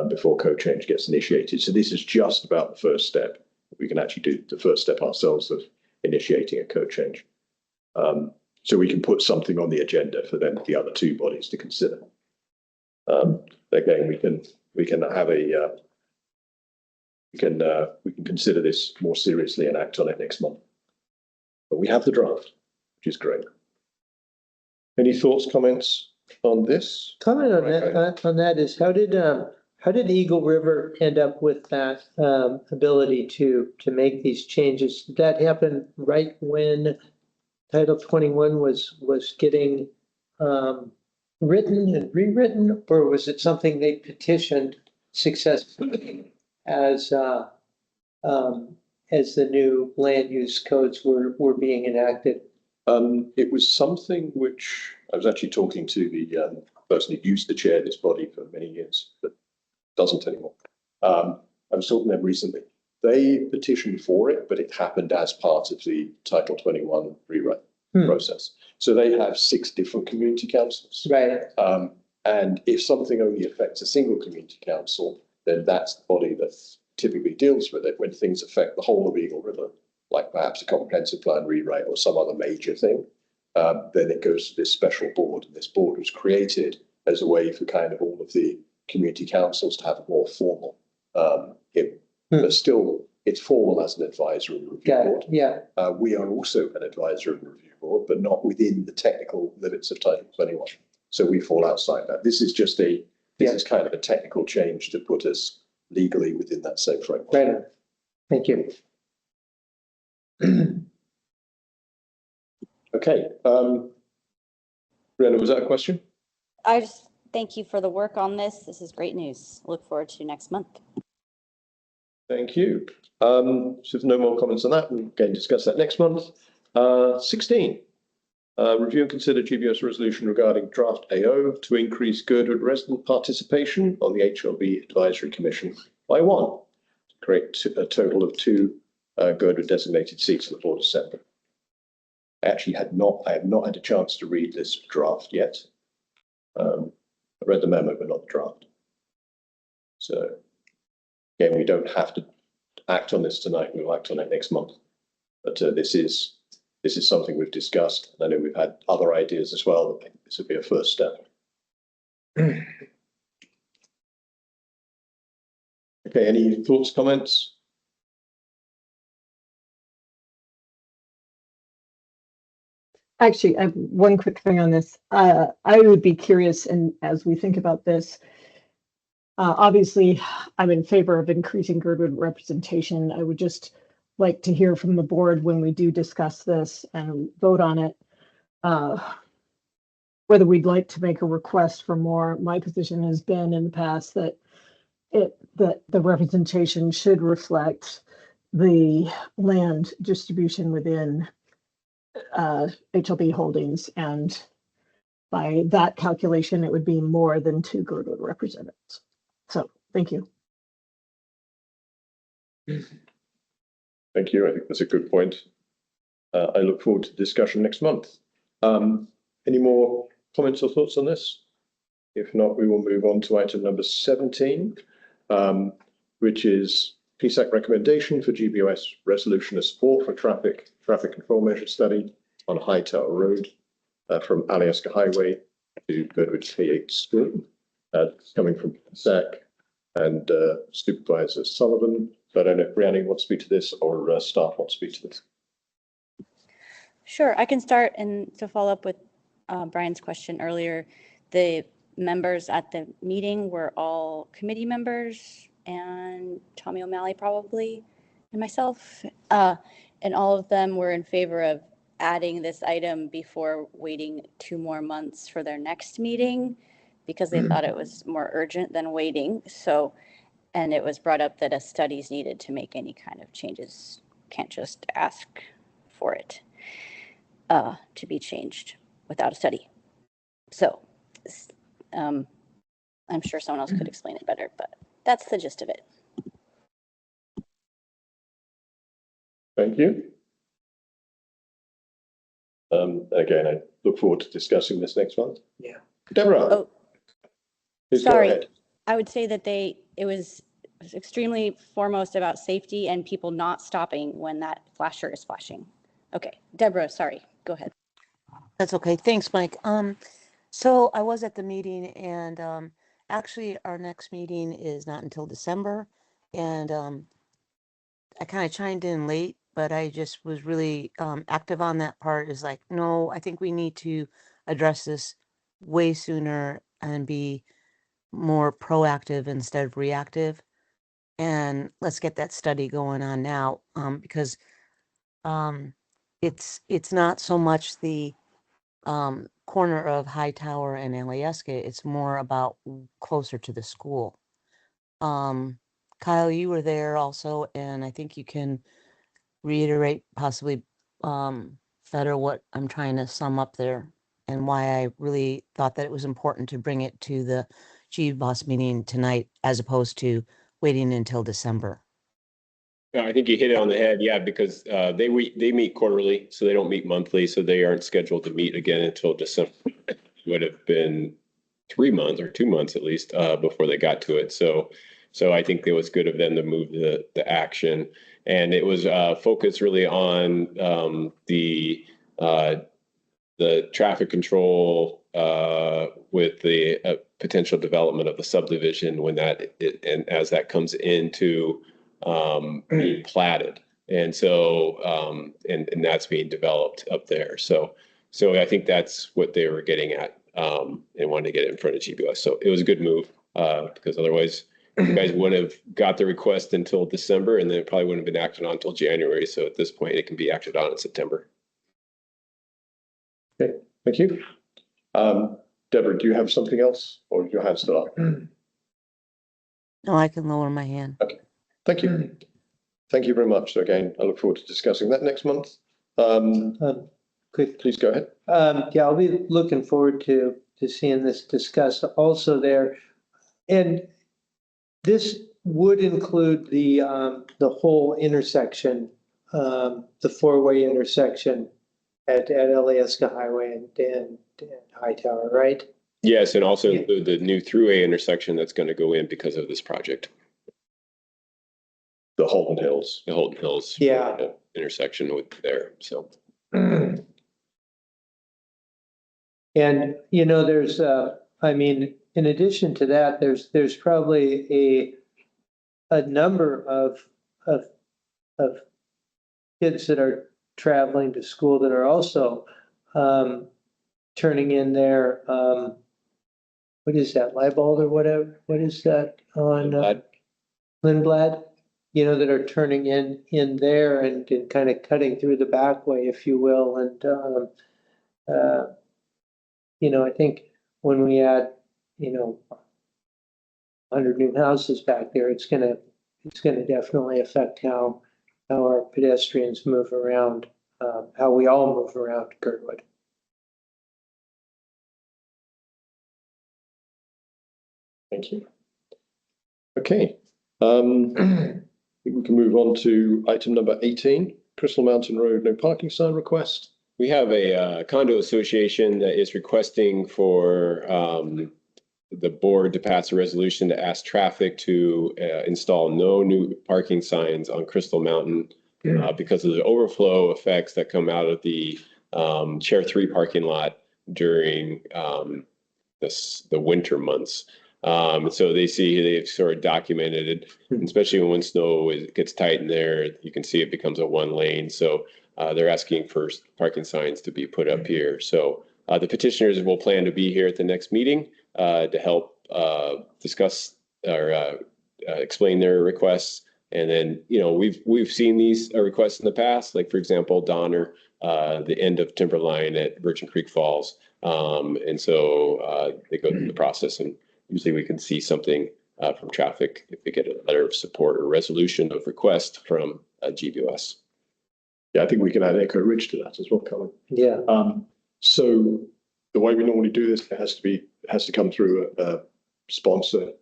before code change gets initiated. So this is just about the first step. We can actually do the first step ourselves of initiating a code change. So we can put something on the agenda for then the other two bodies to consider. Again, we can have we can consider this more seriously and act on it next month. But we have the draft, which is great. Any thoughts, comments on this? Comment on that is how did Eagle River end up with that ability to make these changes? Did that happen right when Title 21 was getting written and rewritten, or was it something they petitioned successfully as the new land use codes were being enacted? It was something which I was actually talking to the person who used to chair this body for many years, but doesn't anymore. I was talking to them recently. They petitioned for it, but it happened as part of the Title 21 rewrite process. So they have 6 different community councils. Right. And if something only affects a single community council, then that's the body that typically deals with it. When things affect the whole of Eagle River, like perhaps a comprehensive plan rewrite or some other major thing, then it goes to this special board. And this board was created as a way for kind of all of the community councils to have a more formal but still it's formal as an advisory review board. Yeah. We are also an advisory review board, but not within the technical limits of Title 21. So we fall outside that. This is just this is kind of a technical change to put us legally within that same framework. Right. Thank you. Okay. Brianna, was that a question? I just thank you for the work on this. This is great news. Look forward to next month. Thank you. So if no more comments on that, we'll again discuss that next month. 16. Review and consider GBOS resolution regarding draft AO to increase Girdwood resident participation on the HLB Advisory Commission by 1, to create a total of 2 Girdwood designated seats for the Board of Assembly. I have not had a chance to read this draft yet. I read the memo, but not the draft. So again, we don't have to act on this tonight. We'll act on it next month. But this is something we've discussed. I know we've had other ideas as well. I think this would be a first step. Okay, any thoughts, comments? Actually, I have one quick thing on this. I would be curious, and as we think about this, Obviously, I'm in favor of increasing Girdwood representation. I would just like to hear from the board when we do discuss this and vote on it, whether we'd like to make a request for more. My position has been in the past that the representation should reflect the land distribution within HLB holdings, and by that calculation, it would be more than 2 Girdwood representatives. So, thank you. Thank you. I think that's a good point. I look forward to discussion next month. Any more comments or thoughts on this? If not, we will move on to item number 17, which is PSAC recommendation for GBOS resolution of support for traffic control measure study on Hightower Road from Alyeska Highway to Girdwood K8 School. Coming from PSAC and Supervisor Sullivan. So I don't know if Brianna wants to speak to this or staff want to speak to this. Sure, I can start. And to follow up with Brian's question earlier, the members at the meeting were all committee members, and Tommy O'Malley probably, and myself. And all of them were in favor of adding this item before waiting 2 more months for their next meeting, because they thought it was more urgent than waiting. So, and it was brought up that a study is needed to make any kind of changes. Can't just ask for it to be changed without a study. So I'm sure someone else could explain it better, but that's the gist of it. Thank you. Again, I look forward to discussing this next month. Yeah. Deborah. Oh, please go sorry. ahead. I would say that it was extremely foremost about safety and people not stopping when that flasher is flashing. Okay, Deborah, sorry, go ahead. That's okay. Thanks, Mike. So I was at the meeting, and actually our next meeting is not until December, and I kind of chimed in late, but I just was really active on that part. Is like, no, I think we need to address this way sooner and be more proactive instead of reactive. And let's get that study going on now, because it's not so much the corner of Hightower and Alyeska. It's more about closer to the school. Kyle, you were there also, and I think you can reiterate possibly better what I'm trying to sum up there and why I really thought that it was important to bring it to the GBOS meeting tonight as opposed to waiting until December. I think you hit it on the head. Yeah, because they meet quarterly, so they don't meet monthly, so they aren't scheduled to meet again until December. It would have been 3 months or 2 months at least before they got to it. So I think it was good of them to move the action, and it was focused really on the traffic control with the potential development of the subdivision when and as that comes into being platted. And so, and that's being developed up there. So I think that's what they were getting at, and wanted to get it in front of GBOS. So it was a good move, because otherwise you guys wouldn't have got the request until December, and then it probably wouldn't have been acted on until January. So at this point, it can be acted on in September. Okay, thank you. Deborah, do you have something else, or your hand's still up? No, I can lower my hand. Okay, thank you. Thank you very much. So again, I look forward to discussing that next month. Please go ahead. Yeah, I'll be looking forward to seeing this discussed also there. And this would include the whole intersection, the 4-way intersection at Alyeska Highway and Hightower, right? Yes, and also include the new throughway intersection that's going to go in because of this project. The Holden Hills. The Holden Hills. Yeah. Intersection with there. So. And there's I mean, in addition to that, there's probably a number of kids that are traveling to school that are also turning in their what is that, Liebald or whatever? What is that on Lindblad? You know, that are turning in there and kind of cutting through the back way, if you will. And, you know, I think when we add, you know, 100 new houses back there, it's gonna definitely affect how our pedestrians move around, how we all move around Girdwood. Thank you. Okay. I think we can move on to item number 18, Crystal Mountain Road, no parking sign request. We have a condo association that is requesting for the board to pass a resolution to ask traffic to install no new parking signs on Crystal Mountain because of the overflow effects that come out of the Chair 3 parking lot during the winter months. So they've sort of documented it, especially when snow gets tight in there, you can see it becomes a 1 lane. So they're asking for parking signs to be put up here. So the petitioners will plan to be here at the next meeting to help discuss or explain their requests. And then, you know, we've seen these requests in the past, like for example, Donner, the end of Timberline at Virgin Creek Falls. And so they go through the process, and usually we can see something from traffic if we get a letter of support or resolution of request from GBOS. Yeah, I think we can add Echo Ridge to that as well, Colin. Yeah. So the way we normally do this, it has to come through a sponsor,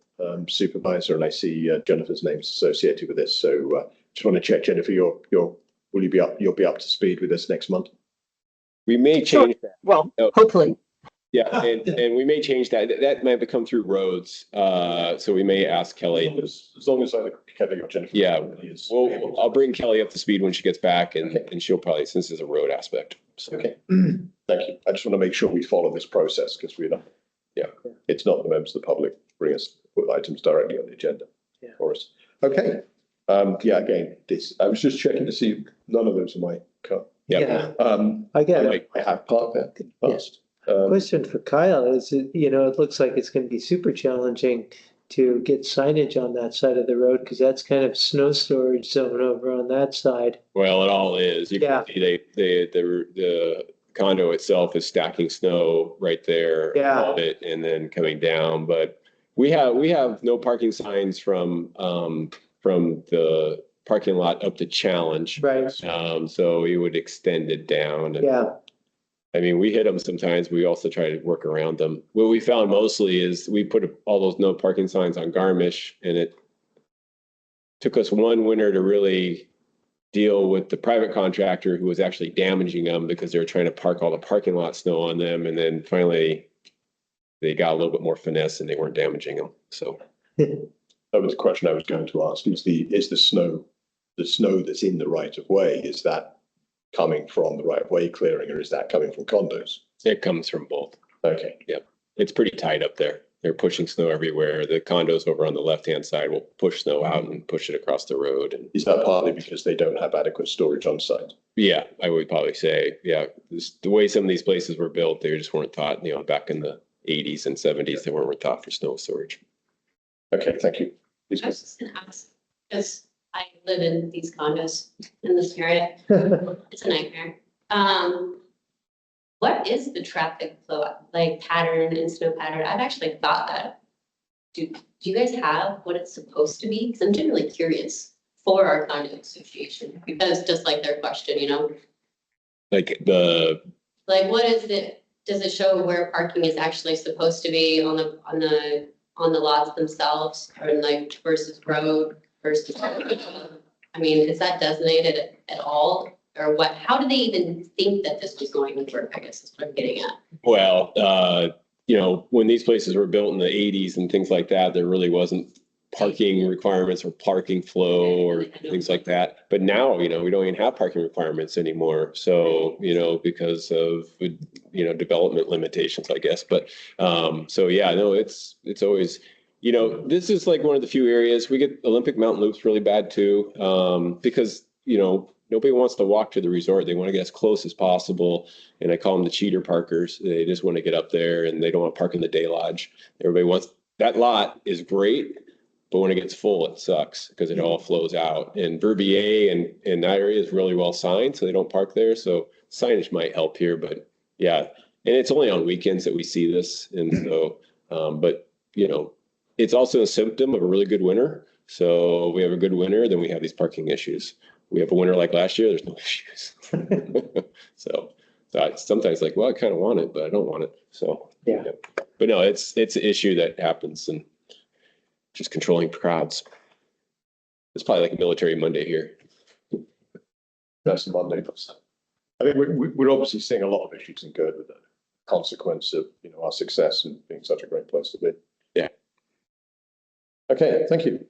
supervisor, and I see Jennifer's name's associated with this. So just want to check, Jennifer, you'll be up to speed with this next month? We may change that. Well, hopefully. Yeah, and we may change that. That might come through roads. So we may ask Kelly. As long as Kelly or Jennifer. Yeah, I'll bring Kelly up to speed when she gets back, and she'll probably, since there's a road aspect. So. Okay, thank you. I just want to make sure we follow this process because it's not the members of the public bring us with items directly on the agenda for us. Okay. Again, I was just checking to see none of those in my car. I get it. I have parked there in the past. Question for Kyle is, you know, it looks like it's going to be super challenging to get signage on that side of the road because that's kind of snow storage zone over on that side. Well, it all is. You can see the condo itself is stacking snow right there above it and then coming down. But we have no parking signs from the parking lot up to Challenge. Right. So we would extend it down. I mean, we hit them sometimes. We also try to work around them. What we found mostly is we put all those no parking signs on Garmisch, and it took us one winter to really deal with the private contractor who was actually damaging them because they were trying to park all the parking lot snow on them. And then finally they got a little bit more finesse and they weren't damaging them. So that was the question I was going to ask. Is the snow that's in the right of way, is that coming from the right of way clearing, or is that coming from condos? It comes from both. Okay. Yep. It's pretty tight up there. They're pushing snow everywhere. The condos over on the left-hand side will push snow out and push it across the road. And is that partly because they don't have adequate storage on site? Yeah, I would probably say, the way some of these places were built, they just weren't thought, you know, back in the 80s and 70s, they weren't thought for snow storage. Okay, thank you. I was just gonna ask, because I live in these condos in this area. It's a nightmare. What is the traffic flow like pattern and snow pattern? I've actually thought that. Do you guys have what it's supposed to be? Because I'm generally curious for our condo association, because just like their question, you know. Like what is it? Does it show where parking is actually supposed to be on the lots themselves, or like versus road versus? I mean, is that designated at all? Or what, how do they even think that this was going to work, I guess is what I'm getting at. Well, you know, when these places were built in the 80s and things like that, there really wasn't parking requirements or parking flow or things like that. But now, you know, we don't even have parking requirements anymore. So, you know, because of, you know, development limitations, I guess. But so, yeah, no, it's always, you know, this is like one of the few areas we get Olympic Mountain Loops really bad too, because, you know, nobody wants to walk to the resort. They want to get as close as possible. And I call them the cheater parkers. They just want to get up there and they don't want to park in the day lodge. Everybody wants, that lot is great, but when it gets full, it sucks because it all flows out. And Verbier and that area is really well signed, so they don't park there. So signage might help here, but yeah. And it's only on weekends that we see this. And so, but you know, it's also a symptom of a really good winter. So we have a good winter, then we have these parking issues. We have a winter like last year, there's no issues. So I sometimes like, well, I kind of want it, but I don't want it. So, Yeah. But no, it's an issue that happens and just controlling crowds. It's probably like a military Monday here. That's the Monday. I think we're obviously seeing a lot of issues in Girdwood, the consequence of, you know, our success and being such a great place to be. Yeah. Okay, thank you.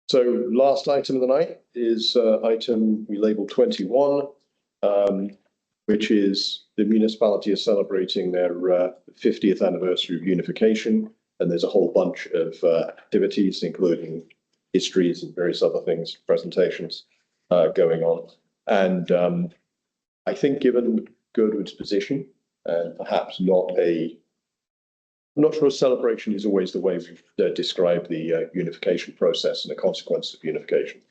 So last item of the night is item we labeled 21, which is the municipality is celebrating their 50th anniversary of unification. And there's a whole bunch of activities, including histories and various other things, presentations going on. And I think given Girdwood's position, and perhaps I'm not sure a celebration is always the way we've described the unification process and the consequence of unification.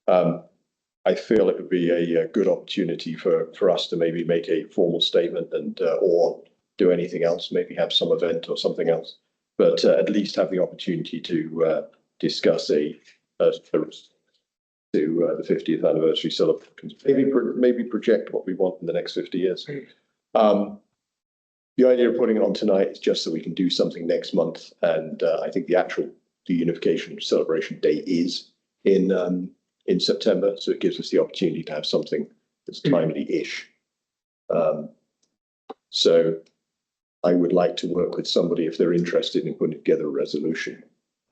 I feel it would be a good opportunity for us to maybe make a formal statement and or do anything else, maybe have some event or something else, but at least have the opportunity to discuss the 50th anniversary celebrations. Maybe project what we want in the next 50 years. The idea of putting it on tonight is just so we can do something next month. And I think the unification celebration day is in September. So it gives us the opportunity to have something that's timely-ish. So I would like to work with somebody if they're interested in putting together a resolution.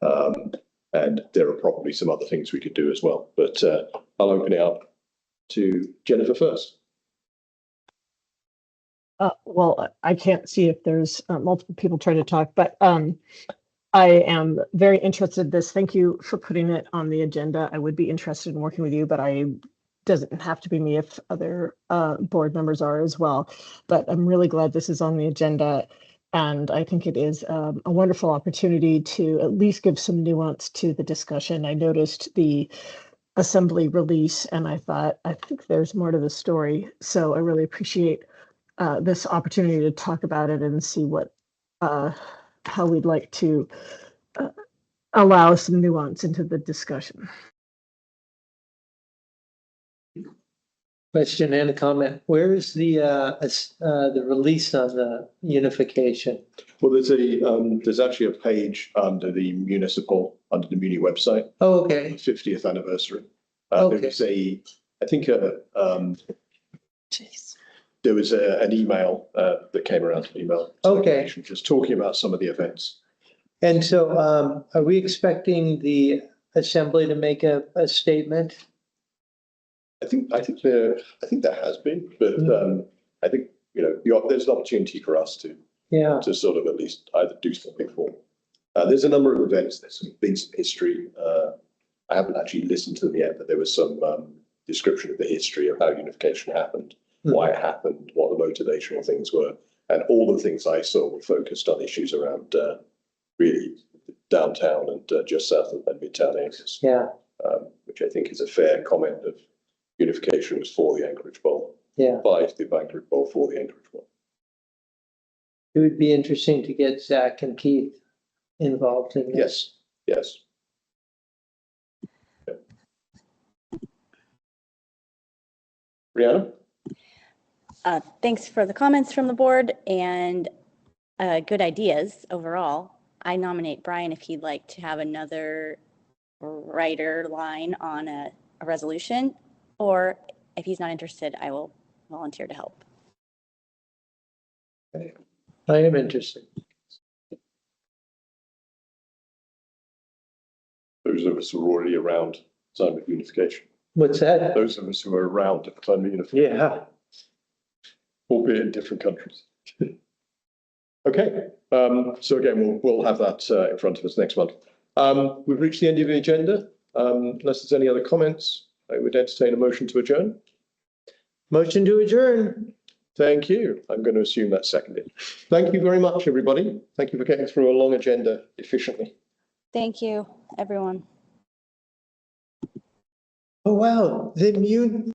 And there are probably some other things we could do as well. But I'll open it up to Jennifer first. Well, I can't see if there's multiple people trying to talk, but I am very interested in this. Thank you for putting it on the agenda. I would be interested in working with you, but doesn't have to be me if other board members are as well. But I'm really glad this is on the agenda. And I think it is a wonderful opportunity to at least give some nuance to the discussion. I noticed the assembly release and I thought, I think there's more to the story. So I really appreciate this opportunity to talk about it and see how we'd like to allow some nuance into the discussion. Question and a comment. Where is the release on the unification? Well, there's actually a page under the Muni website. Oh, okay. 50th anniversary. Okay. There was there was an email that came around an email. Okay. Just talking about some of the events. And so are we expecting the assembly to make a statement? I think there has been, but I think, you know, there's an opportunity for us to sort of at least either do something for. There's a number of events. There's been some history. I haven't actually listened to them yet, but there was some description of the history of how unification happened, why it happened, what the motivational things were, and all the things I saw were focused on issues around really downtown and just south of the Midtown areas. Yeah. Which I think is a fair comment of unification was for the Anchorage Bowl. Yeah. By the Anchorage Bowl for the Anchorage Bowl. It would be interesting to get Zach and Keith involved in this. Yes. Yeah. Brianna? Thanks for the comments from the board and good ideas overall. I nominate Brian if he'd like to have another writer line on a resolution, or if he's not interested, I will volunteer to help. Okay. I am interested. Those of us who are already around the time of unification. What's that? Those of us who are around at the time of unification. Yeah. Albeit in different countries. Okay, so again, we'll have that in front of us next month. We've reached the end of the agenda. Unless there's any other comments, I would entertain a motion to adjourn. Motion to adjourn. Thank you. I'm going to assume that's seconded. Thank you very much, everybody. Thank you for getting through a long agenda efficiently. Thank you, everyone. Oh, wow. The